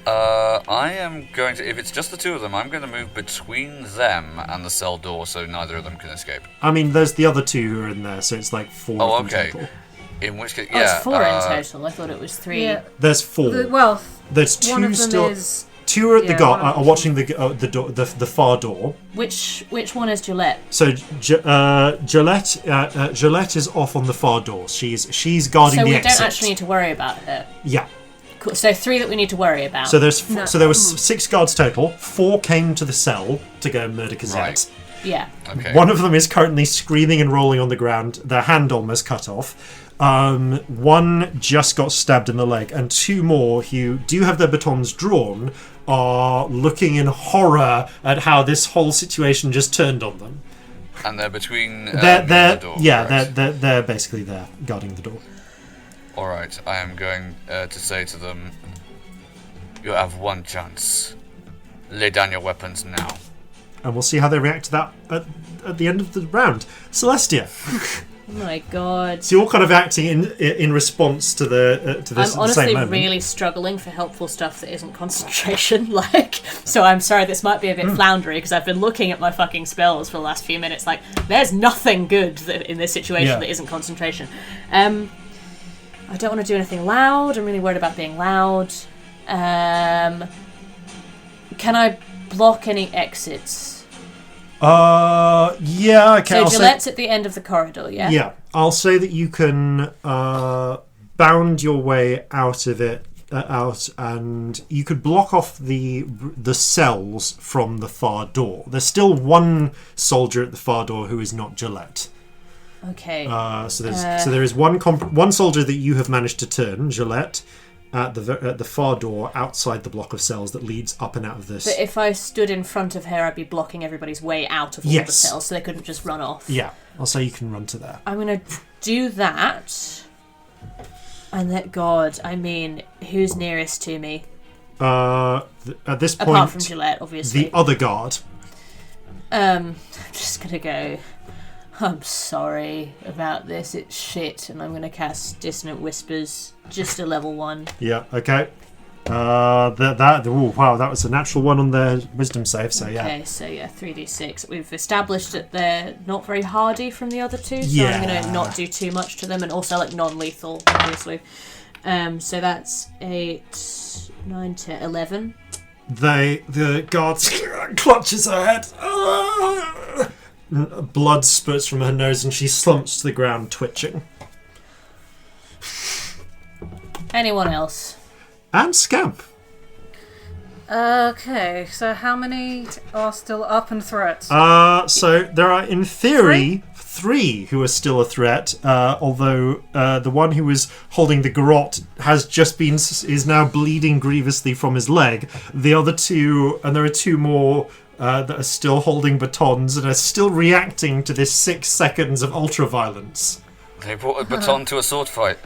I am going to, if it's just the 2 of them, I'm going to move between them and the cell door so neither of them can escape. I mean, there's the other 2 who are in there, so it's like 4 of them total. In which case, Oh, yeah. it's 4 in total. I thought it was 3. Yeah. There's 4. There's 2 one of them still. is. 2 are at the Yeah, guard, one of are watching the far door. Which one is Gillette? So Gillette is off on the far door. She's guarding So the we exit. don't actually need to worry about her. Yeah. Cool. So 3 that we need to worry about. So there was 6 guards total. 4 came to the cell to go and murder Cosette. Right. Yeah. Okay. One of them is currently screaming and rolling on the ground, their hand almost cut off. 1 just got stabbed in the leg, and 2 more who do have their batons drawn are looking in horror at how this whole situation just turned on them. And they're between They're the door. correct? they're basically there guarding the door. All right. I am going to say to them, you have 1 chance. Lay down your weapons now. And we'll see how they react to that at the end of the round. Celestia. Oh my god. So you're kind of acting in response to this I'm at the same honestly moment. really struggling for helpful stuff that isn't concentration. So I'm sorry, this might be a bit floundery because I've been looking at my fucking spells for the last few minutes. There's nothing good in this situation that isn't concentration. I don't want to do anything loud. I'm really worried about being loud. Can I block any exits? Yeah, okay. So Gillette's at the end of the corridor, yeah? Yeah, I'll say that you can bound your way out of it, and you could block off the cells from the far door. There's still 1 soldier at the far door who is not Gillette. Okay. So there is one soldier that you have managed to turn, Gillette, at the far door outside the block of cells that leads up and out of this. But if I stood in front of her, I'd be blocking everybody's way out of all the cells, so they couldn't just run off. Yeah, I'll say you can run to there. I'm going to do that. And that, God, I mean, who's nearest to me? At this point, apart from Gillette, obviously. the other guard. I'm just going to go, I'm sorry about this, it's shit, and I'm going to cast Dissonant Whispers, just a level 1. Yeah, okay. Wow, that was a natural 1 on their wisdom save, so yeah. Okay, so yeah, 3d6. We've established that they're not very hardy from the other 2, so I'm going to not do too much to them, and also non-lethal, obviously. So that's 8, 9, 10, 11. The guard clutches her head. Blood spurts from her nose and she slumps to the ground, twitching. Anyone else? And Scamp. Okay, so how many are still up and threats? So there are, in theory, 3 who are still a threat, although the one who was holding the garrote is now bleeding grievously from his leg. The other 2, and there are 2 more that are still holding batons and are still reacting to this 6 seconds of ultra-violence. They brought a baton to a sword fight.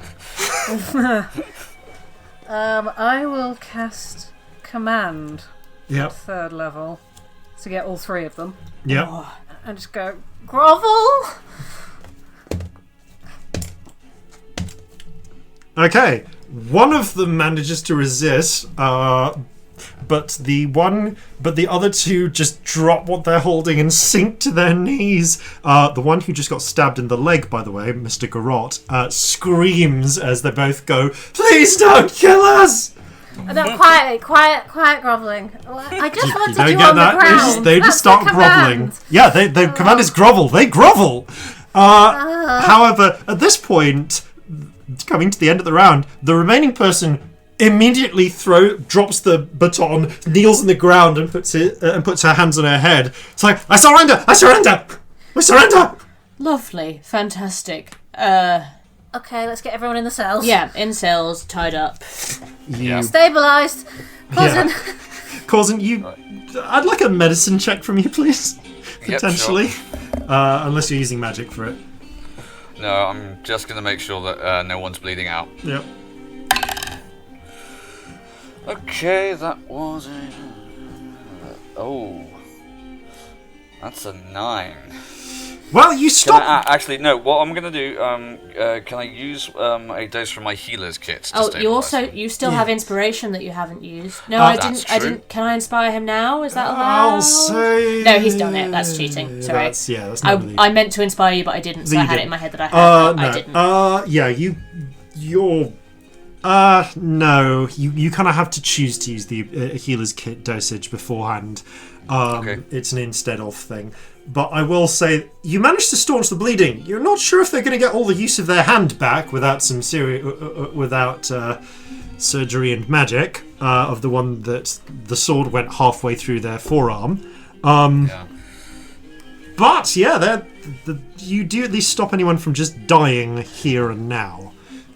I will cast Command. Yep. 3rd level. To get all 3 of them. Yep. And just go, grovel! Okay. One of them manages to resist, but the other 2 just drop what they're holding and sink to their knees. The one who just got stabbed in the leg, by the way, Mr. Garrote, screams as they both go, "Please don't kill us!" No, quiet groveling. I just wanted don't you get on that. the ground. They just start That's the groveling. command. Yeah, the command is grovel. They grovel. However, at this point, coming to the end of the round, the remaining person immediately drops the baton, kneels in the ground, and puts her hands on her head. It's like, I surrender! I surrender! I surrender! Lovely, fantastic. Okay, let's get everyone in the cells. Yeah, in cells, tied up. Yeah. Stabilised. Corzin. Corzin, I'd like a medicine check from you, please. Yep, Potentially. sure. Unless you're using magic for it. No, I'm just going to make sure that no one's bleeding out. Yep. Okay, that was a... Oh. That's a 9. Well, you Can stop. actually, no. What I'm gonna do? Can I use a dose from my healer's kit? To Oh, stabilize? you still have inspiration that you haven't used. No, That's I true. didn't. Can I inspire him now? Is that allowed? I'll say. No, he's done it. That's cheating. Sorry. That's not really. I meant to inspire you, but I didn't. So You I had it didn't. in my head that I had. No. I didn't. Yeah, you're. No. You kind of have to choose to use the healer's kit dosage beforehand. Okay. It's an instead of thing. But I will say, you managed to staunch the bleeding. You're not sure if they're going to get all the use of their hand back without some surgery and magic of the one that the sword went halfway through their forearm. Yeah. But yeah, you do at least stop anyone from just dying here and now,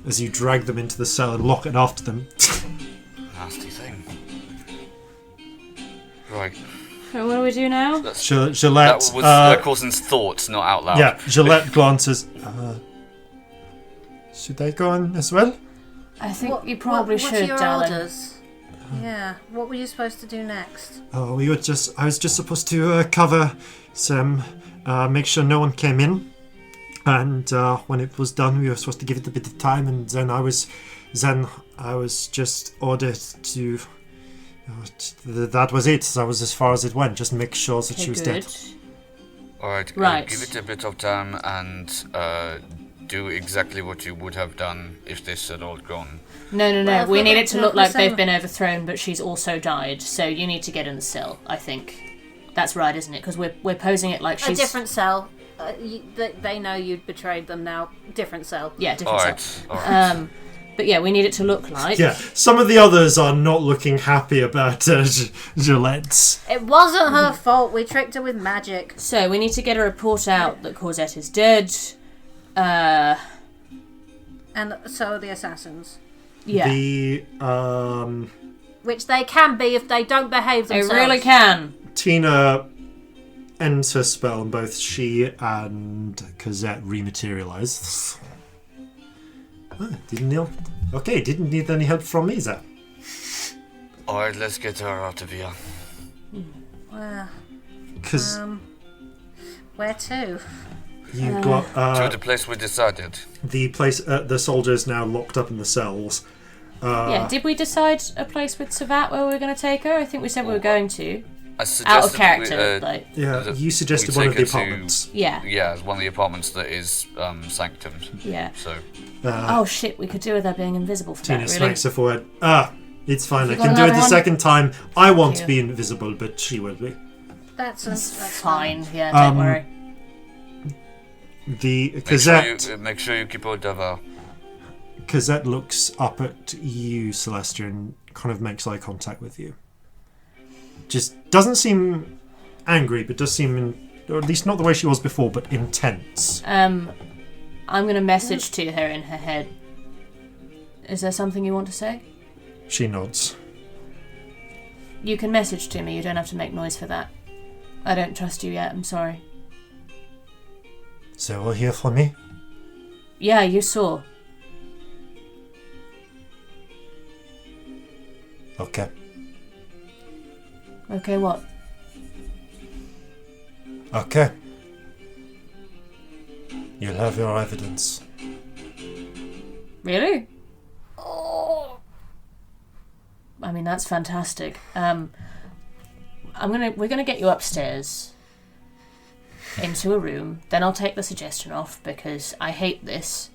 as you drag them into the cell and lock it after them. Nasty thing. Right. So what do we do now? Gillette. That was Corzin's thoughts, not out loud. Yeah, Gillette glances. Should I go on as well? I think you probably what's should, your darling. orders? Yeah. What were you supposed to do next? Oh, I was just supposed to cover some, make sure no one came in, and when it was done, we were supposed to give it a bit of time, and then I was just ordered to. That was it. That was as far as it went. Just make sure that she was dead. Alright, Right. give it a bit of time and do exactly what you would have done if this had all gone. No. Well, We need if it to we're look like saying- they've been overthrown, but she's also died. So you need to get in the cell. I think that's right, isn't it? Because we're posing it like A she's different cell. They know you'd betrayed them now. Different cell. Yeah, different Alright, cell. alright. But yeah, we need it to look like. Yeah, some of the others are not looking happy about Gillette's. It wasn't her fault. We tricked her with magic. So we need to get a report out that Corzette is dead. And so are the assassins. Yeah, The Which they can be if they don't behave they themselves. really can. Tina ends her spell, and both she and Cosette rematerialize. Didn't need any help from me, then. Alright, let's get her out of here. Well, Because where to? you To the place we decided. the soldiers now locked up in the cells. Yeah, did we decide a place with Savat where we were going to take her? I think we said we were going to. I Out of suggested character, we, like. Yeah, that you suggested we one of take the her to- apartments. Yeah, Yeah, it's one of the apartments that is sanctumed. yeah. So, Oh shit, we could do with her being invisible for Tina that, really. smacks her forehead. It's fine. I You can got do it another the one? second time. I want to you. be invisible, but she will be. That's Fine, yeah, don't worry. The Cosette. make sure you keep hold of her. Cosette looks up at you, Celestia, and kind of makes eye contact with you. Just doesn't seem angry, but does seem, or at least not the way she was before, but intense. I'm gonna message to her in her head. Is there something you want to say? She nods. You can message to me, you don't have to make noise for that. I don't trust you yet, I'm sorry. So we'll hear from me. Yeah, you saw. Okay. Okay, what? Okay. You'll have your evidence. Really? I mean, that's fantastic. We're gonna get you upstairs into a room. Then I'll take the suggestion off because I hate this.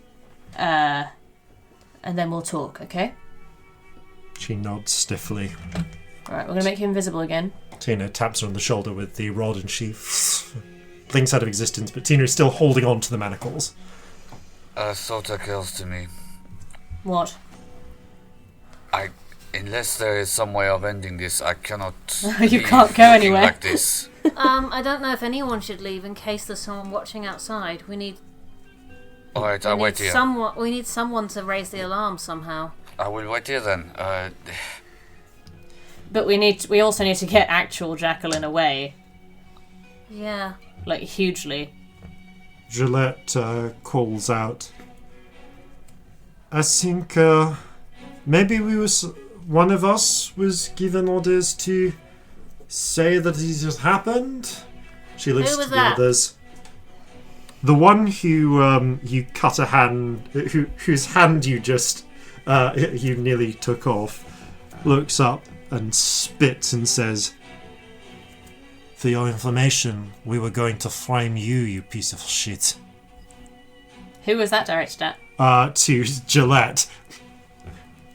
And then we'll talk, okay? She nods stiffly. Alright, we're gonna make you invisible again. Tina taps her on the shoulder with the rod and she blinks out of existence, but Tina is still holding on to the manacles. A thought occurs to me. What? Unless there is some way of ending this, I cannot. You leave can't go looking anywhere. Like this. I don't know if anyone should leave in case there's someone watching outside. We need. Alright, I'll wait here. We need someone to raise the alarm somehow. I will wait here then. But we also need to get actual Jacqueline away. Yeah. Like, hugely. Gillette calls out. I think maybe one of us was given orders to say that it has happened. She looks Who was to the that? others. The one who you cut a hand, whose hand you just you nearly took off, looks up and spits and says, "For your information, we were going to frame you, you piece of shit." Who was that directed at? To Gillette.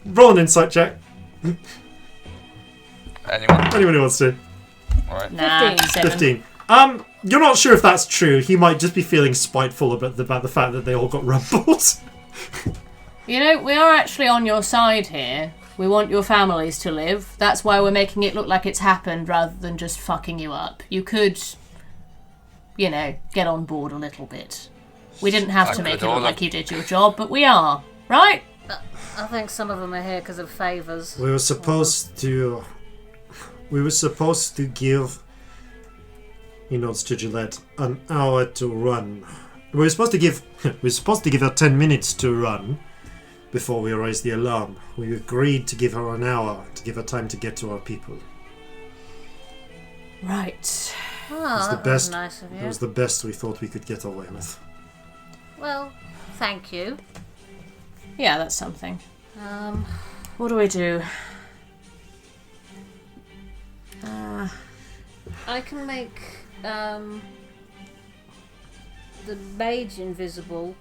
Roll an insight check. Anyone who wants to. Alright. Nah, 7. 15. You're not sure if that's true. He might just be feeling spiteful about the fact that they all got rumbled. You know, we are actually on your side here. We want your families to live. That's why we're making it look like it's happened rather than just fucking you up. You could, get on board a little bit. We didn't have to make it look like you did your job, but we are, right? I think some of them are here because of favours. We were supposed to give, he nods to Gillette, an hour to run. We were supposed to give her 10 minutes to run before we raised the alarm. We agreed to give her an hour to give her time to get to our people. Right. Oh, that was nice of you. It was the best we thought we could get away with. Well, thank you. Yeah, that's something. What do we do? I can make the mage invisible.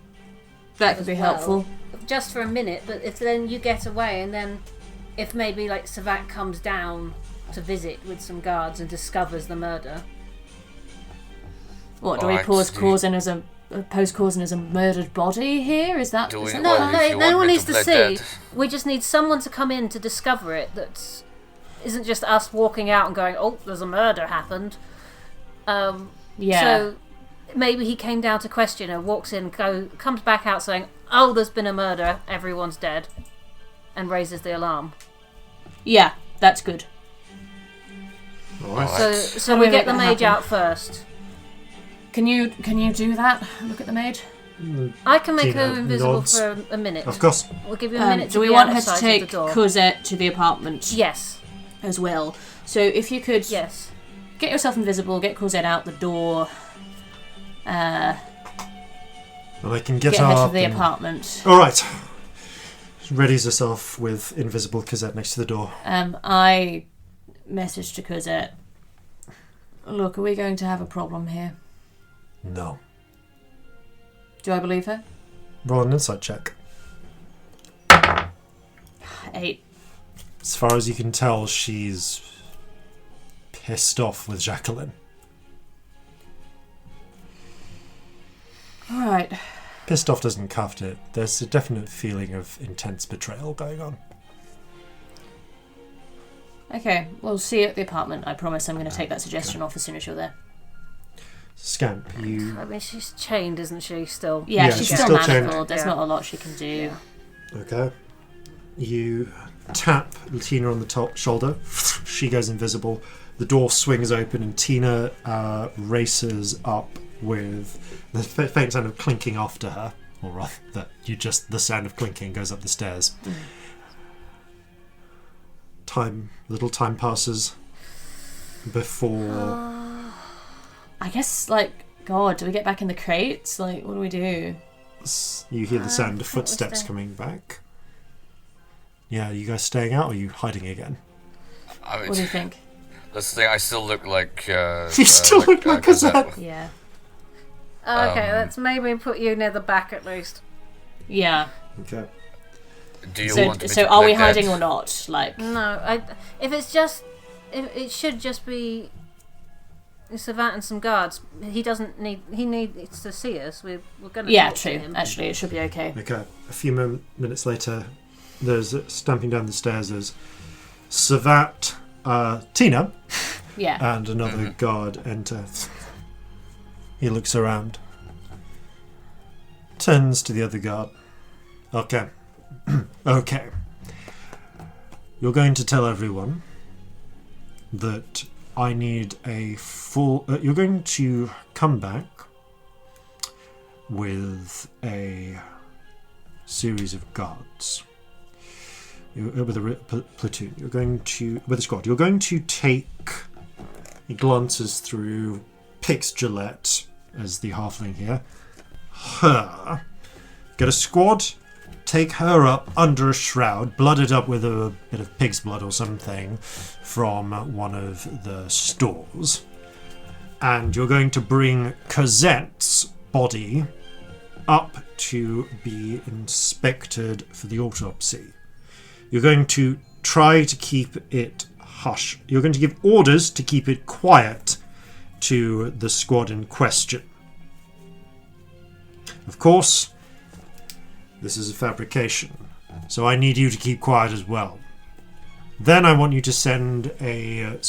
That could be helpful. Just for a minute, but if then you get away, and then if maybe like Savat comes down to visit with some guards and discovers the murder. What, do we pose Corzin as a murdered body here? Is that... No one needs to see. Dead. We just need someone to come in to discover it that isn't just us walking out and going, oh, there's a murder happened. Yeah. So maybe he came down to question her, walks in, comes back out saying, oh, there's been a murder, everyone's dead, and raises the alarm. Yeah, that's good. Alright. So we get the mage out first. Can you do that? Look at the mage. I can make her invisible for a minute. Of course. We'll give you a minute. Do we want her to take Cosette to the apartment? Yes. As well. So if you could, yes, get yourself invisible, get Cosette out the door. Well, I can get her to the apartment. All right. Readies herself with invisible Cosette next to the door. I messaged to Cosette. Look, are we going to have a problem here? No. Do I believe her? Roll an insight check. 8. As far as you can tell, she's pissed off with Jacqueline. Alright. Pissed off doesn't cut it. There's a definite feeling of intense betrayal going on. Okay, we'll see you at the apartment. I promise I'm going to take that suggestion off as soon as you're there. Scamp, you... I mean, she's chained, isn't she, still? Yeah, she's still manacled. Chained. There's not a lot she can do. Yeah. Okay. You tap Tina on the top shoulder. She goes invisible. The door swings open and Tina races up with the faint sound of clinking after her. Or rather, the sound of clinking goes up the stairs. Little time passes before... I guess, God, do we get back in the crates? What do we do? You hear the sound of footsteps coming back. Yeah, are you guys staying out or are you hiding again? What do you think? That's the thing, I still look like... you still look like Cosette. Yeah. Okay, let's maybe put you near the back at least. Yeah. Okay. Do you want me to are we dead? hiding or not? No, if it's just... it should just be... Savant and some guards. He needs to see us. We're going to talk to him. Actually, it should be okay. Okay. A few minutes later, there's stamping down the stairs as Savat, Tina, and another guard enter. He looks around, turns to the other guard. Okay. Okay. You're going to tell everyone that I need a full... you're going to come back with a series of guards. With a platoon. You're going to... With a squad. You're going to take... He glances through, picks Gillette as the halfling here, her. Get a squad, take her up under a shroud, blooded up with a bit of pig's blood or something from one of the stores. And you're going to bring Cosette's body up to be inspected for the autopsy. You're going to try to keep it hush. You're going to give orders to keep it quiet to the squad in question. Of course, this is a fabrication, so I need you to keep quiet as well. Then I want you to send another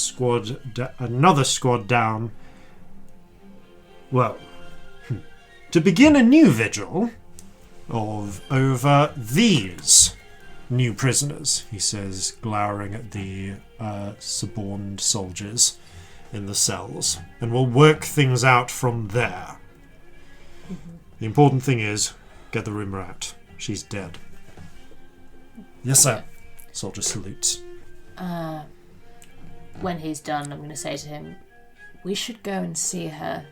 squad down, well, to begin a new vigil of over these new prisoners, he says, glowering at the suborned soldiers in the cells, and we'll work things out from there. The important thing is, get the rumor out. She's dead. Yes, sir. Soldier salutes. When he's done, I'm going to say to him, we should go and see her.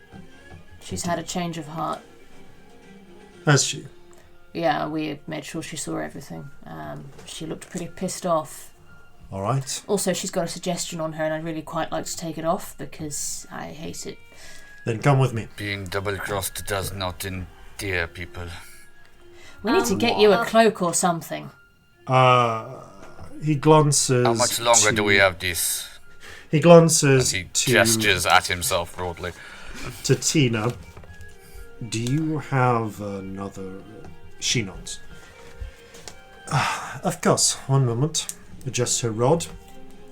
She's had a change of heart. Has she? Yeah, we made sure she saw everything. She looked pretty pissed off. All right. Also, she's got a suggestion on her, and I'd really quite like to take it off because I hate it. Then come with me. Being double-crossed does not endear people. We need to get you a cloak or something. He glances. How much longer do we have this? He glances. As he gestures at himself broadly. To Tina. Do you have another? She nods. Of course. One moment. Adjusts her rod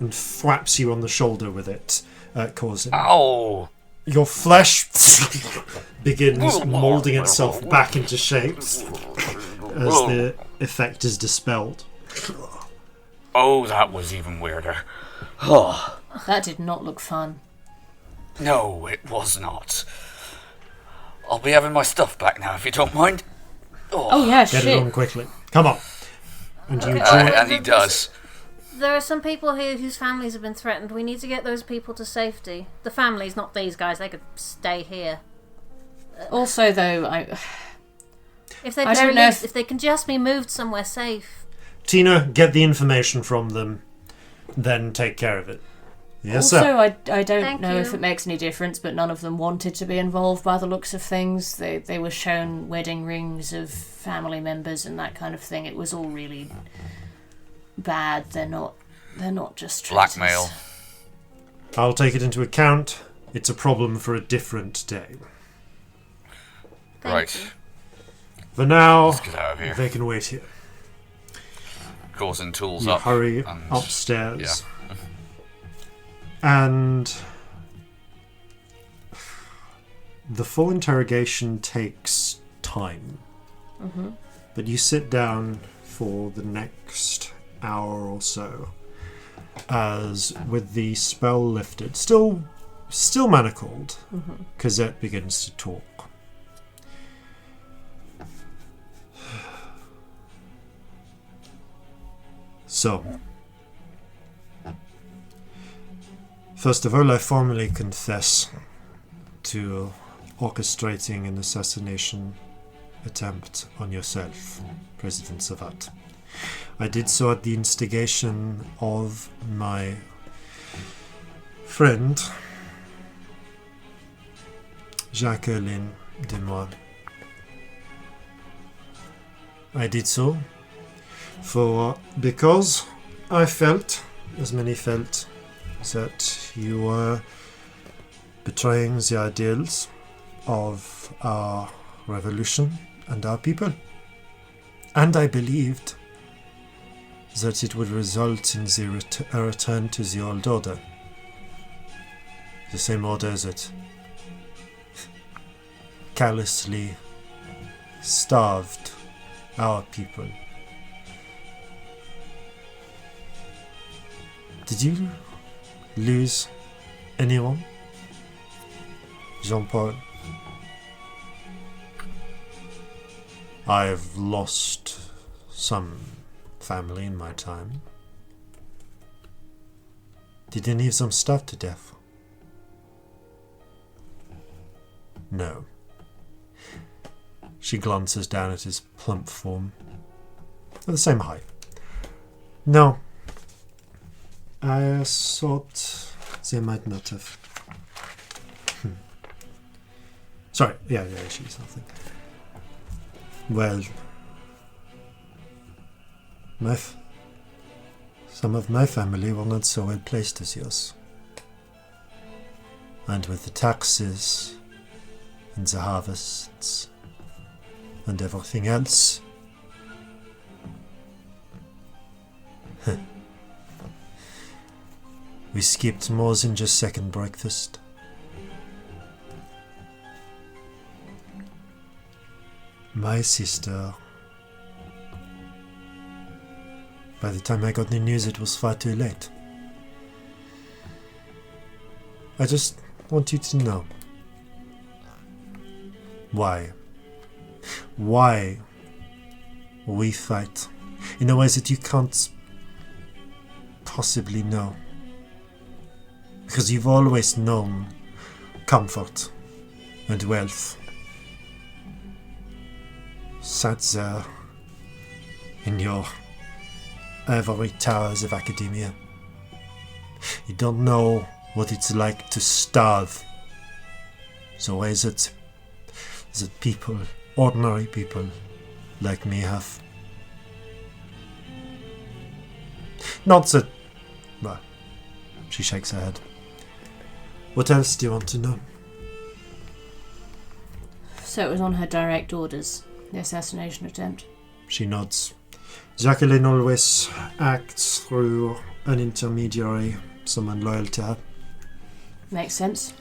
and thwaps you on the shoulder with it, Corzin. Ow! Your flesh begins moulding itself back into shapes as the effect is dispelled. Oh, that was even weirder. Oh. That did not look fun. No, it was not. I'll be having my stuff back now, if you don't mind. Oh yeah, Get shit. it on quickly. Come on. And you And he does. There are some people here whose families have been threatened. We need to get those people to safety. The families, not these guys. They could stay here. Also, though, If they I don't know if they can just be moved somewhere safe. Tina, get the information from them, then take care of it. Yes, also, sir. I don't Thank know you. if it makes any difference, but none of them wanted to be involved by the looks of things. They were shown wedding rings of family members and that kind of thing. It was all really bad. They're not just traitors. Blackmail. I'll take it into account. It's a problem for a different day. Thank Right. you. For now, Let's get out of here. they can wait here. Corzin tools You up. hurry and- upstairs. And the full interrogation takes time. Mm-hmm. But you sit down for the next hour or so, as with the spell lifted, still manacled, Cosette begins to talk. So, first of all, I formally confess to orchestrating an assassination attempt on yourself, President Savat. I did so at the instigation of my friend, Jacqueline Desmois. I did so because I felt, as many felt, that you were betraying the ideals of our revolution and our people. And I believed that it would result in a return to the old order. The same order that callously starved our people. Did you lose anyone? Jean-Paul? I've lost some family in my time. Did any of them starve to death? No. She glances down at his plump form. They're the same height. No. I thought they might not have. Sorry, yeah, she's nothing. Well, some of my family were not so well placed as yours. And with the taxes and the harvests and everything else, we skipped more than just second breakfast. My sister, by the time I got the news, it was far too late. I just want you to know. Why we fight in a way that you can't possibly know. Because you've always known comfort and wealth. Sat there in your ivory towers of academia. You don't know what it's like to starve. The way that people, ordinary people like me have. Not that... Well, she shakes her head. What else do you want to know? So it was on her direct orders, the assassination attempt. She nods. Jacqueline always acts through an intermediary, someone loyal to her. Makes sense.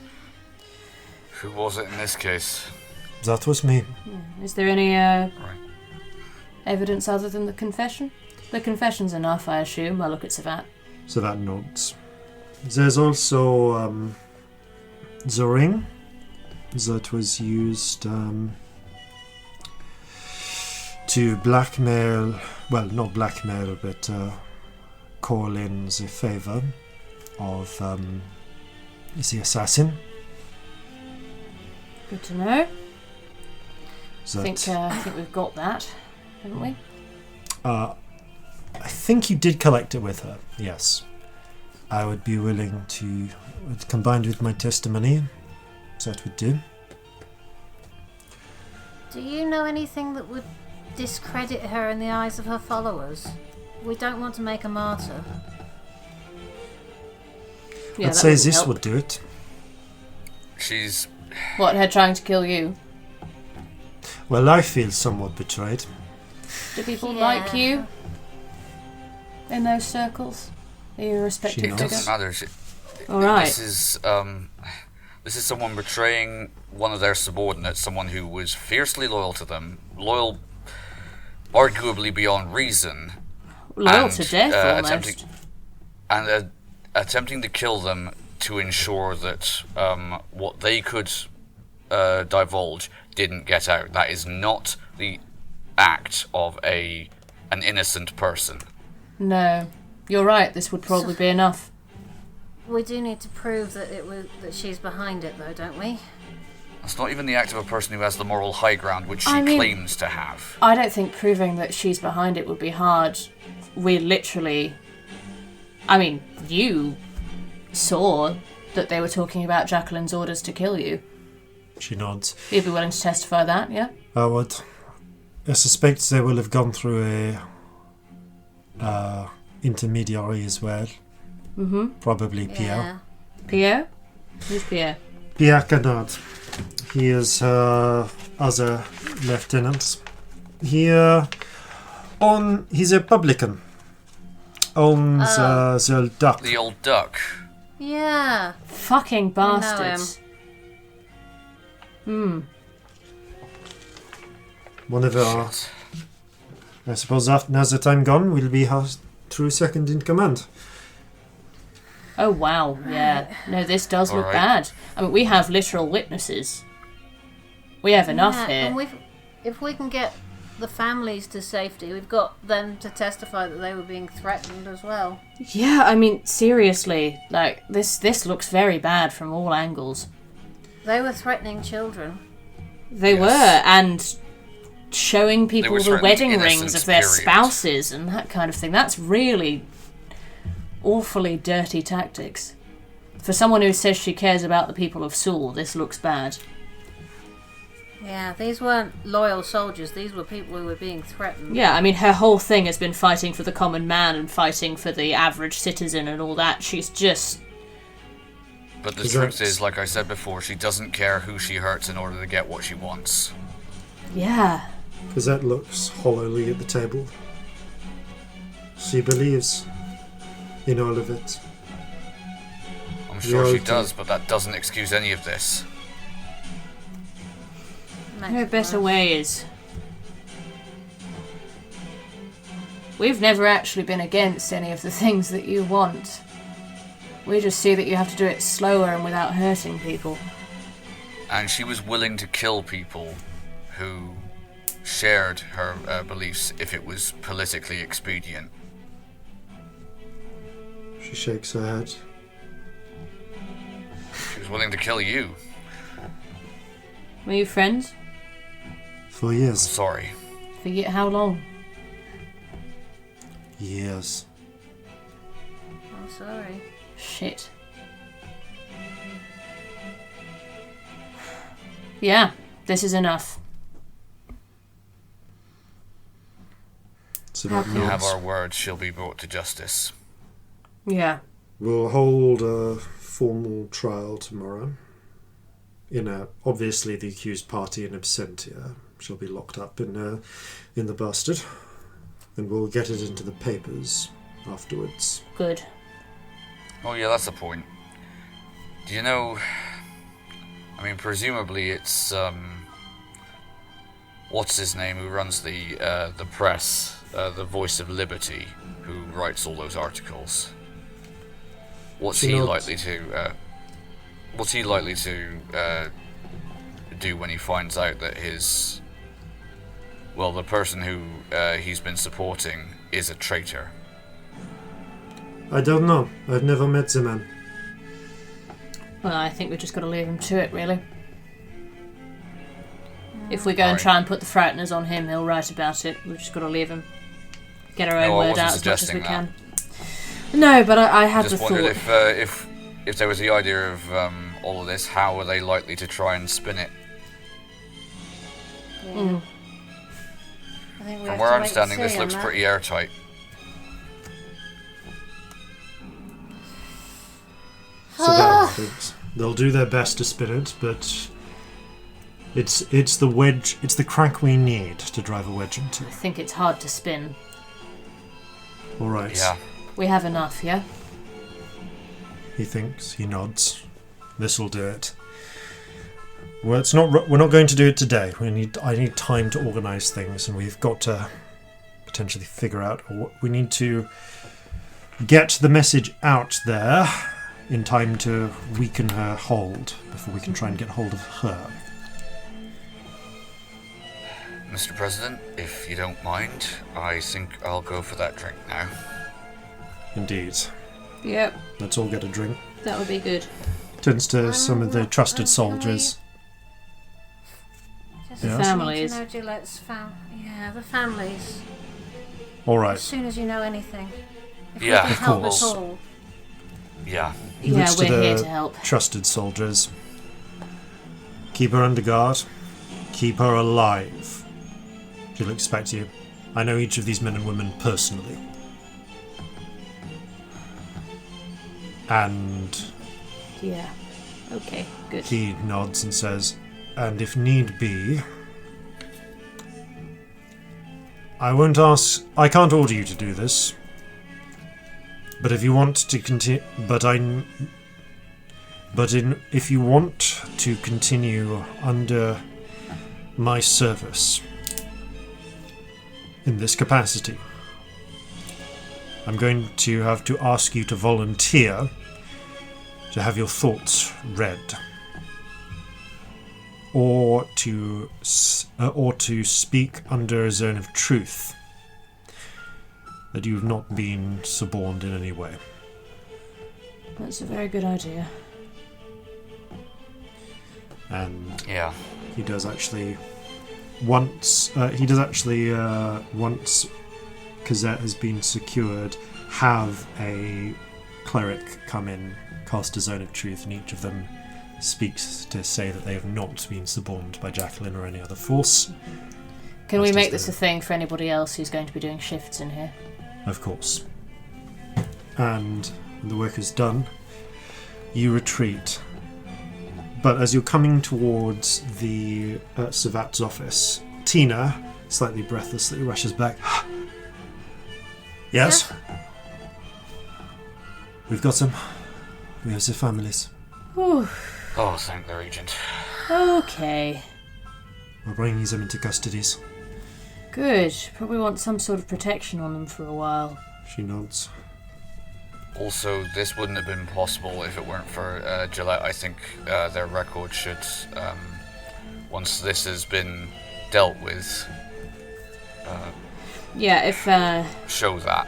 Who was it in this case? That was me. Is there any evidence other than the confession? The confession's enough, I assume. I'll look at Savat. Savat nods. There's also the ring that was used to blackmail, well, not blackmail, but call in the favour of the assassin. Good to know. That, I think we've got that, haven't we? I think you did collect it with her, yes. I would be willing to, combined with my testimony, that would do. Do you know anything that would discredit her in the eyes of her followers? We don't want to make a martyr. Yeah, I'd say would this help. would do it. She's... What, her trying to kill you? Well, I feel somewhat betrayed. Do people Yeah. like you? In those circles? Are you a She respected It knows. figure? doesn't matter. Alright. This is someone betraying one of their subordinates, someone who was fiercely loyal to them, loyal arguably beyond reason. Loyal and, to death, almost. Attempting to kill them to ensure that what they could divulge didn't get out. That is not the act of an innocent person. No. You're right, this would probably be enough. We do need to prove that that she's behind it, though, don't we? It's not even the act of a person who has the moral high ground, which she I mean, claims to have. I don't think proving that she's behind it would be hard. We literally... I mean, you saw that they were talking about Jacqueline's orders to kill you. She nods. You'd be willing to testify that, yeah? I would. I suspect they will have gone through a intermediary as well. Mm-hmm. Probably Pierre. Yeah. Pierre? Who's Pierre? Pierre Canard. He is her other lieutenant. He's a publican. Owns the old duck. The old duck. Yeah. Fucking I know bastards. One of our... I suppose after now's the time gone, we'll be her true second in command. Oh, wow, yeah. No, this does look Alright. bad. I mean, we have literal witnesses. We have enough Yeah, here. and if we can get the families to safety, we've got them to testify that they were being threatened as well. Yeah, I mean, seriously, like, this looks very bad from all angles. They were threatening children. They Yes. were, and showing people were the certain wedding innocence rings of their period. spouses and that kind of thing. That's really awfully dirty tactics. For someone who says she cares about the people of Seoul, this looks bad. Yeah, these weren't loyal soldiers. These were people who were being threatened. Yeah, I mean, her whole thing has been fighting for the common man and fighting for the average citizen and all that. She's just... But the truth is, like I said before, she doesn't care who she hurts in order to get what she wants. Yeah. Gazette looks hollowly at the table. She believes in all of it. I'm sure she does, but that doesn't excuse any of this. There are better ways. We've never actually been against any of the things that you want. We just see that you have to do it slower and without hurting people. And she was willing to kill people who shared her beliefs if it was politically expedient. She shakes her head. She was willing to kill you. Were you friends? For years. Sorry. For how long? Years. I'm sorry. Shit. Yeah, this is enough. It's about We have nods. our word, she'll be brought to justice. Yeah. We'll hold a formal trial tomorrow. Obviously the accused party in absentia. She'll be locked up in the bastard. And we'll get it into the papers afterwards. Good. Oh yeah, that's the point. Do you know... I mean, presumably it's, what's his name who runs the press, the Voice of Liberty, who writes all those articles. What's he likely to do when he finds out that the person who he's been supporting is a traitor? I don't know. I've never met the man. Well, I think we've just got to leave him to it, really. If we go and try and put the frighteners on him, he'll write about it. We've just got to leave him. Get our own word out as much as we can. No, but I had the just thought... wondered if there was the idea of all of this, how are they likely to try and spin it? Yeah. I think we From have where to I'm wait standing, and this see looks on pretty airtight. So that happens. They'll do their best to spin it, but it's the wedge, it's the crack we need to drive a wedge into. I think it's hard to spin. All right. Yeah. We have enough, yeah? He thinks. He nods. This will do it. Well, we're not going to do it today. I need time to organise things, and we've got to potentially figure out. We need to get the message out there in time to weaken her hold before we can try and get hold of her. Mr. President, if you don't mind, I think I'll go for that drink now. Indeed. Yep, Let's all get a drink. that would be good. Turns to some of the trusted soldiers. Just Yes? Families. To know Gillette's the families. All As right. soon as you know anything. If Yeah, we can of help course. at all. Yeah. He Yeah, looks to we're here the to help. trusted soldiers. Keep her under guard. Keep her alive. She'll expect you. I know each of these men and women personally. And Yeah. Okay, good. he nods and says, and if need be, I can't order you to do this, but if you want to continue, if you want to continue under my service in this capacity, I'm going to have to ask you to volunteer to have your thoughts read, or to speak under a zone of truth, that you have not been suborned in any way. That's a very good idea. And Yeah. he does actually once he does actually once Cosette has been secured, have a cleric come in, cast a Zone of Truth, and each of them speaks to say that they have not been suborned by Jacqueline or any other force. Can we make this a thing for anybody else who's going to be doing shifts in here? Of course. And when the work is done, you retreat. But as you're coming towards the Savat's office, Tina, slightly breathlessly, rushes back. Yes? We've got them. We have their families. Whew. Oh, thank the Regent. Okay. We're bringing them into custodies. Good. Probably want some sort of protection on them for a while. She nods. Also, this wouldn't have been possible if it weren't for Gillette. I think their record should, once this has been dealt with, yeah, if show that.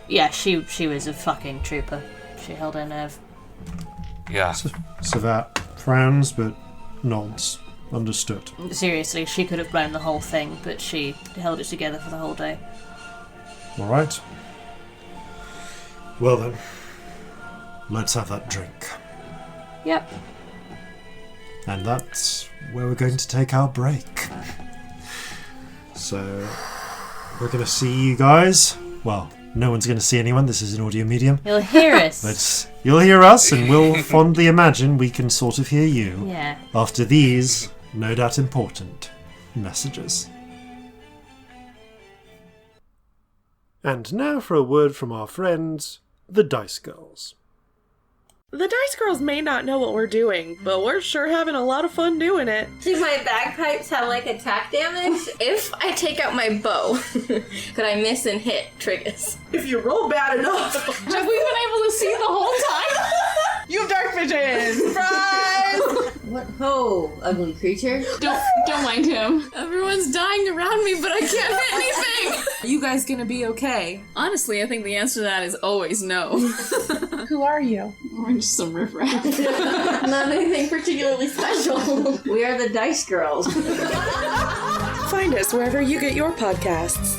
Yeah, she was a fucking trooper. She held her nerve. Yeah. Savat frowns but nods. Understood. Seriously, she could have blown the whole thing, but she held it together for the whole day. Alright. Well then, let's have that drink. Yep. And that's where we're going to take our break. So, we're going to see you guys. Well, no one's going to see anyone. This is an audio medium. You'll hear us. But you'll hear us, and we'll fondly imagine we can sort of hear you. Yeah. After these, no doubt important, messages. And now for a word from our friends, the Dice Girls. The Dice Girls may not know what we're doing, but we're sure having a lot of fun doing it. Do my bagpipes have, like, attack damage? If I take out my bow, could I miss and hit triggers? If you roll bad enough. Have we been able to see the whole time? You have dark vision! Surprise! What? Oh, ugly creature. Don't mind him. Everyone's dying around me, but I can't hit anything! Are you guys gonna be okay? Honestly, I think the answer to that is always no. Who are you? We're just some riffraff. Not anything particularly special. We are the Dice Girls. Find us wherever you get your podcasts.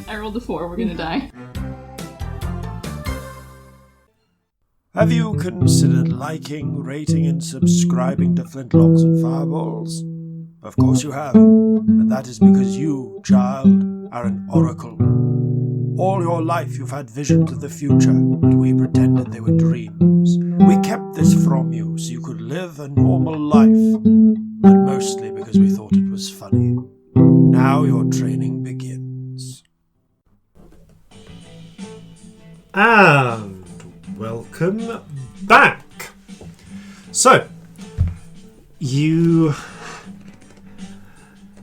I rolled a 4, we're gonna die. Have you considered liking, rating, and subscribing to Flintlocks and Fireballs? Of course you have, and that is because you, child, are an oracle. All your life you've had visions of the future, but we pretended they were dreams. We kept this from you so you could live a normal life, but mostly because we thought it was funny. Now your training begins. And welcome back. So, you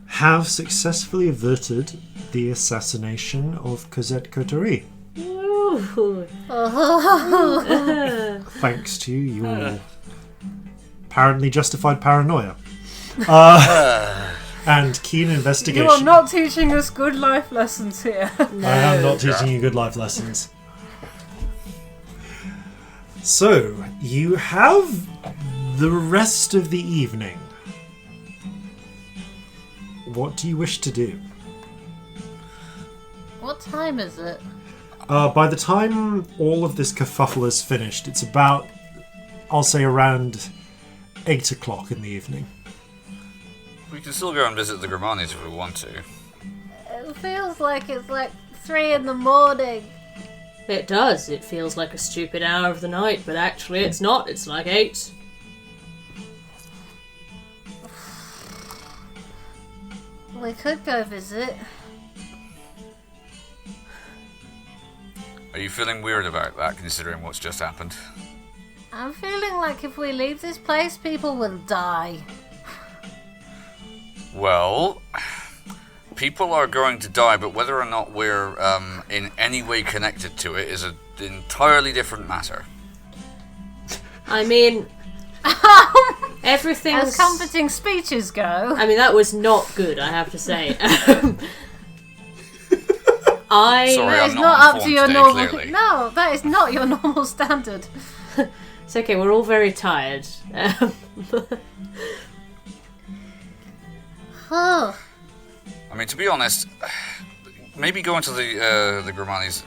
have successfully averted the assassination of Cosette Coterie. Thanks to your apparently justified paranoia. And keen investigation. You are not teaching us good life lessons here. No. I am not teaching you good life lessons. So, you have the rest of the evening. What do you wish to do? What time is it? By the time all of this kerfuffle is finished, it's about, I'll say, around 8 o'clock in the evening. We can still go and visit the Gramanis if we want to. It feels like it's like 3 in the morning. It does. It feels like a stupid hour of the night, but actually it's not. It's like 8. We could go visit. Are you feeling weird about that, considering what's just happened? I'm feeling like if we leave this place, people will die. Well, people are going to die, but whether or not we're in any way connected to it is an entirely different matter. I mean, everything's... As comforting speeches go. I mean, that was not good, I have to say. Sorry, that I'm is not not up to your today, normal. clearly. No, that is not your normal standard. It's okay, we're all very tired. Oh. I mean, to be honest, maybe go into the Grimani's,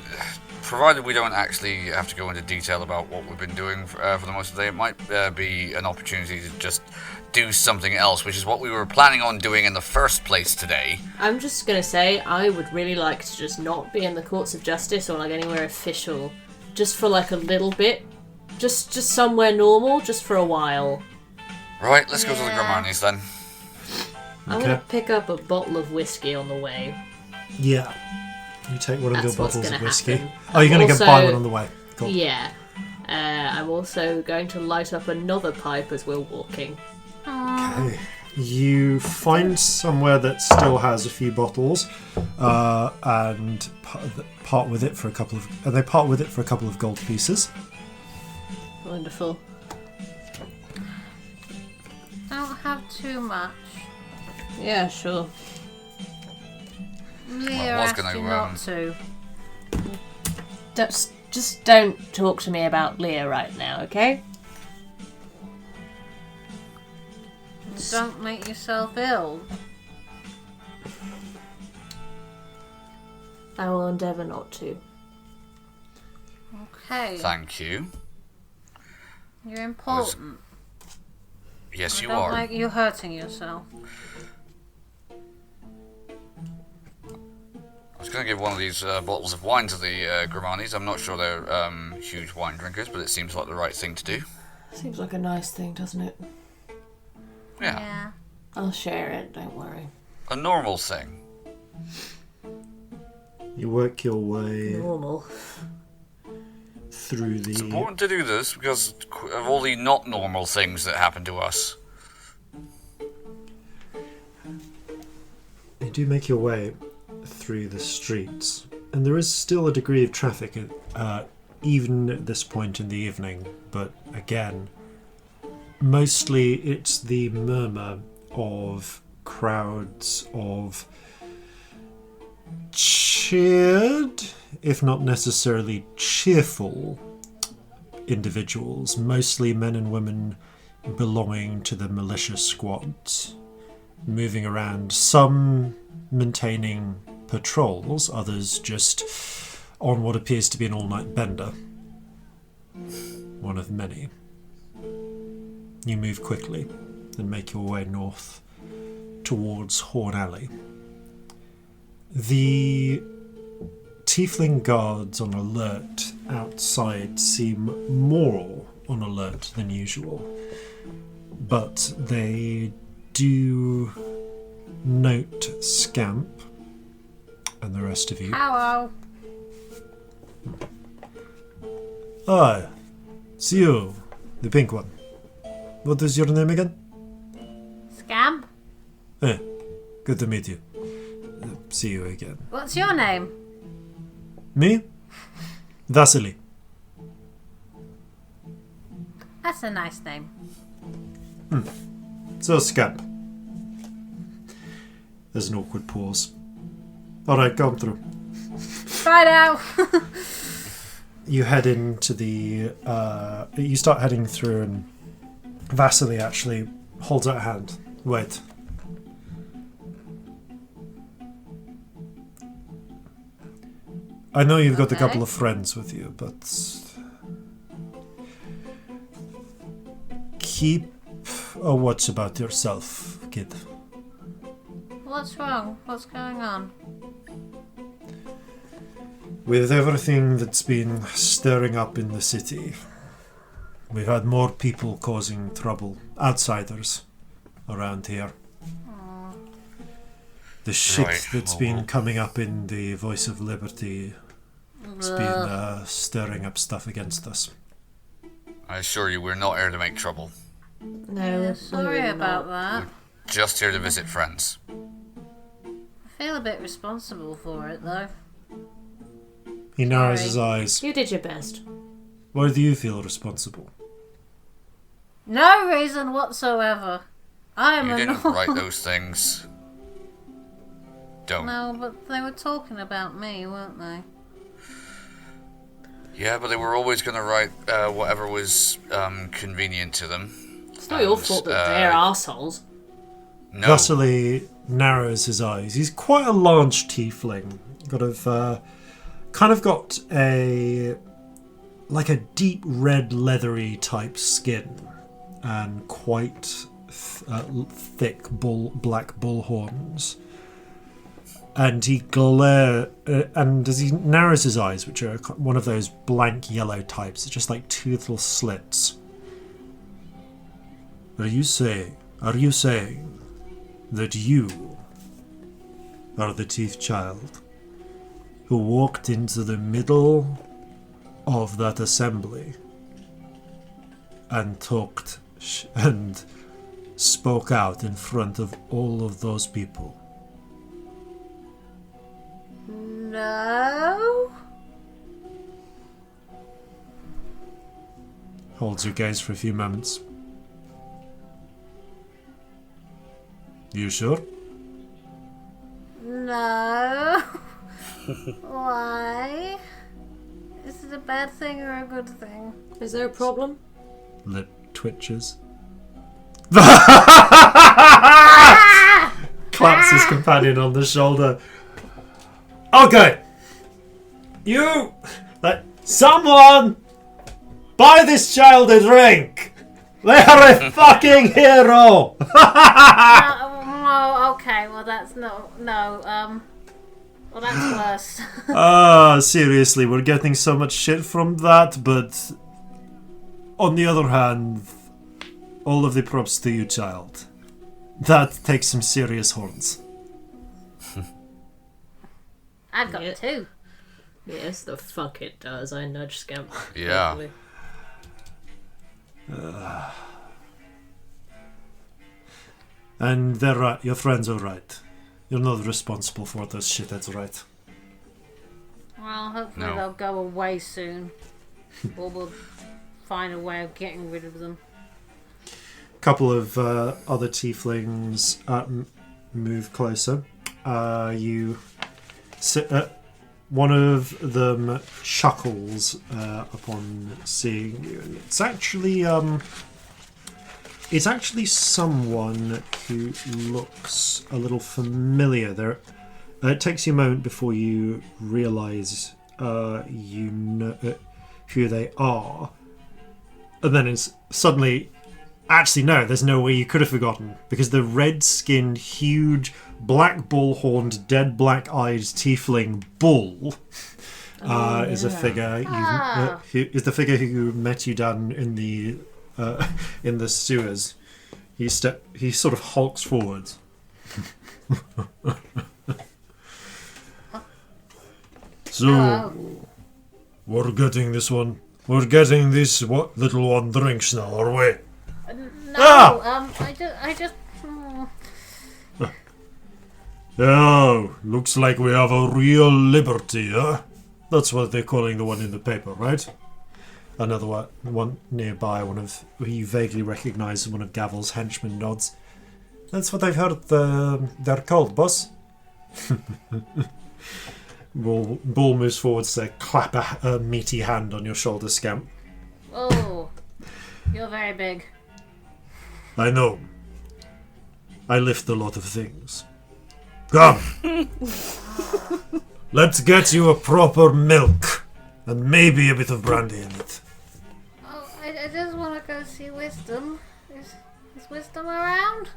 provided we don't actually have to go into detail about what we've been doing for the most of the day, it might be an opportunity to just do something else, which is what we were planning on doing in the first place today. I'm just going to say, I would really like to just not be in the courts of justice or like anywhere official, just for like a little bit. Just somewhere normal, just for a while. Right, let's go to the Grimani's then. I'm going to pick up a bottle of whiskey on the way. Yeah. You take one of your That's what's bottles of gonna whiskey. happen. Oh, you're going to Also- go buy one on the way. Cool. Yeah. I'm also going to light up another pipe as we're walking. Okay. You find somewhere that still has a few bottles, and part with it for a couple of. And they part with it for a couple of gold pieces. Wonderful. Don't have too much. Yeah, sure. Leah was asked gonna, you not to. Just don't talk to me about Leah right now, okay? Don't make yourself ill. I will endeavour not to. Okay. Thank you. You're important. Yes, you Don't are. like you hurting yourself. I was going to give one of these bottles of wine to the Grimani's. I'm not sure they're huge wine drinkers, but it seems like the right thing to do. Seems like a nice thing, doesn't it? Yeah. I'll share it, don't worry. A normal thing. You work your way Normal. through It's the. important to do this because of all the not normal things that happen to us. You do make your way through the streets, and there is still a degree of traffic even at this point in the evening, but again, mostly it's the murmur of crowds of cheered, if not necessarily cheerful, individuals, mostly men and women belonging to the militia squads, moving around, some maintaining patrols, others just on what appears to be an all-night bender. One of many. You move quickly and make your way north towards Horn Alley. The tiefling guards on alert outside seem more on alert than usual, but they do note Scamp and the rest of you. Hello. Ah, see you, the pink one. What is your name again? Scamp. Good to meet you. See you again. What's your name? Me? Vasily. That's a nice name. So, Scamp. There's an awkward pause. Alright, come through. Bye now. You head into the... you start heading through, and Vasily actually holds out a hand. Wait. I know you've got a couple of friends with you, but... keep a watch about yourself, kid. What's wrong? What's going on? With everything that's been stirring up in the city, we've had more people causing trouble, outsiders, around here. The shit that's been coming up in the Voice of Liberty has been stirring up stuff against us. I assure you, we're not here to make trouble. No, Sorry about that. Just here to visit friends. I feel a bit responsible for it, though. He narrows his eyes. You did your best. Why do you feel responsible? No reason whatsoever. I am You didn't annoyed. write those things. Don't. No, but they were talking about me, weren't they? Yeah, but they were always going to write whatever was convenient to them. It's not your fault that they're assholes. No. Vasily narrows his eyes. He's quite a large tiefling. Kind of got a deep red leathery type skin and quite thick black bull horns. And and as he narrows his eyes, which are one of those blank yellow types, it's just like two little slits. Are you saying that you are the teeth child who walked into the middle of that assembly and talked and spoke out in front of all of those people? No. Holds your gaze for a few moments. You sure? No. Why? Is it a bad thing or a good thing? Is there a problem? Lip twitches. Claps his companion on the shoulder. Okay. You... someone... buy this child a drink! They are a fucking hero! Okay, well that's well that's worse. Seriously, we're getting so much shit from that, but on the other hand, all of the props to you, child. That takes some serious horns. I've got two. Yes, the fuck it does. I nudge Scamp. Yeah. And they're right. Your friends are right. You're not responsible for this shit, that's right. Well, hopefully they'll go away soon. Or we'll find a way of getting rid of them. A couple of other tieflings move closer. You sit. One of them chuckles upon seeing you, and it's actually someone who looks a little familiar. It takes you a moment before you realise you know who they are, and then it's suddenly. Actually, no, there's no way you could have forgotten, because the red-skinned, huge, black bull-horned, dead black-eyed tiefling bull is a figure is the figure who met you down in the sewers. He sort of hulks forward. So, we're getting this one. We're getting this little one drinks now, are we? No, I just. Oh, looks like we have a real liberty, huh? That's what they're calling the one in the paper, right? Another one nearby, you vaguely recognise one of Gavel's henchmen nods. That's what I've heard they're called, boss. Bull moves forward to clap a meaty hand on your shoulder, Scamp. Oh, you're very big. I know. I lift a lot of things. Come. Let's get you a proper milk. And maybe a bit of brandy in it. Oh, I just want to go see Wisdom. Is Wisdom around?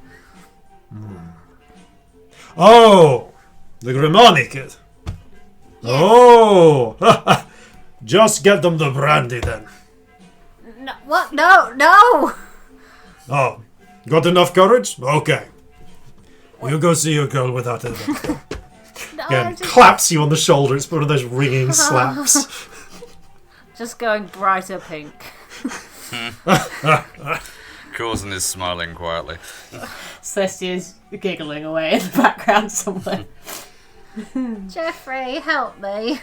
Oh! The Grimonic kid. Yes. Oh! Just get them the brandy then. No, what? No! Oh, got enough courage? Okay. You go see your girl without a doctor. Again, claps you on the shoulder. It's one of those ringing slaps. Just going brighter pink. Corzin is smiling quietly. Celestia's giggling away in the background somewhere. Jeffrey, help me.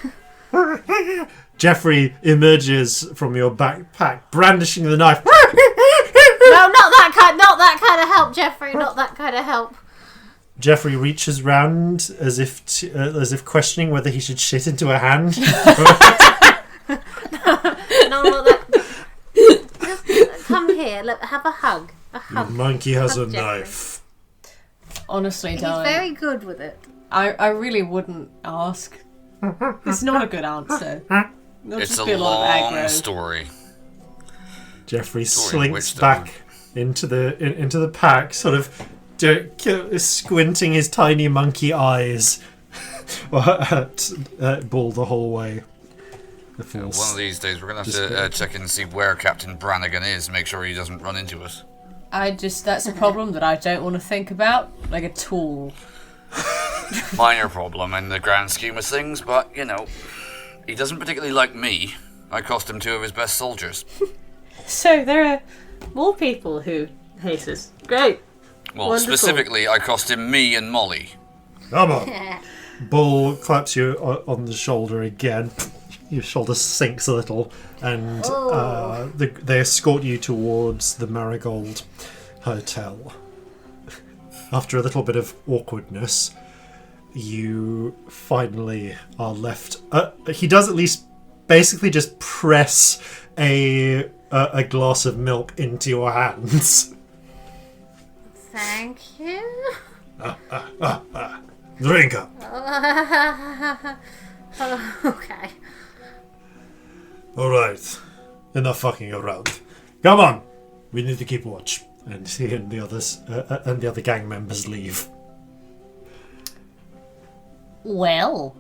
Jeffrey emerges from your backpack, brandishing the knife. No, not that kind of help, Jeffrey. Not that kind of help. Jeffrey reaches round as if questioning whether he should shit into a hand. No, not that. Just come here. Look, have a hug. A hug. The monkey has a Jeffrey. knife. honestly, He's darling, very good with it. I really wouldn't ask. It's not a good answer. There'll It's just a be a lot of long aggro. story. Jeffrey Story slinks which, back into the pack, sort of squinting his tiny monkey eyes at Bull the whole way. One of these days, we're going to have to check in and see where Captain Brannigan is, make sure he doesn't run into us. That's a problem that I don't want to think about, like, at all. Minor problem in the grand scheme of things, but, you know, he doesn't particularly like me. I cost him 2 of his best soldiers. So there are more people who hate us. Great. Well, Wonderful. specifically, I cost him me and Molly. Come on. Bull claps you on the shoulder again. Your shoulder sinks a little, and they escort you towards the Marigold Hotel. After a little bit of awkwardness, you finally are left. He does at least basically just press a glass of milk into your hands. Thank you. Drink up. Okay. All right, enough fucking around. Come on, we need to keep watch. And he and the others and the other gang members leave. Well,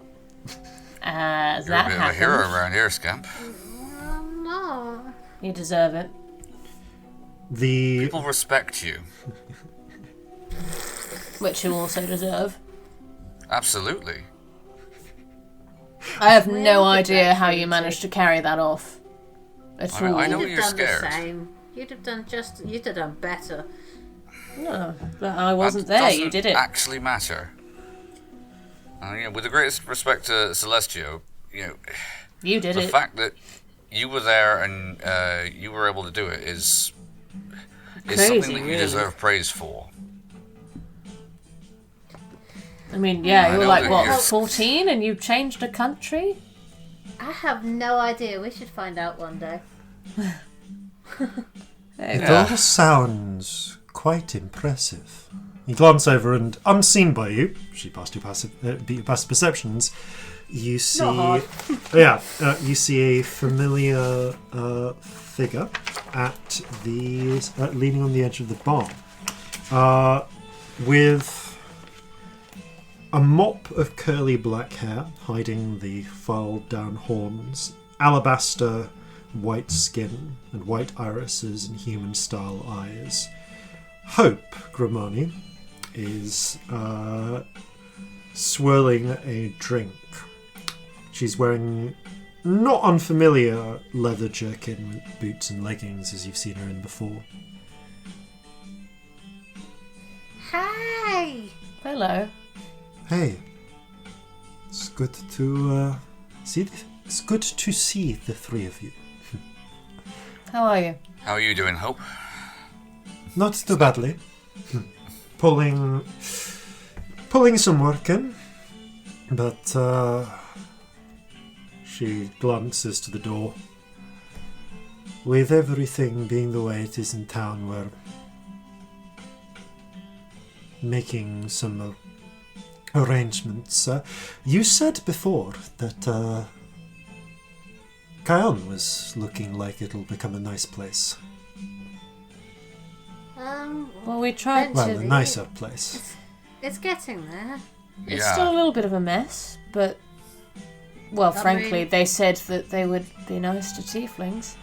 as You're that a bit of a happens, hero around here, Scamp. No. you deserve it. People respect you. Which you also deserve. Absolutely. I have no idea how you managed to carry that off. At all. I know You'd you're have done scared. the same. You'd have done better. No, but I wasn't That there. You doesn't did it. actually matter. With the greatest respect to Celestia, You did the it. fact that you were there and you were able to do it is Crazy, something that you really. deserve praise for. I mean, yeah, I you were know like, that what, you're- 14 and you changed a country? I have no idea. We should find out one day. It all sounds quite impressive. You glance over and, unseen by you, she passed your passive perceptions, you see... Not you see a familiar figure at the... leaning on the edge of the barn. With a mop of curly black hair hiding the filed down horns, alabaster white skin and white irises and human style eyes. Hope Grimani is swirling a drink. She's wearing not unfamiliar leather jerkin with boots and leggings as you've seen her in before. Hi. Hello. Hey, it's good to see. It's good to see the three of you. How are you? How are you doing, Hope? Not too badly. Pulling some work in, but she glances to the door. With everything being the way it is in town, we're making some arrangements. You said before that Kion was looking like it'll become a nice place. Well, we tried Well, to. a nicer place. It's getting there. It's Yeah. still a little bit of a mess, but... Well, I frankly, mean- they said that they would be nice to tieflings.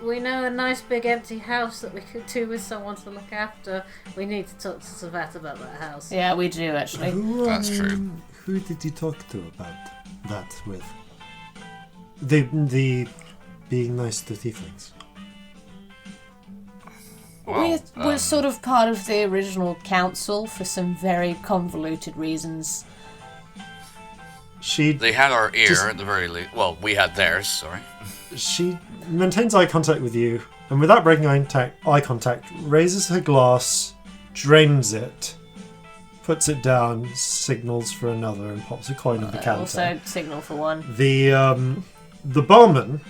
We know a nice big empty house that we could do with someone to look after. We need to talk to Savat about that house. Yeah, we do, actually. That's true. Who did you talk to about that with? The being nice to tieflings. Well, We're sort of part of the original council for some very convoluted reasons. They had our ear Just- at the very least. Well, we had theirs, sorry. She maintains eye contact with you, and without breaking eye contact, raises her glass, drains it, puts it down, signals for another, and pops a coin on the counter. Also, signal for one. The barman,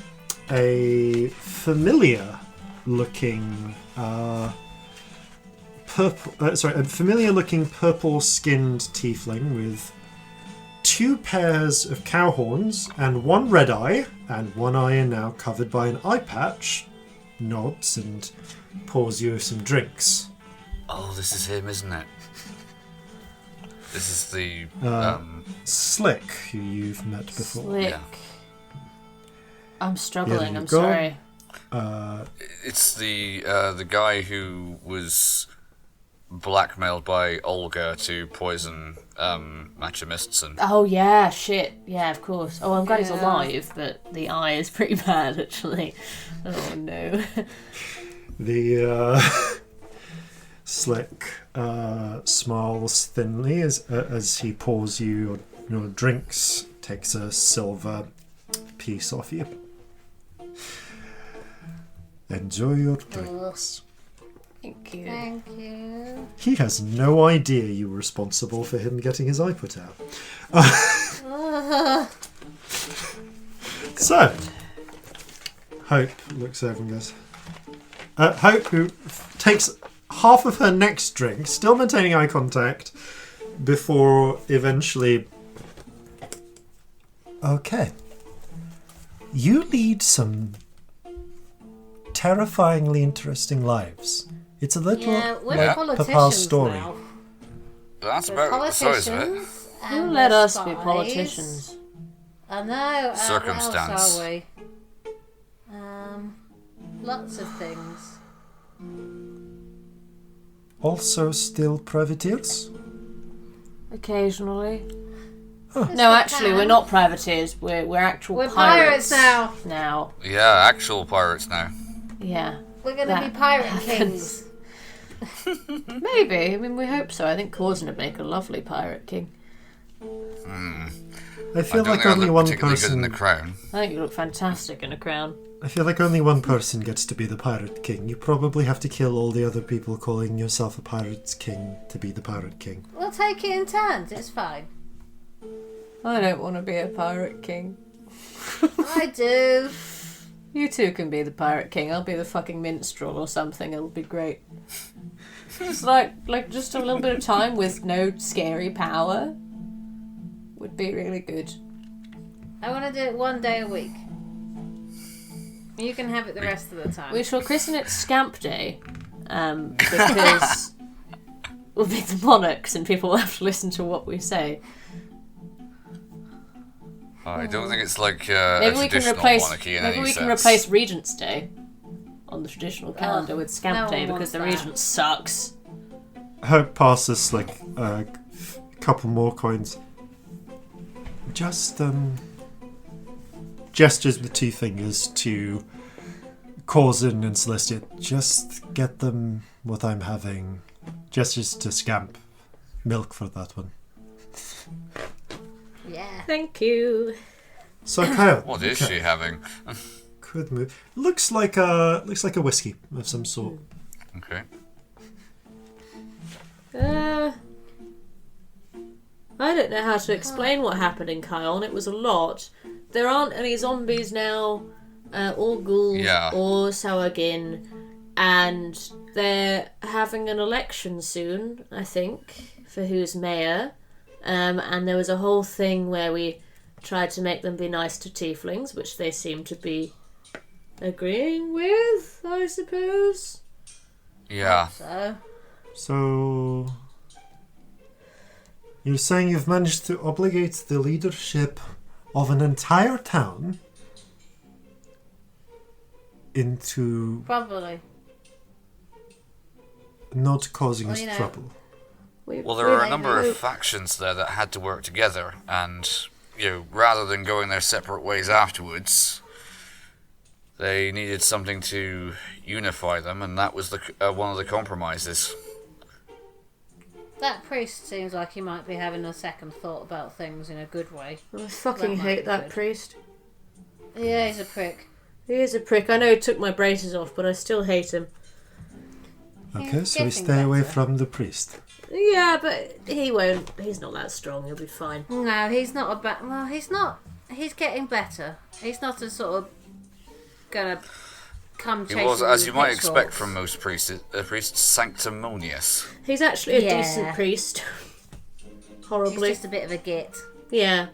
a familiar-looking familiar-looking purple-skinned tiefling with 2 pairs of cow horns and 1 red eye, and 1 eye now covered by an eye patch, nods and pours you some drinks. Oh, this is him, isn't it? This is the Slick, who you've met before. Slick. Yeah. I'm struggling, you I'm go. sorry. It's the guy who was blackmailed by Olga to poison Machimists and Oh yeah, shit. Yeah, of course. Oh, I'm glad he's alive, but the eye is pretty bad, actually. Oh no. The Slick smiles thinly as he pours you your drinks, takes a silver piece off you. Enjoy your drinks. Thank you. Thank you. He has no idea you were responsible for him getting his eye put out. So, Hope looks over and goes... Hope, who takes half of her next drink, still maintaining eye contact, before eventually... Okay. You lead some terrifyingly interesting lives. It's a little Yeah, we're Yeah. politicians Papa's story. now. that's We're about the size of it. politicians. You and let we're us be spies. politicians. I know. Circumstance. What else are we? Lots of things. also still privateers. Occasionally. Huh. No, actually, we're not privateers. We're actual We're pirates now. Now, Yeah, actual pirates now. yeah. We're gonna That be pirate happens. kings. Maybe. I mean, we hope so. I think Corzin would make a lovely pirate king. I feel I don't like think I only look one particularly good in person. the crown. I think you look fantastic in a crown. I feel like only one person gets to be the pirate king. You probably have to kill all the other people calling yourself a pirate king to be the pirate king. We'll take it in turns. It's fine. I don't want to be a pirate king. I do. You two can be the pirate king. I'll be the fucking minstrel or something. It'll be great. It's like just a little bit of time with no scary power would be really good. I want to do it 1 day a week. You can have it the rest of the time. We shall christen it Scamp Day, because we'll be the monarchs and people will have to listen to what we say. I don't think it's like Maybe a we can traditional replace. monarchy in Maybe any we can sense. replace Regent's Day on the traditional calendar with Scamp no Day one because the wants that. Regent sucks. Hope passes like a couple more coins. Just gestures with 2 fingers to Corzin and Celestia. Just get them what I'm having. Gestures to Scamp. Milk for that one. Yeah. Thank you. So Kyle, What is she having? could move. Looks like a whiskey of some sort. Okay. I don't know how to explain what happened in Kion. It was a lot. There aren't any zombies now, or ghouls, Yeah. or Sawagin, and they're having an election soon, I think, for who's mayor. And there was a whole thing where we tried to make them be nice to tieflings, which they seem to be agreeing with, I suppose. Yeah. So you're saying you've managed to obligate the leadership of an entire town into Probably. not causing us you know. trouble. Well, there were a number of factions there that had to work together, and rather than going their separate ways afterwards, they needed something to unify them, and that was the one of the compromises. That priest seems like he might be having a second thought about things in a good way. I fucking That might hate be that good. priest. Yeah, he's a prick. He is a prick. I know he took my braces off, but I still hate him. Okay, so we getting stay away better. from the priest. Yeah, but he won't. He's not that strong. He'll be fine. No, he's not a bad. Well, he's not. He's getting better. He's not a sort of gonna come He chasing was, as you might pitchforks. expect from most priests, sanctimonious. He's actually a Yeah. decent priest. He's Horribly. just a bit of a git. Yeah.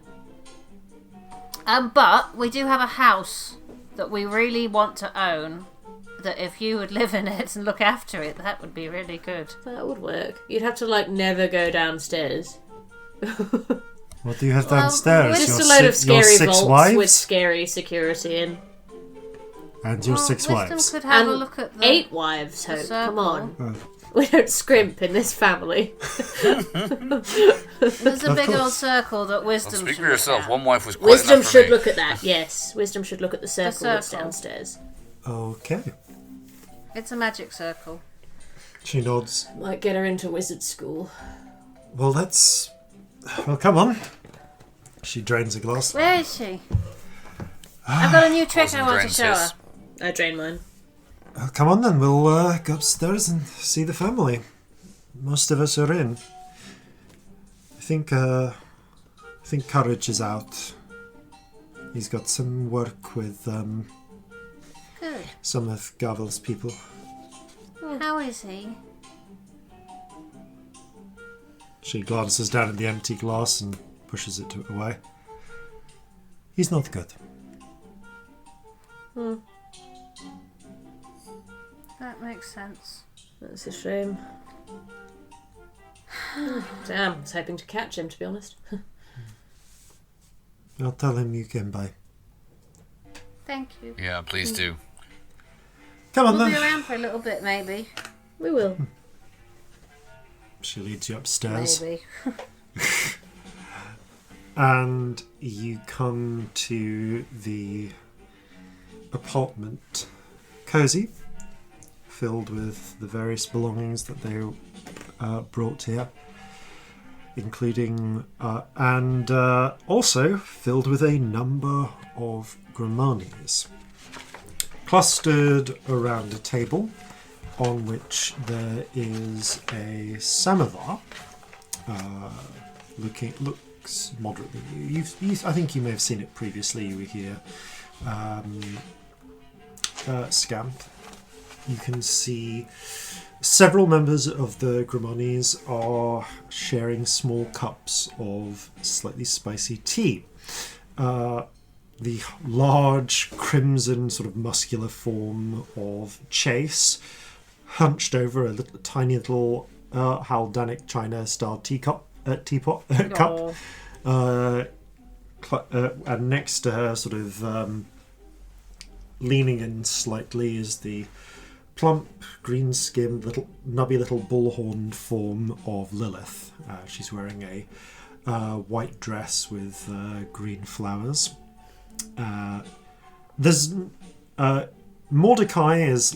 But we do have a house that we really want to own. That if you would live in it and look after it, that would be really good. That would work. You'd have to, like, never go downstairs. What do you have Well, downstairs? Just Your a load of si- your scary 6 vaults wives with scary security in. and your Well, 6 Wisdom wives. could have a And look at the 8 wives, Hope. circle. Come on. Oh. We don't scrimp in this family. There's a Of big course. old circle that Well, Wisdom speak should for yourself. look One wife was quite Wisdom enough for should me. look at that, yes. Wisdom should look at the circle that's circle. downstairs. Okay. at. It's a magic circle. She nods. Might get her into wizard school. Well, let's... Well, come on. She drains a glass. Where is she? I've got a new trick I want to drains show her. his. I drain mine. Come on then, we'll go upstairs and see the family. Most of us are in. I think Courage is out. He's got some work with Good. some of Gavel's people. How is he? She glances down at the empty glass and pushes it away. He's not good. That makes sense. That's a shame. Damn, I was hoping to catch him, to be honest. I'll tell him you came by. Thank you. Yeah, please do. Come on We'll be then. around for a little bit, maybe. We will. She leads you upstairs. Maybe. And you come to the apartment. Cozy. Filled with the various belongings that they brought here. Including... and also filled with a number of Grimoires. Clustered around a table on which there is a samovar. Looks moderately new. I think you may have seen it previously. You were here. Scamp. You can see several members of the Grimoires are sharing small cups of slightly spicy tea. The large, crimson, sort of muscular form of Chase, hunched over a tiny little Haldanic China-style teapot, cup. And next to her, sort of leaning in slightly, is the plump, green-skinned, nubby little bullhorned form of Lilith. She's wearing a white dress with green flowers. There's Mordecai is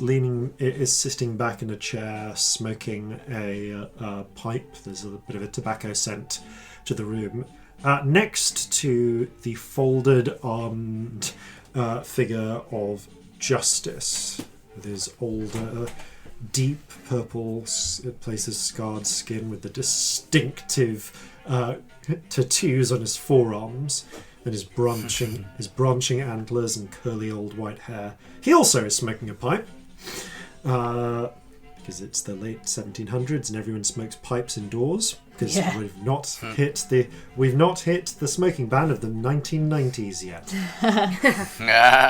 sitting back in a chair, smoking a pipe. There's a bit of a tobacco scent to the room. Next to the folded armed figure of Justice, with his older, deep purple, places scarred skin with the distinctive tattoos on his forearms. And his branching antlers and curly old white hair. He also is smoking a pipe, because it's the late 1700s and everyone smokes pipes indoors. Because we've not hit the smoking ban of the 1990s yet.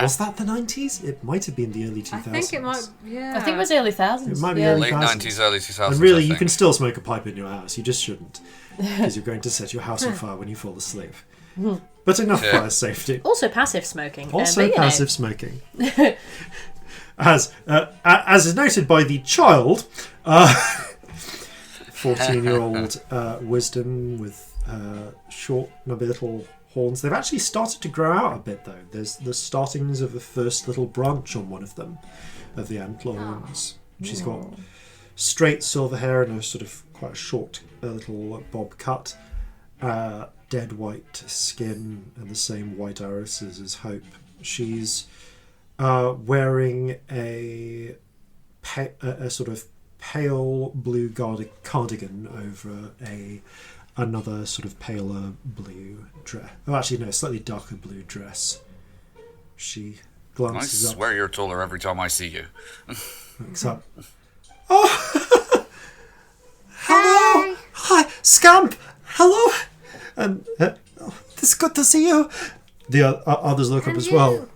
Was that the 90s? It might have been the early 2000s. I think it might. Yeah. I think it was early thousands. It might be early Late 2000s. 90s, early 2000s. And really, I you think. can still smoke a pipe in your house. You just shouldn't, because you're going to set your house on fire when you fall asleep. But enough fire safety. Also passive smoking. Also but, passive smoking. As is noted by the child, 14-year-old Wisdom with short, nubby little horns. They've actually started to grow out a bit, though. There's the startings of a first little branch on one of them, of the antler horns. She's got straight silver hair and a sort of quite a short little bob cut. Dead white skin and the same white irises as Hope. She's wearing a sort of pale blue cardigan over another sort of paler blue dress. Oh, actually, no, slightly darker blue dress. She I glances up. swear you're taller every time I see you. Looks up. Oh! Hello! Hi, Scamp! Hello! And it's good to see you. The others look up as well.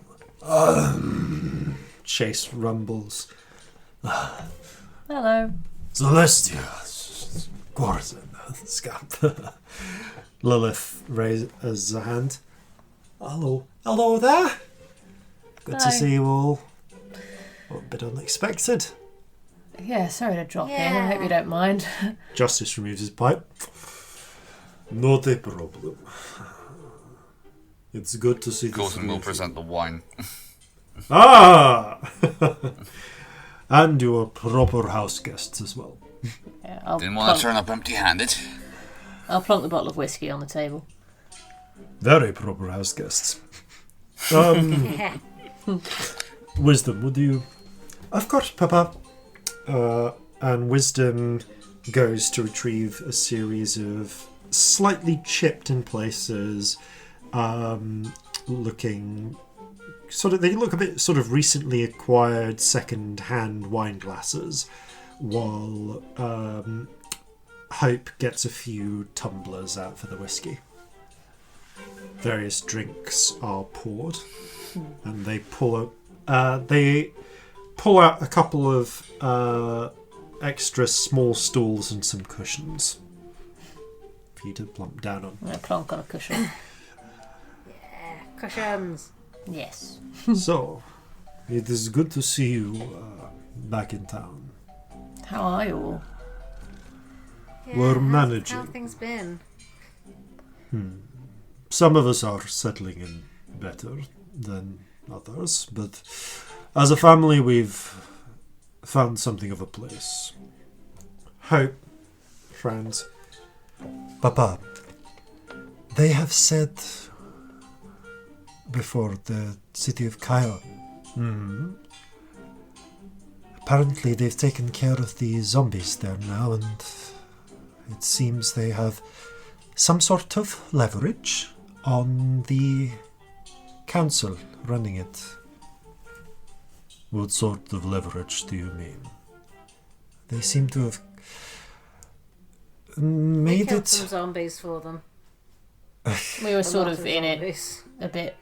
Chase rumbles. Hello. Celestia, Corzin, Scamp. Lilith raises a hand. Hello there. Good to Hi. see you all. A bit unexpected. Yeah, sorry to drop in. I hope you don't mind. Justice removes his pipe. Not a problem. It's good to see the Corzin three will of you. present the wine. Ah! And your proper house guests as well. Yeah, I'll Didn't want to turn up empty-handed. I'll plonk the bottle of whiskey on the table. Very proper house guests. Wisdom, would you... Of course, Papa. And Wisdom goes to retrieve a series of slightly chipped in places, looking... They look a bit sort of recently acquired second-hand wine glasses, while Hope gets a few tumblers out for the whiskey. Various drinks are poured, and they pull out a couple of extra small stools and some cushions for you to plump down on. I'm going to plonk on a cushion. Cushions. Yes. So, it is good to see you back in town. How are you all? We're How managing. have things been? Some of us are settling in better than others, but as a family we've found something of a place. Hope, friends. Papa, they have said before the city of Kion. Apparently they've taken care of the zombies there now, and it seems they have some sort of leverage on the council running it. What sort of leverage do you mean? They seem to have We made killed it... some zombies for them. We were A sort lot of in it zombies. a bit.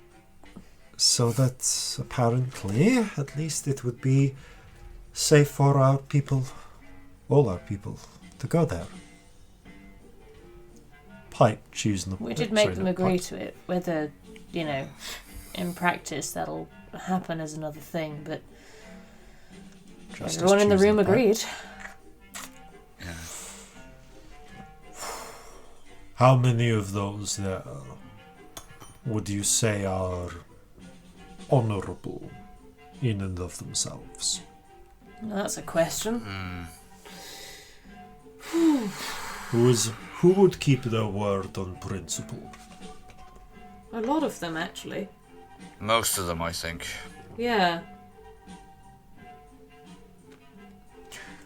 So that apparently, at least it would be safe for our people, all our people, to go there. Pipe choosing the... We did make them agree to it. Whether, in practice that'll happen is another thing, but everyone in the room agreed. Yeah. How many of those there would you say are honourable in and of themselves? That's a question. Who would keep their word on principle? A lot of them, actually. Most of them, I think. Yeah.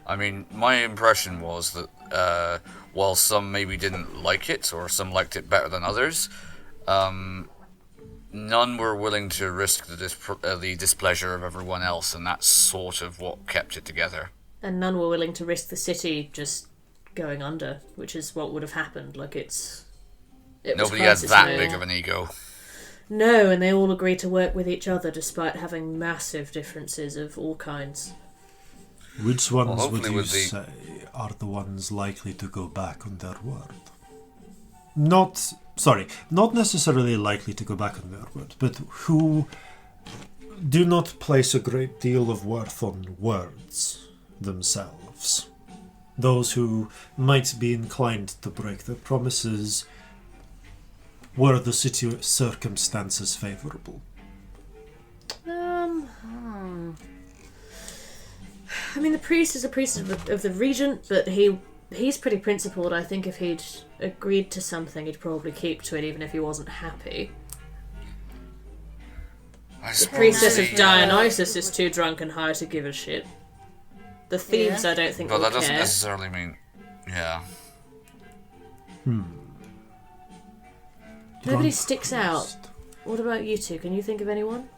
I mean, my impression was that while some maybe didn't like it, or some liked it better than others, none were willing to risk the displeasure of everyone else, and that's sort of what kept it together. And none were willing to risk the city just going under, which is what would have happened. Nobody had that big of an ego. No, and they all agreed to work with each other despite having massive differences of all kinds. Which ones would hopefully you with the- say are the ones likely to go back on their word? Not necessarily likely to go back on their word, but who do not place a great deal of worth on words themselves. Those who might be inclined to break their promises were the circumstances favourable. I mean, the priest is a priest of the regent, but he's pretty principled. I think if he'd agreed to something, he'd probably keep to it, even if he wasn't happy. The priestess of Dionysus is too drunk and high to give a shit. The thieves, I don't think, But will that doesn't care. necessarily mean... Yeah. Nobody sticks out. What about you two? Can you think of anyone?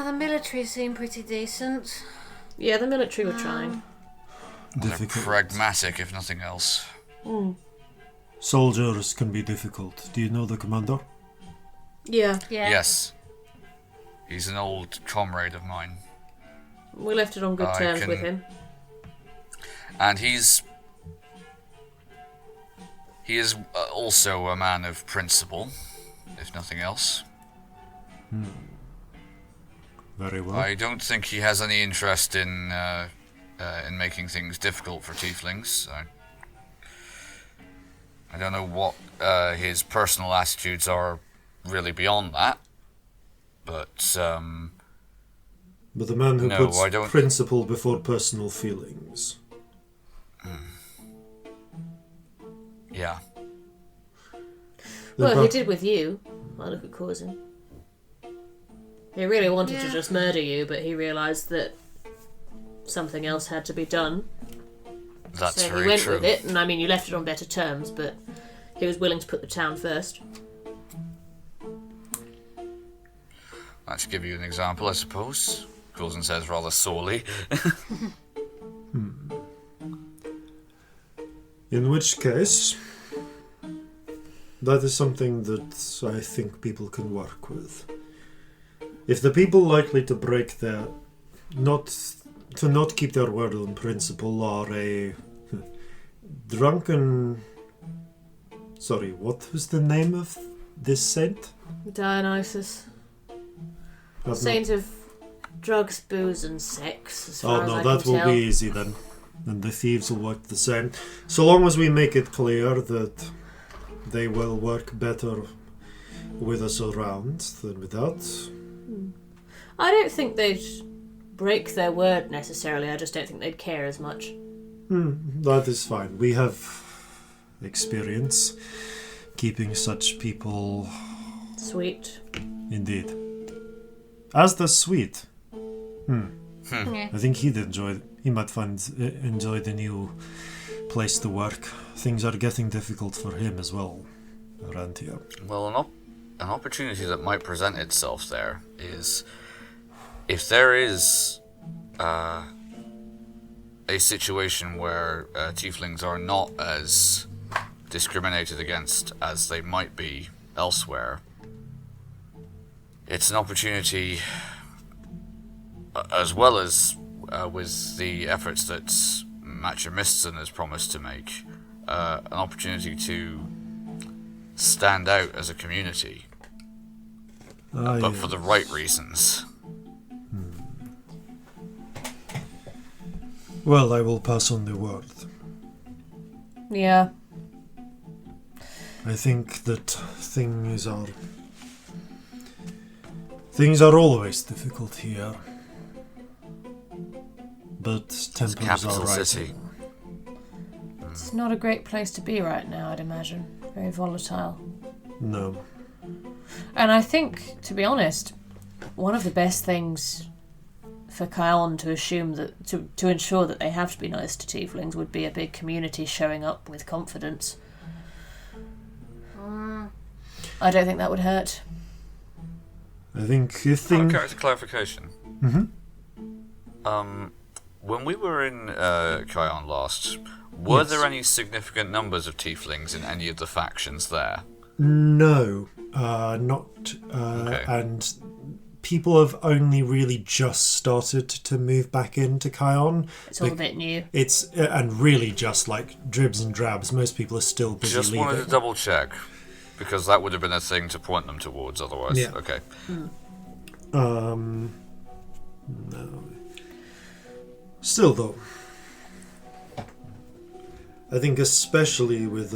The military seem pretty decent. Yeah, the military were trying. They're pragmatic, if nothing else. Soldiers can be difficult. Do you know the commander? Yeah. Yes. He's an old comrade of mine. We left it on good terms with him. And he is also a man of principle, if nothing else. Very well. I don't think he has any interest in making things difficult for tieflings. I don't know what his personal attitudes are really beyond that, but the man who puts I don't... principle before personal feelings. Yeah. Well, he did with you. I look at Corzin. He really wanted to just murder you, but he realised that something else had to be done. That's so very he went true. with it, and I mean, you left it on better terms, but he was willing to put the town first. That should give you an example, I suppose. Corzin says rather sorely. In which case, that is something that I think people can work with. If the people likely to break their... not keep their word on principle are a drunken... Sorry, what was the name of this saint? Dionysus. Saint of drugs, booze and sex, as far as I can that will tell. be easy then. And the thieves will work the same. So long as we make it clear that they will work better with us around than without. I don't think they'd break their word necessarily, I just don't think they'd care as much. That is fine. We have experience keeping such people... Sweet. Indeed. As the sweet. Yeah. I think he might enjoy the new place to work. Things are getting difficult for him as well around here. Well, an opportunity that might present itself there is if there is a situation where tieflings are not as discriminated against as they might be elsewhere. It's an opportunity, as well as with the efforts that Matcher Miston has promised to make, an opportunity to stand out as a community, but for the right reasons. Well, I will pass on the word. Yeah. I think that things are always difficult here. But tempers capital are rising. city. It's not a great place to be right now, I'd imagine. Very volatile. No. And I think, to be honest, one of the best things for Kion to assume that to ensure that they have to be nice to tieflings would be a big community showing up with confidence. I don't think that would hurt. I think you think... Character clarification. When we were in Kion last, were there any significant numbers of tieflings in any of the factions there? No, not. Okay. And people have only really just started to move back into Kion. It's all a bit new. It's and really just like dribs and drabs. Most people are still busy Just leaving. wanted to double check, because that would have been a thing to point them towards otherwise. Yeah. Okay. No. Still though, I think especially with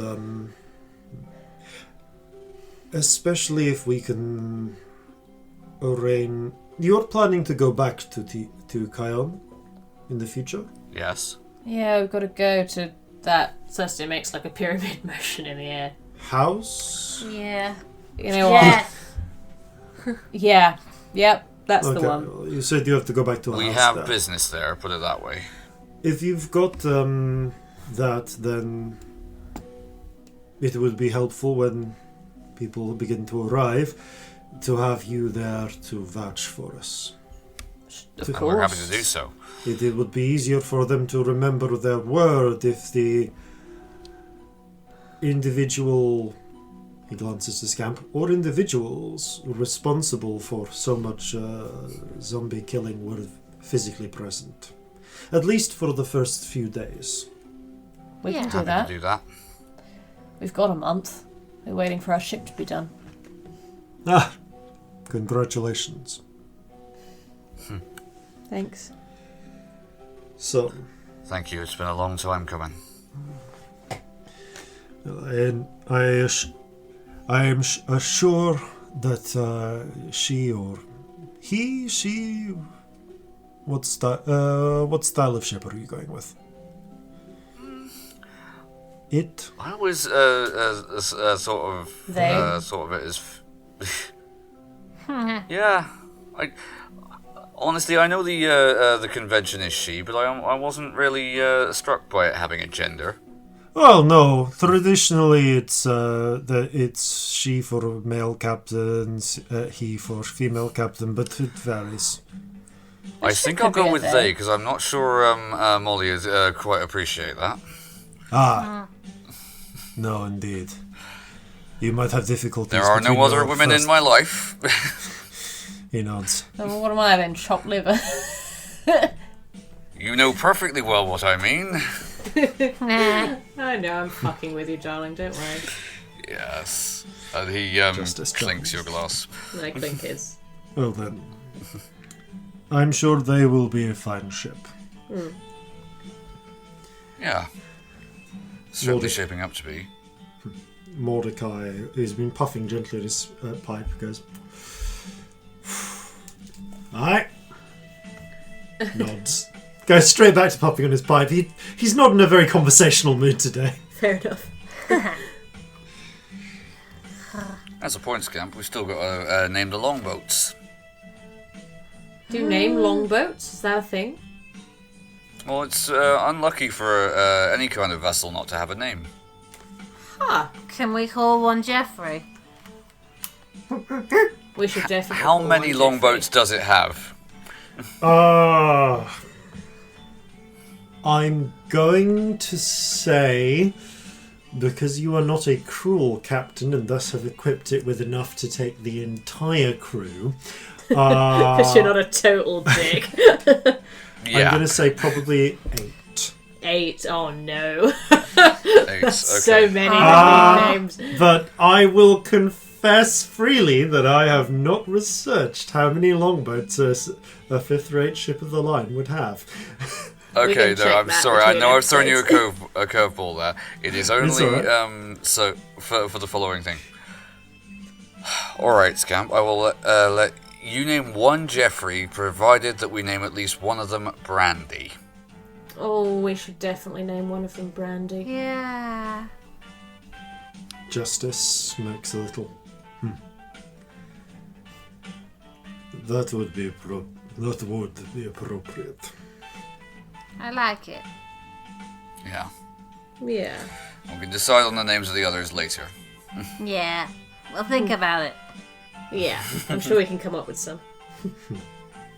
especially if we can arrange. You're planning to go back to Kion in the future? Yes. Yeah, we've got to go to that. Celestia makes like a pyramid motion in the air. House? Yeah. You know what? Yes. Yeah. Yep. That's Okay, the one. well, you said you have to go back to a We house have there. business there, put it that way. If you've got that, then it would be helpful when people begin to arrive to have you there to vouch for us. Of And we're happy to course. do so. It would be easier for them to remember their word if the individual, he glances to Scamp, or individuals responsible for so much zombie killing were physically present. At least for the first few days. We can do Happy that. to do that. We've got a month. We're waiting for our ship to be done. Ah, congratulations. Thanks. So, Thank you. It's been a long time coming. and I am sure that she or she, what style of ship are you going with? It? I was sort of They? Sort of it as. Yeah, honestly, I know the convention is she, but I wasn't really struck by it having a gender. Well, no. Traditionally, it's she for male captains, he for female captain, but it varies. I think could I'll be go it with there. they because I'm not sure Molly would quite appreciate that. Ah, no, indeed. You might have difficulties. There are no between other your women in first- my life. He nods. Oh, what am I then? Chopped liver? You know perfectly well what I mean. I know, I'm fucking with you, darling, don't worry. Yes. And he Justice clinks Jones. your glass. I think it's. Well then, I'm sure they will be a fine ship. Yeah. Certainly Well, shaping up to be. Mordecai, who's been puffing gently at his pipe, goes, "Aye." Nods. Goes straight back to puffing on his pipe. He's not in a very conversational mood today. Fair enough. That's a point, Scamp. We've still got to name the longboats. Do you name longboats? Is that a thing? Well, it's unlucky for any kind of vessel not to have a name. Huh. Can we call one Jeffrey? We should definitely. How call many one longboats Jeffrey. does it have? I'm going to say, because you are not a cruel captain and thus have equipped it with enough to take the entire crew, Because you're not a total dick. I'm Yeah. going to say probably 8. 8. Oh no. 8. So Okay. many names. But I will confess freely that I have not researched how many longboats a fifth-rate ship of the line would have. Okay, can no, check I'm that sorry. I between know I've thrown you a episodes. curveball there. It is only alright. so for the following thing. All right, Scamp. I will let you name one Jeffrey, provided that we name at least one of them Brandy. Oh, we should definitely name one of them Brandy. Yeah. Justice makes a little. That would be appropriate. I like it. Yeah. Yeah. We can decide on the names of the others later. Yeah. We'll think about it. Yeah. I'm sure we can come up with some.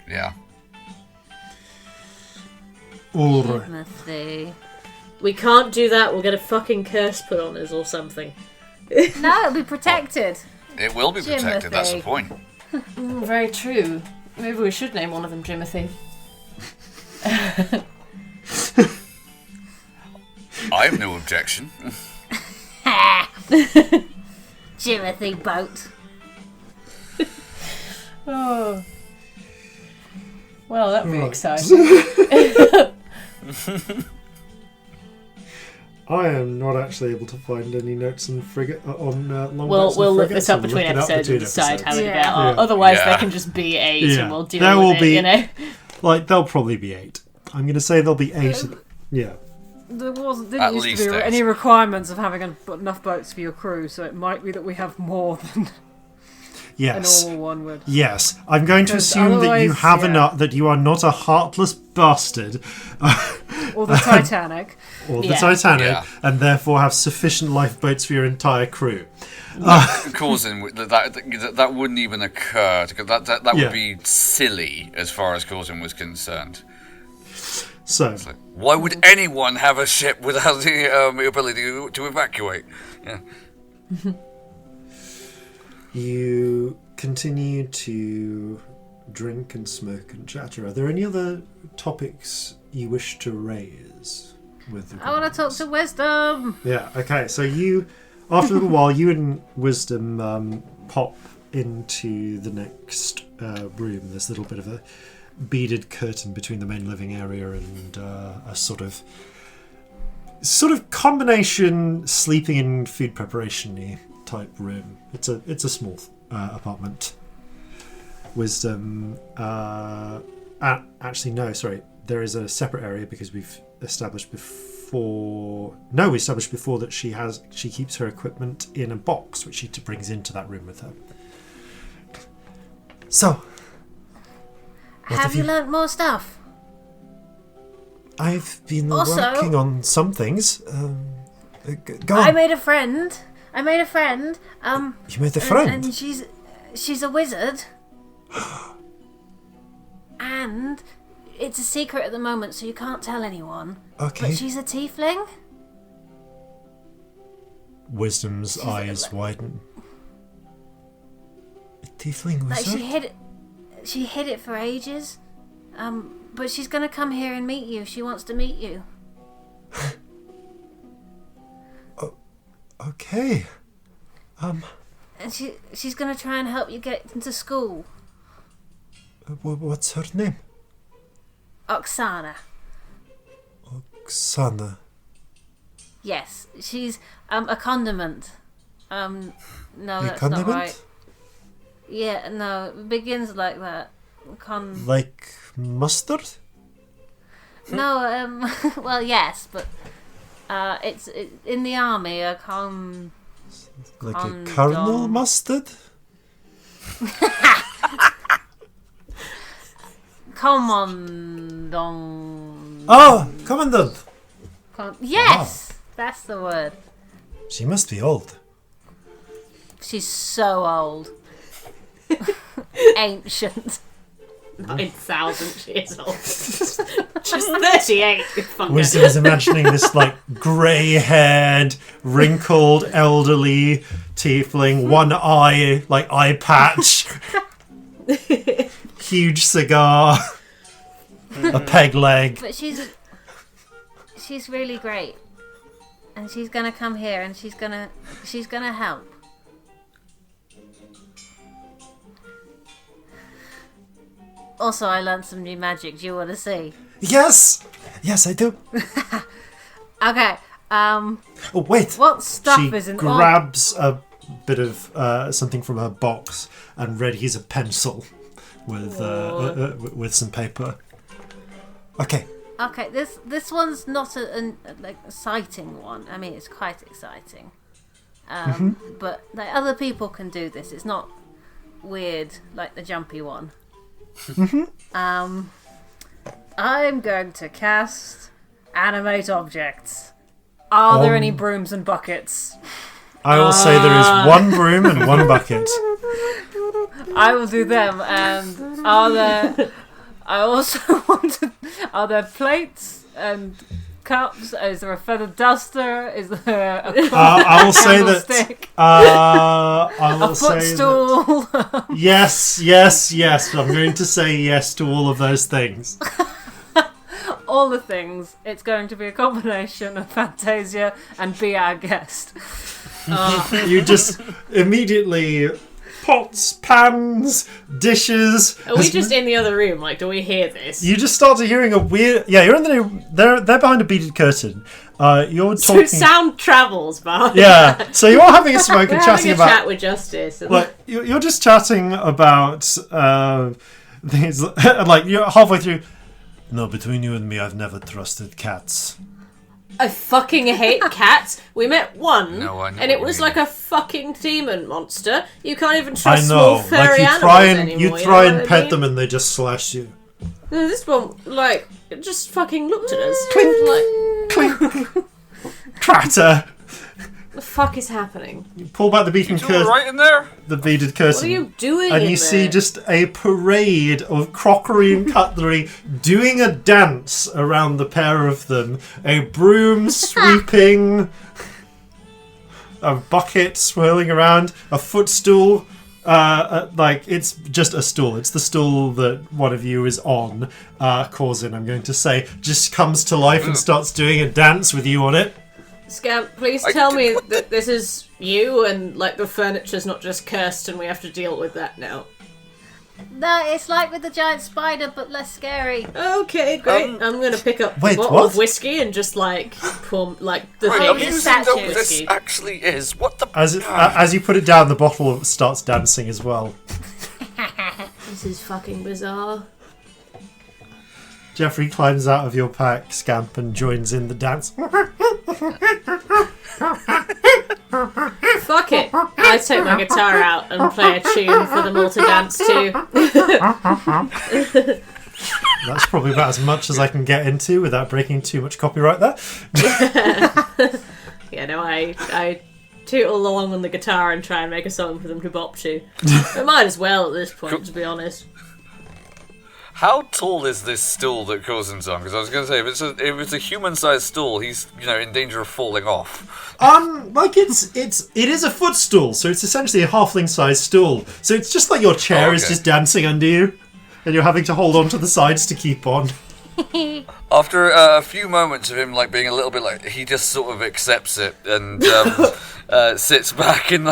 Yeah. All right. Timothy. We can't do that. We'll get a fucking curse put on us or something. No, it'll be protected. It will be protected. That's the Timothy. point. Very true. Maybe we should name one of them Jimothy. I have no objection. Timothy boat. Oh. Well, that'd be Right. exciting. I am not actually able to find any notes on longboats. We'll and look frigates. this up I'm between looking episodes and between decide how to Yeah. get out. Yeah. Otherwise, Yeah. they can just be 8 Yeah. and we'll deal There with will it, be- you know? Like, there'll probably be 8. I'm going to say there'll be 8. Yeah. There didn't At used least to be eight. any requirements of having enough boats for your crew, so it might be that we have more than a Yes. normal one would. Yes. I'm going to Because assume that you otherwise, have yeah. enough, that you are not a heartless bastard Or the Titanic. Or the Yeah. Titanic, Yeah. and therefore have sufficient lifeboats for your entire crew. Corzin, that wouldn't even occur. That Yeah. would be silly as far as Corzin was concerned. So, Why would anyone have a ship without the ability to evacuate? Yeah. you continue to drink and smoke and chatter. Are there any other topics you wish to raise with the I want to talk to Wisdom. Yeah, okay. So you, after a little while, you and Wisdom pop into the next room. There's a little bit of a beaded curtain between the main living area and a sort of combination sleeping and food preparation-y type room. It's a small apartment. Wisdom. Actually, no. Sorry, there is a separate area because we've established before. No, we established before that she keeps her equipment in a box, which she brings into that room with her. So, Have you learnt more stuff? I've been Also- working on some things. Go on. I made a friend. You made a friend? And she's a wizard. And it's a secret at the moment, so you can't tell anyone. Okay. But she's a tiefling. Wisdom's eyes widen. A tiefling Like wizard? she hid it for ages. But she's gonna come here and meet you. She wants to meet you. Okay. And she's gonna try and help you get into school. What's her name? Oksana. Oksana. Yes, she's a condiment. No, that's condiment? not right. Yeah, no, it begins like that. Like mustard? No, well, yes, but it's in the army. Like a Colonel mustard? Commandant. Oh, commandant! Yes, that's the word. She must be old. She's so old. Ancient. 9,000 years old. Just 38. Wisdom is imagining this like grey-haired, wrinkled, elderly tiefling, one eye, like eye patch, huge cigar, a peg leg. But she's really great, and she's gonna come here, and she's gonna help. Also, I learned some new magic. Do you want to see? Yes, I do. Okay. Oh wait. What stuff she is in? grabs a bit of something from her box and readies a pencil with some paper. Okay. Okay. This one's not a exciting one. I mean, it's quite exciting. But like, other people can do this. It's not weird like the jumpy one. I'm going to cast animate objects. Are there any brooms and buckets? I will say there is one broom and one bucket. I will do them. And are there? I also want to. Are there plates and cups? Is there a feather duster? Is there a I will say that. candlestick? I will A say footstool? that. Yes. I'm going to say yes to all of those things. All the things. It's going to be a combination of Fantasia and Be Our Guest. You just immediately pots, pans, dishes. Are we just in the other room? Like, do we hear this? You just started hearing a weird. Yeah, you're in the. They're behind a beaded curtain. You're talking. So sound travels behind. Yeah. So you're having a smoke and We're chatting having a about. chat with Justice. And Like you're just chatting about things. Like you're halfway through. No, between you and me, I've never trusted cats. I fucking hate cats. We met one, No, I know and it what was you like mean. a fucking demon monster. You can't even I trust know. small furry Like animals you anymore. try know and what I pet mean? them, and they just slash you. No, this one, like, just fucking looked at us. Clink. Cratter. What the fuck is happening? You pull back the beaten You doing right in there? the beaded curtain. What are you doing And in you see there? just a parade of crockery and cutlery doing a dance around the pair of them. A broom sweeping, a bucket swirling around, a footstool. It's just a stool. It's the stool that one of you is on. Corzin, I'm going to say, just comes to life and starts doing a dance with you on it. Scamp, please tell me that this is you and, like, the furniture's not just cursed and we have to deal with that now. No, it's like with the giant spider, but less scary. Okay, great. I'm going to pick up a Wait, bottle what? of whiskey and just, like, pour, like, the Wait, thing. I'm the using statue. what this actually is. What the... As you put it down, the bottle starts dancing as well. This is fucking bizarre. Jeffrey climbs out of your pack, Scamp, and joins in the dance. Fuck it. I take my guitar out and play a tune for them all to dance to. That's probably about as much as I can get into without breaking too much copyright there. Yeah, no, I tootle along on the guitar and try and make a song for them to bop to. I might as well at this point, to be honest. How tall is this stool that Corzin's on? Because I was going to say, if it's a human-sized stool, he's in danger of falling off. It is a footstool, so it's essentially a halfling-sized stool. So it's just like your chair is just dancing under you, and you're having to hold on to the sides to keep on. After a few moments of him being a little bit he just sort of accepts it and sits back and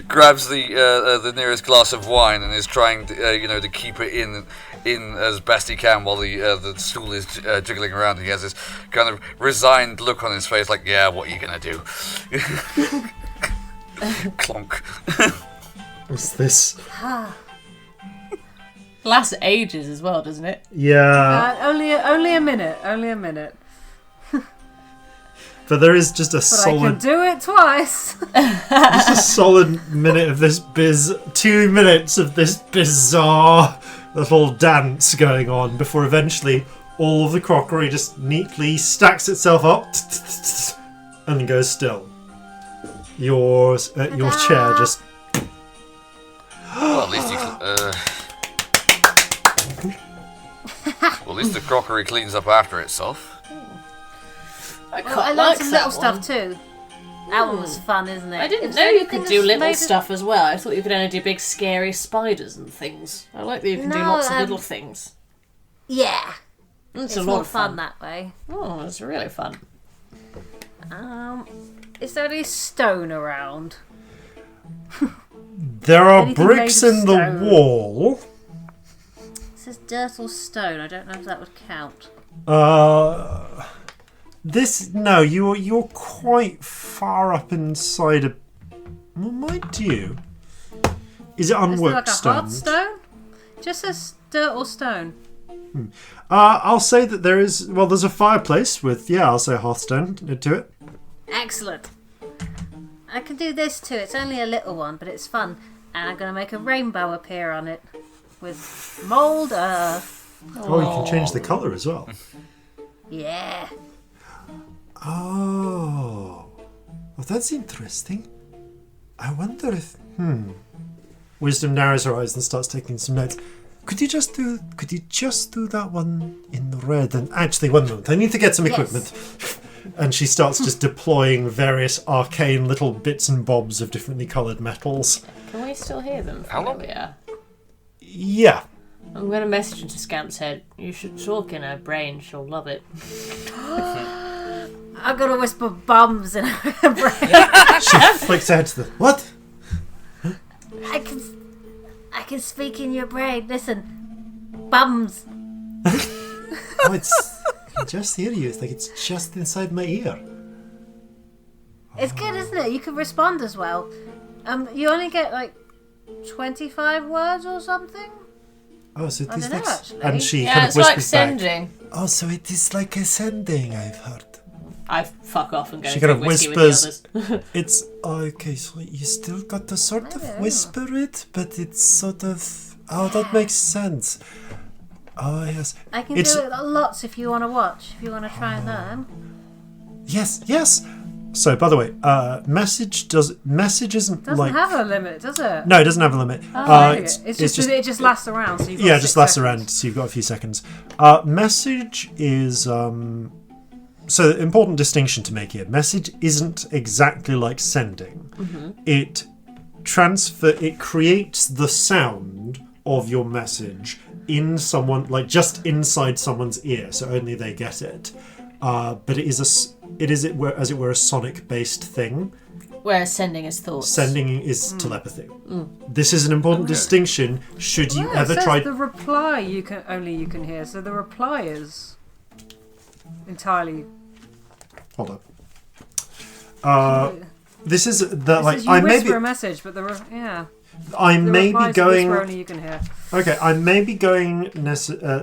grabs the nearest glass of wine and is trying to keep it in as best he can while the stool is jiggling around. He has this kind of resigned look on his face, yeah, what are you gonna do? Clonk. What's this? Lasts ages as well, doesn't it? Yeah. Only a minute. Only a minute. But there is just a But solid... I can do it twice. Just a solid minute of this 2 minutes of this bizarre little dance going on before eventually all of the crockery just neatly stacks itself up and then goes still. Your chair just... Well, at least well, at least the crockery cleans up after itself. I learned some little stuff too. That one was fun, isn't it? I didn't If know you anything could do that's little made stuff as well. I thought you could only do big scary spiders and things. I like that you can do lots of little things. Yeah. It's It's a lot more of fun fun. that way. Oh, it's really fun. Is there any stone around? There are Anything bricks made of in the stone. wall. It says dirt or stone. I don't know if that would count. You're quite far up inside a... Well, mind you. Is it Is there unworked like a stone? hard stone? Just says dirt or stone. I'll say that there is... Well, there's a fireplace with, I'll say hearthstone to it. Excellent. I can do this too. It's only a little one, but it's fun. And I'm going to make a rainbow appear on it with mould earth. Oh, you can change the colour as well. Yeah. Oh. Well, that's interesting. I wonder if... Wisdom narrows her eyes and starts taking some notes. Could you just do that one in red? And actually, one moment. I need to get some equipment. And she starts just deploying various arcane little bits and bobs of differently coloured metals. Can we still hear them from How where long? we are? Yeah. I'm going to message into Scamp's head. You should talk in her brain. She'll love it. I'm going to whisper bums in her brain. She flicks her head to the... What? I can speak in your brain. Listen. Bums. Oh, I just hear you. It's like it's just inside my ear. It's good, isn't it? You can respond as well. You only get 25 words or something. Oh, so it I is don't know, like... actually. And she Yeah, kind of it's like whispers back. sending. Oh, so it is like a sending, I've heard. I fuck off and go She drink kind of whiskey whispers. with the others. It's okay, so you still got to sort of whisper it, but it's sort of... Oh, that makes sense. Oh, yes. I can It's- do it lots if you want to watch. If you want to try and learn. Yes. So, by the way, message isn't Doesn't like... have a limit, does it? No, it doesn't have a limit. It's just it just lasts around. So you've got Yeah, 6 just lasts seconds. around, so you've got a few seconds. Message is... So, important distinction to make here. Message isn't exactly like sending. It creates the sound of your message in someone, like just inside someone's ear, so only they get it. But it is as it were a sonic-based thing. Whereas sending is thoughts. Sending is telepathy. This is an important distinction. Should you Well, ever it says try? the reply you can hear. So the reply is entirely. Hold up. This is the like. You I may whisper be. a message, but I the may reply be is a going. whisper only you can hear. Okay, I may be going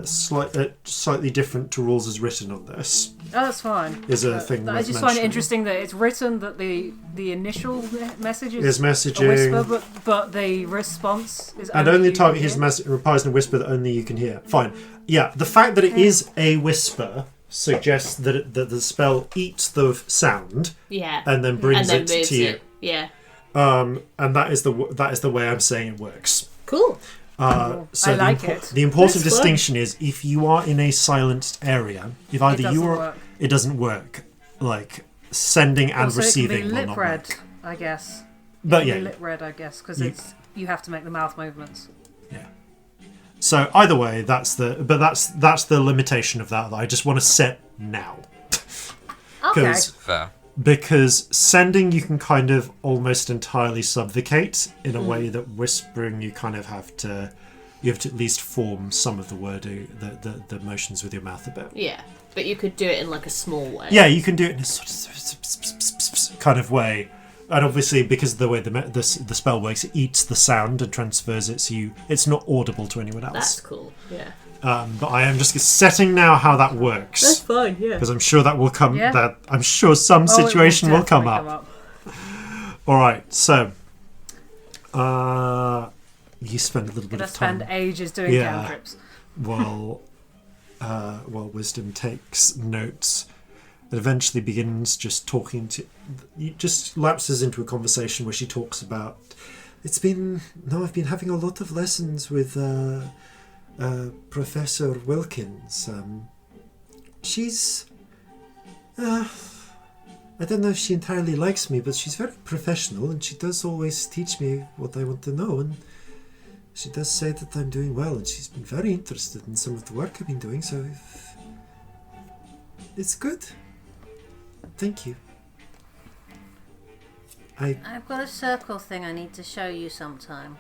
slightly different to rules as written on this. Oh, that's fine. Is a thing I worth just find it mentioning. interesting that it's written that the initial message Is is messaging. a whisper, but the response is And only only you target can his hear. replies in a whisper that only you can hear. Fine. Yeah, the fact that it is a whisper suggests that the spell eats the sound Yeah. and then brings and it then moves to you. it. Yeah. And that is the way I'm saying it works. Cool. So I like it. The important That's fun. distinction is if you are in a silenced area, if either you doesn't or work. it doesn't work. Like sending and Also, receiving it can be will lip not read, work. I guess. But It can yeah, be lip read, I guess, because You- you have to make the mouth movements. so either way, that's the limitation of that I just want to set now. Okay. Fair. Because sending you can kind of almost entirely subvocate in a way that whispering you kind of have to at least form some of the wording, the motions with your mouth a bit. Yeah. But you could do it in like a small way. Yeah, you can do it in a sort of kind of way, and obviously because of the way the spell works, it eats the sound and transfers it, so it's not audible to anyone else. That's cool. Yeah. But I am just setting now how that works. That's fine. Yeah. Because I'm sure that will come. Yeah. That I'm sure some Oh, it situation will come definitely up. All right, so you spend a little bit Gonna of time spend ages doing Yeah. cantrips. while Wisdom takes notes and eventually begins just talking to. Just lapses into a conversation where she talks about. I've been having a lot of lessons with Professor Wilkins. She's. I don't know if she entirely likes me, but she's very professional and she does always teach me what I want to know. And she does say that I'm doing well, and she's been very interested in some of the work I've been doing, so it's good. Thank you. I've got a circle thing I need to show you sometime.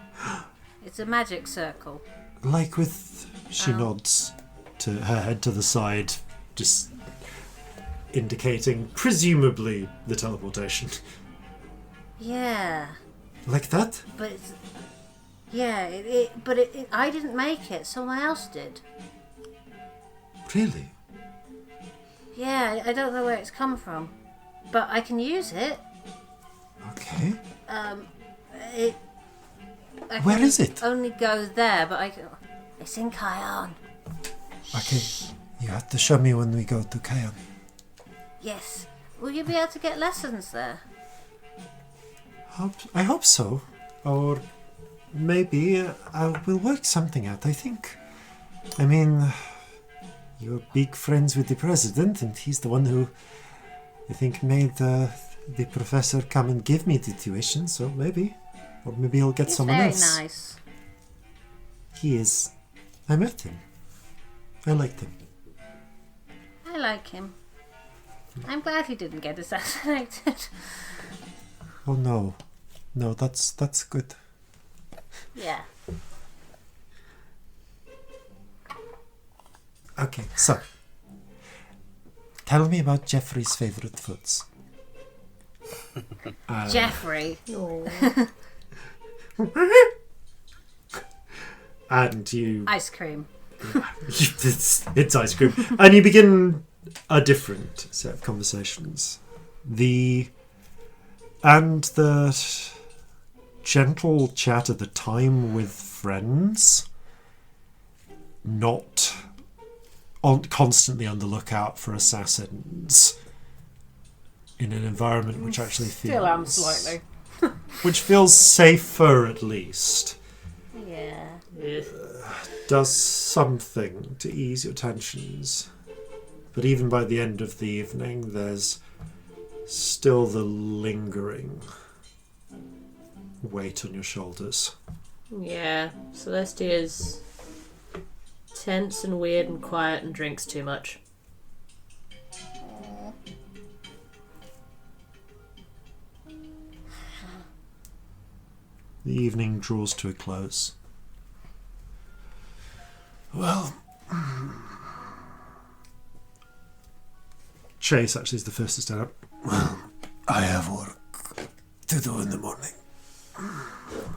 It's a magic circle. Like with... She nods to her head to the side, just indicating, presumably, the teleportation. Yeah, Like that? but it's... Yeah, I didn't make it, someone else did. Really? Yeah, I don't know where it's come from. But I can use it. Okay. Where is it? Only go there, but it's in Kion. Okay. You have to show me when we go to Kayon. Yes. Will you be able to get lessons there? I hope so. Or maybe I will work something out, I think. I mean, you're big friends with the president, and he's the one who, I think, made the professor come and give me the tuition, so maybe. Or maybe he'll get He's someone very else. nice. He is. I met him. I liked him. I like him. I'm glad he didn't get assassinated. Oh no. No, that's good. Yeah. Okay, so. Tell me about Jeffrey's favourite foods. Jeffrey. And you... Ice cream. it's ice cream. And you begin a different set of conversations. The gentle chat at the time with friends not constantly on the lookout for assassins in an environment which actually feels... Still am slightly. which feels safer, at least. Yeah. Does something to ease your tensions. But even by the end of the evening, there's still the lingering weight on your shoulders. Yeah, Celestia's tense and weird and quiet and drinks too much. The evening draws to a close. Well, Chase actually is the first to stand up. Well, I have work to do in the morning.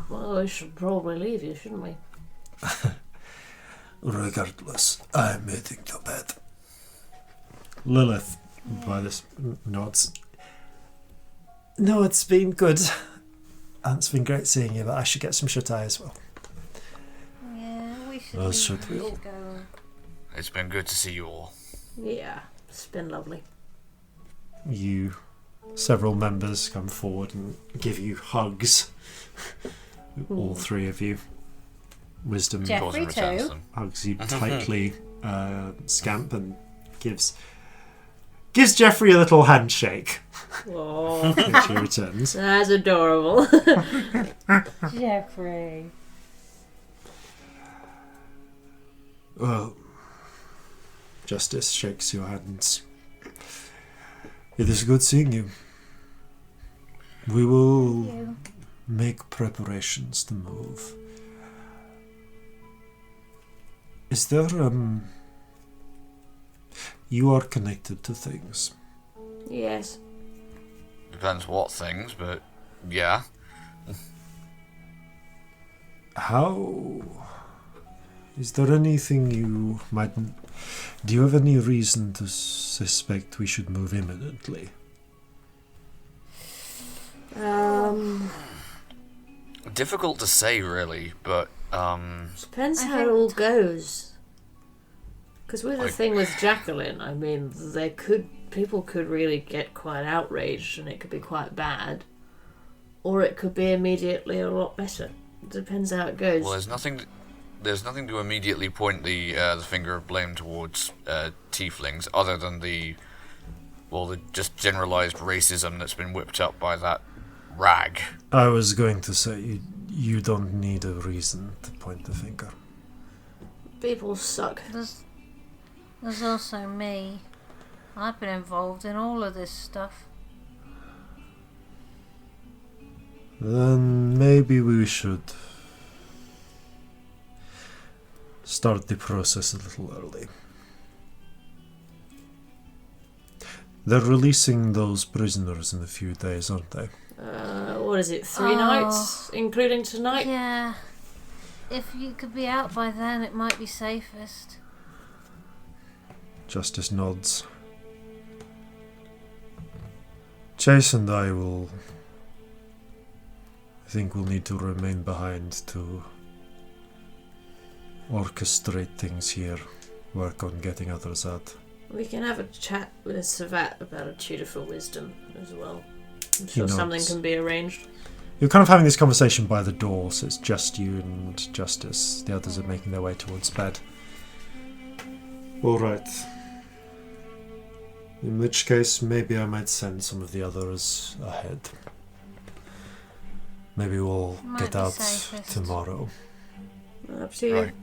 Well, we should probably leave you, shouldn't we? Regardless, I'm heading to bed. Lilith, by this, nods. No, it's been good. And it's been great seeing you, but I should get some shut-eye as well. Yeah, we should. As should we all. Go. It's been good to see you all. Yeah, it's been lovely. Several members come forward and give you hugs. All three of you. Wisdom Jeffrey too. hugs you tightly, Scamp, and gives Jeffrey a little handshake. Oh, Which he returns. that's adorable. Jeffrey. Well, Justice shakes your hands. It is good seeing you. We will make preparations to move. Is there, you are connected to things. Yes. Depends what things, but yeah. How... Is there anything you might... Do you have any reason to suspect we should move imminently? Difficult to say, really, but Depends how it all goes. Because with the thing with Jacqueline, I mean, people could really get quite outraged, and it could be quite bad, or it could be immediately a lot better. It depends how it goes. well, there's nothing to immediately point the finger of blame towards tieflings, other than the just generalized racism that's been whipped up by that rag. I was going to say, you don't need a reason to point the finger. People suck. There's also me. I've been involved in all of this stuff. Then maybe we should start the process a little early. They're releasing those prisoners in a few days, aren't they? What is it, 3 nights, including tonight? Yeah. If you could be out by then, it might be safest. Justice nods. Chase and I think we'll need to remain behind to orchestrate things here, work on getting others out. We can have a chat with Savat about a tutor for wisdom as well. I'm He sure nods. something can be arranged. You're kind of having this conversation by the door, so it's just you and Justice. The others are making their way towards bed. Alright. In which case, maybe I might send some of the others ahead. Maybe we'll Might get be out safest. tomorrow. Up to you. Right.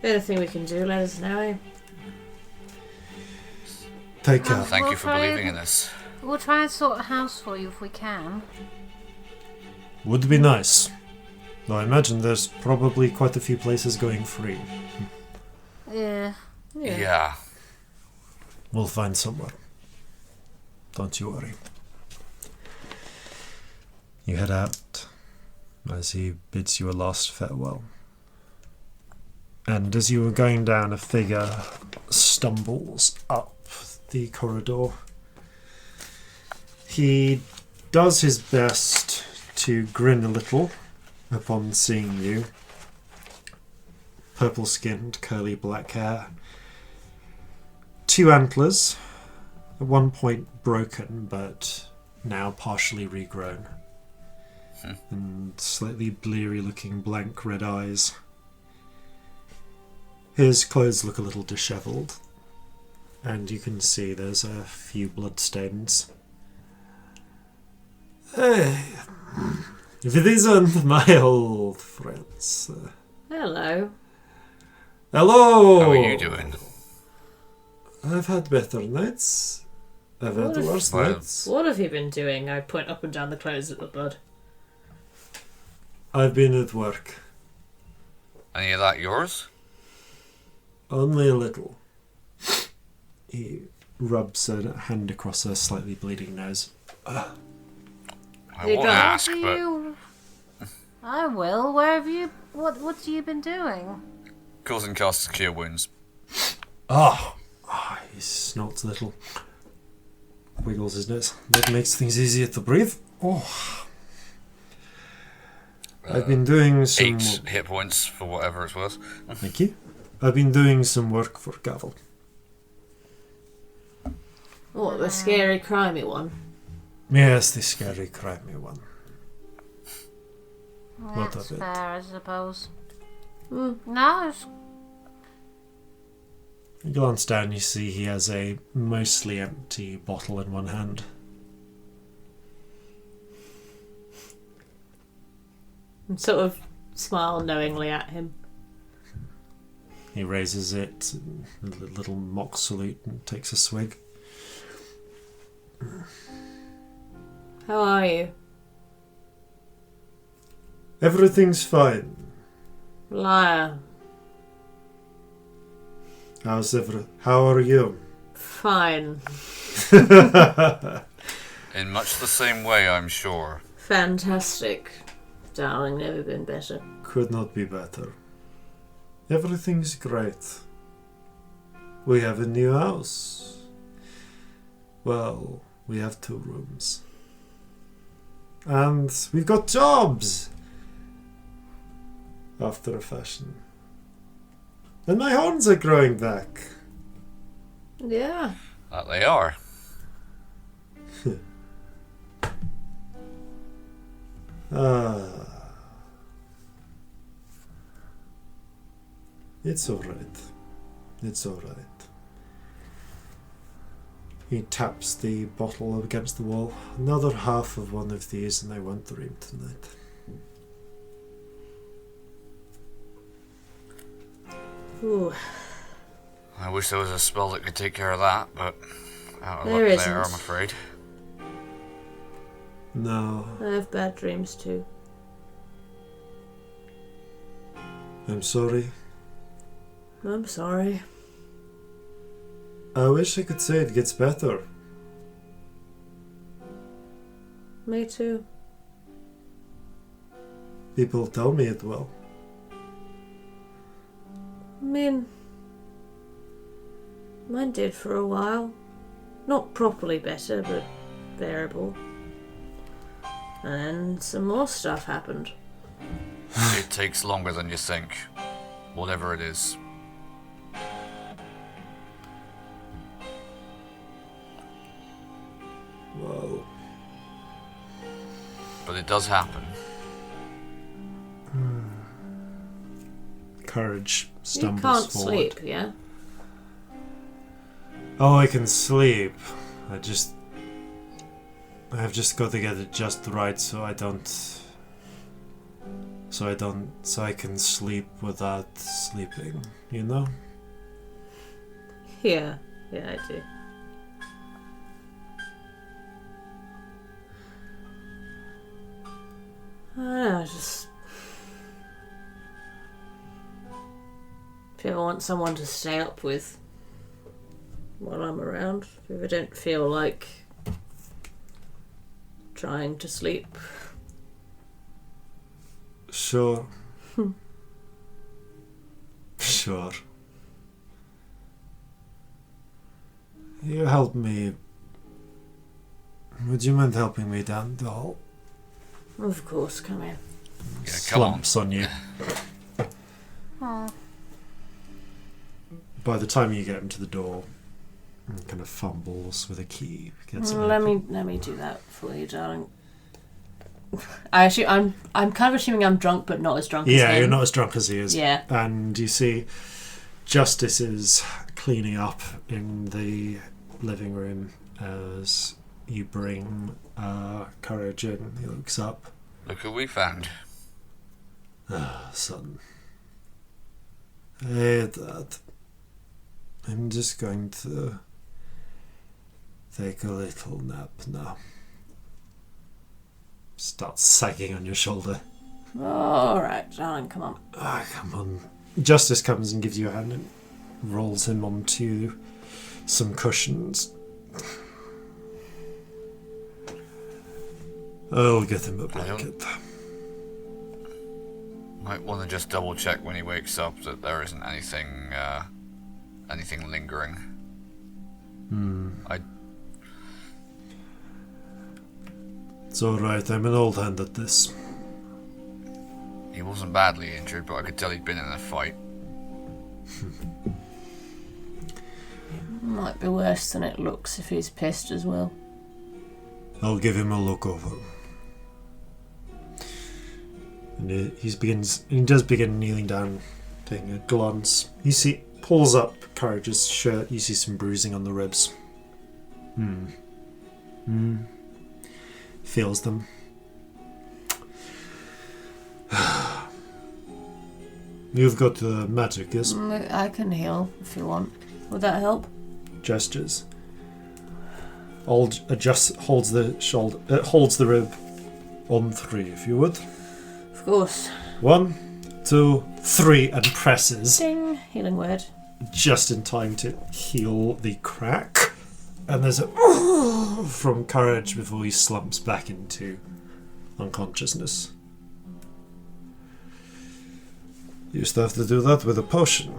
Anything we can do, let us know. Eh? Take care. Thank We'll you for try believing and- in this. We'll try and sort a house for you if we can. Would be nice. Though I imagine there's probably quite a few places going free. Yeah. Yeah. We'll find somewhere. Don't you worry. You head out as he bids you a last farewell. And as you were going down, a figure stumbles up the corridor. He does his best to grin a little upon seeing you. purple-skinned, curly black hair. 2 antlers, at one point broken, but now partially regrown. And slightly bleary-looking blank red eyes. His clothes look a little dishevelled, and you can see there's a few bloodstains. Hey, if it isn't my old friends. Hello. Hello! How are you doing? I've had better nights. I've had worse nights. What have you been doing? I point up and down the clothes at the bud. I've been at work. Any of that yours? Only a little. He rubs a hand across her slightly bleeding nose. I won't ask, but... I will. Where have you... What have you been doing? Corzin casts Cure Wounds. He snorts a little. Wiggles his nose. That makes things easier to breathe. I've been doing some... 8 hit points for whatever it's worth. Thank you. I've been doing some work for Gavel. What, the scary, crimey one? Yes, the scary, crimey one. What That's of it? fair, I suppose. No, it's... You glance down, you see he has a mostly empty bottle in one hand. And sort of smile knowingly at him. He raises it, a little mock salute, and takes a swig. How are you? Everything's fine. Liar. How are you? Fine. In much the same way, I'm sure. Fantastic. Darling, never been better. Could not be better. Everything's great. We have a new house. Well, we have 2 rooms. And we've got jobs! After a fashion. And my horns are growing back. Yeah. That they are. It's alright. It's alright. He taps the bottle against the wall. Another half of one of these and I won't dream tonight. Ooh. I wish there was a spell that could take care of that, but out of There luck isn't. there, I'm afraid. No, I have bad dreams too. I'm sorry. I'm sorry. I wish I could say it gets better. Me too. People tell me it will. I mean, mine did for a while. Not properly better, but bearable. And some more stuff happened. It takes longer than you think. Whatever it is. Well, But it does happen. courage You stumbles can't forward. sleep, yeah? Oh, I can sleep. I've just got to get it just right so I can sleep without sleeping, you know? Yeah, I do. I don't know, just... If you ever want someone to stay up with while I'm around, if you ever don't feel like trying to sleep. Sure. Sure. You help me. Would you mind helping me down the hall? Of course, come here. Yeah, come on. Slumps on you. Oh. by the time you get him to the door, he kind of fumbles with a key. Let me do that for you, darling. I'm kind of assuming I'm drunk, but not as drunk as him. Yeah, you're not as drunk as he is. Yeah. And you see Justice is cleaning up in the living room as you bring Courage in. He looks up. Look who we found. Son. Hey, Dad. I'm just going to take a little nap now. Starts sagging on your shoulder. Alright, darling, come on. Come on. Justice comes and gives you a hand and rolls him onto some cushions. I'll get him a blanket. Might want to just double check when he wakes up that there isn't anything lingering. It's alright, I'm an old hand at this. He wasn't badly injured, but I could tell he'd been in a fight. Might be worse than it looks if he's pissed as well. I'll give him a look over. And he does begin kneeling down, taking a glance. You see, pulls up Courage's shirt. You see some bruising on the ribs. Feels them. You've got the magic, yes? I can heal if you want. Would that help? Gestures. Holds the rib on 3, if you would. Of course. 1, 2, 3, and presses. Ding. Healing word. Just in time to heal the crack. And there's a from Courage before he slumps back into unconsciousness. Used to have to do that with a potion.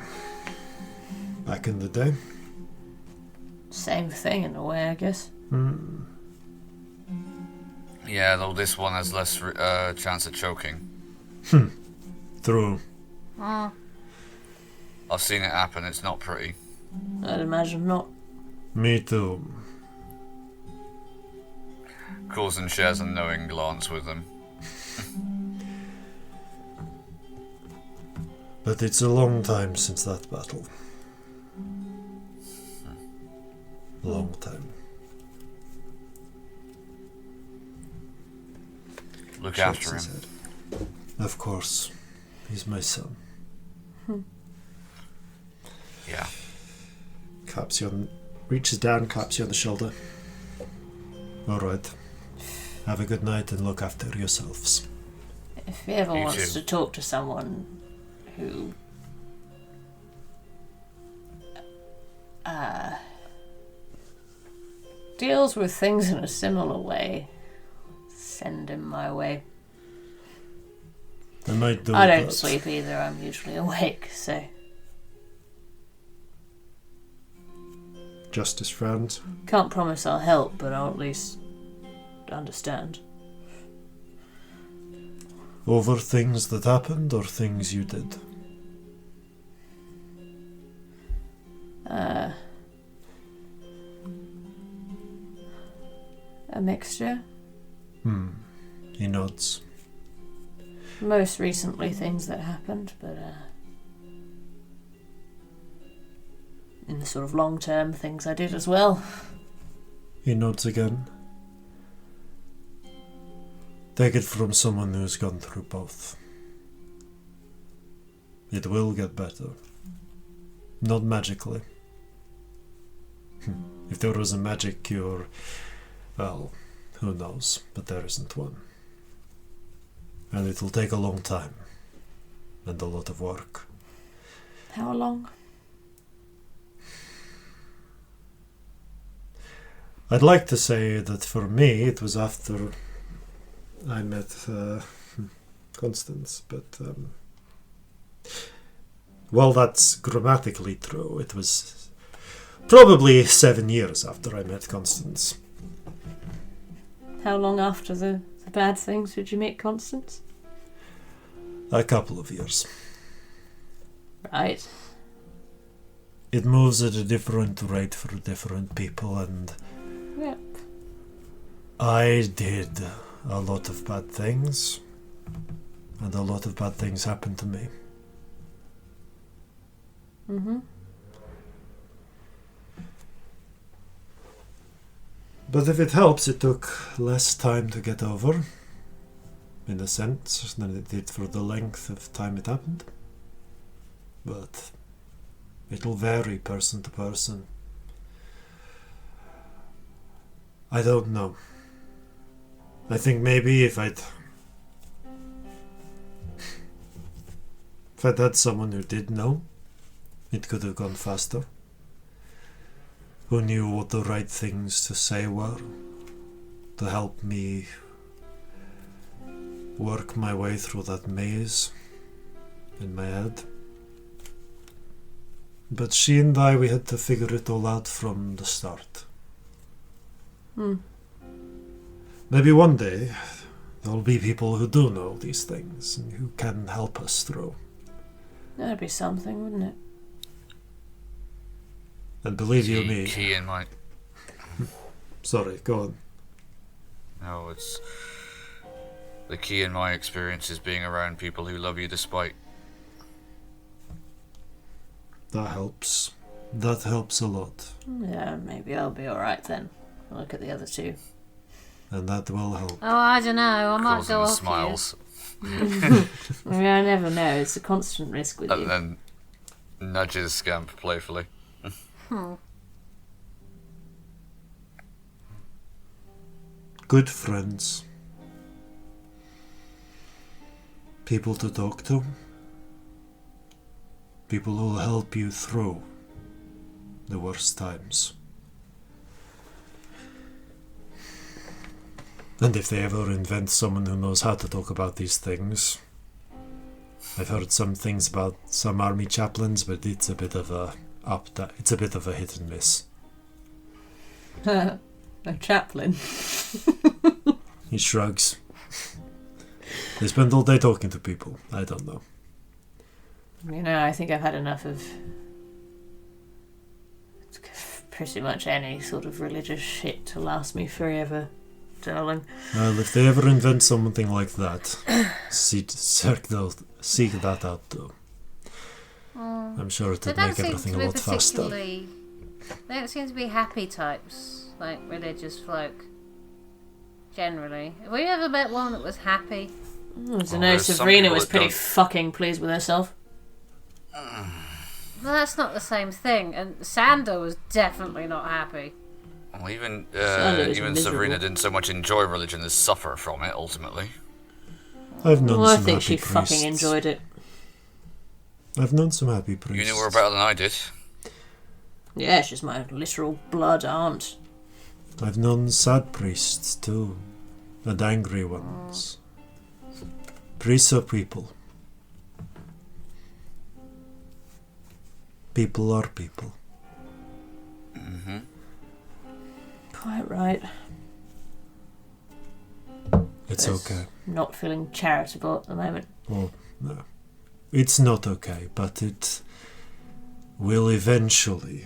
Back in the day. Same thing in a way, I guess. Yeah, though this one has less chance of choking. True. I've seen it happen, it's not pretty. I'd imagine not. Me too. Corzin shares a knowing glance with them. But it's a long time since that battle. Long time. Look after him. Of course. He's my son. Yeah. Reaches down, claps you on the shoulder. Alright. Have a good night and look after yourselves. If he ever You wants too. to talk to someone who deals with things in a similar way, send him my way. I might do I don't that. sleep either, I'm usually awake, so... Justice frowns. Can't promise I'll help, but I'll at least understand. Over things that happened or things you did? A mixture. He nods. Most recently things that happened, but in the sort of long term things I did as well. He nods again. Take it from someone who's gone through both. It will get better. Not magically. If there was a magic cure, well, who knows, but there isn't one. And it'll take a long time. And a lot of work. How long? I'd like to say that for me it was after I met Constance, but well, that's grammatically true. It was probably 7 years after I met Constance. How long after the bad things did you meet Constance? A couple of years. Right. it moves at a different rate for different people, and Yep. I did a lot of bad things, and a lot of bad things happened to me. Mm-hmm. But if it helps, it took less time to get over, in a sense, than it did for the length of time it happened. But it'll vary person to person. I don't know. I think maybe if I'd had someone who did know, it could have gone faster. Who knew what the right things to say were, to help me work my way through that maze in my head. But she and I, we had to figure it all out from the start. Maybe one day there'll be people who do know these things and who can help us through. That'd be something, wouldn't it? And believe you me... Key in my... Sorry, go on. No, it's... The key in my experience is being around people who love you despite. That helps. That helps a lot. Yeah, maybe I'll be alright then. Look at the other two. And that will help. Oh, I don't know. I might go Corzin off smiles. I mean, I never know. It's a constant risk with And you. then nudges Scamp playfully. Good friends. People to talk to. People who will help you through the worst times. And if they ever invent someone who knows how to talk about these things, I've heard some things about some army chaplains, but it's a bit of a it's a bit of a hit and miss. A chaplain. He shrugs. They spend all day talking to people. I don't know. You know, I think I've had enough of pretty much any sort of religious shit to last me forever, darling. Well, if they ever invent something like that, seek that out too. I'm sure it would make everything a lot faster. They don't seem to be happy types, like religious folk. Generally, have we ever met one that was happy? I don't know, Sabrina was pretty fucking pleased with herself. Well, that's not the same thing, and Sander was definitely not happy. Well, even miserable. Sabrina didn't so much enjoy religion as suffer from it, ultimately. I've known Well, I some think happy she fucking priests. enjoyed it. I've known some happy priests. You knew her better than I did. Yeah, she's my literal blood aunt. I've known sad priests too, and angry ones. Priests are people. People are people. Mm-hmm. Quite right. It's Just okay. Not feeling charitable at the moment. Well, no. It's not okay, but it will eventually,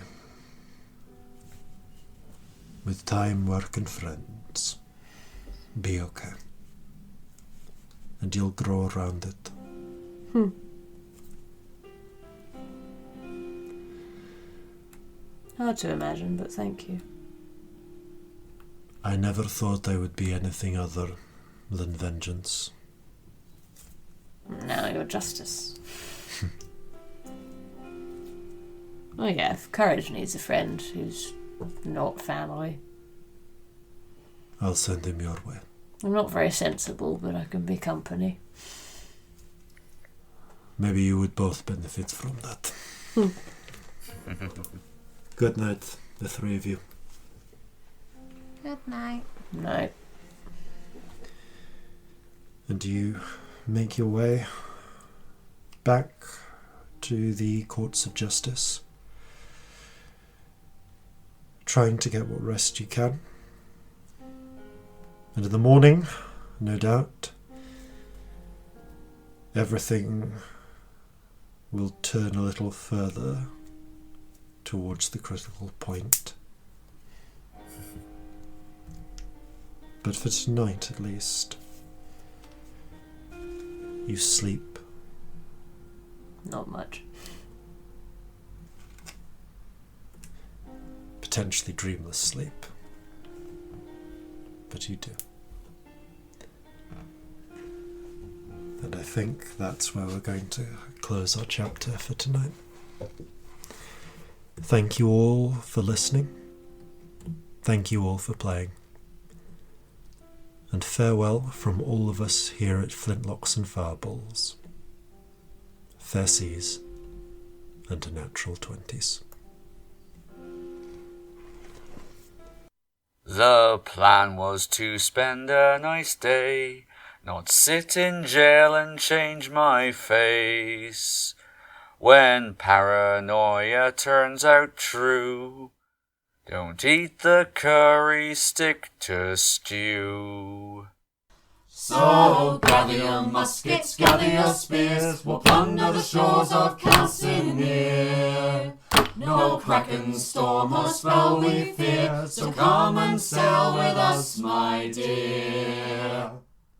with time, work, and friends, be okay. And you'll grow around it. Hard to imagine, but thank you. I never thought I would be anything other than vengeance. Now you're justice. Oh yeah, if courage needs a friend who's not family. I'll send him your way. I'm not very sensible, but I can be company. Maybe you would both benefit from that. Good night, the three of you. Good night. No. And you make your way back to the courts of justice, trying to get what rest you can. And in the morning, no doubt, everything will turn a little further towards the critical point. But for tonight, at least, you sleep. Not much. Potentially dreamless sleep. But you do. And I think that's where we're going to close our chapter for tonight. Thank you all for listening. Thank you all for playing. And farewell from all of us here at Flintlocks and Fireballs. Fair seas and a natural 20s. The plan was to spend a nice day, not sit in jail and change my face. When paranoia turns out true, don't eat the curry, stick to stew. So gather your muskets, gather your spears, we'll plunder the shores of Calcinea. No kraken, storm or spell we fear, so come and sail with us, my dear.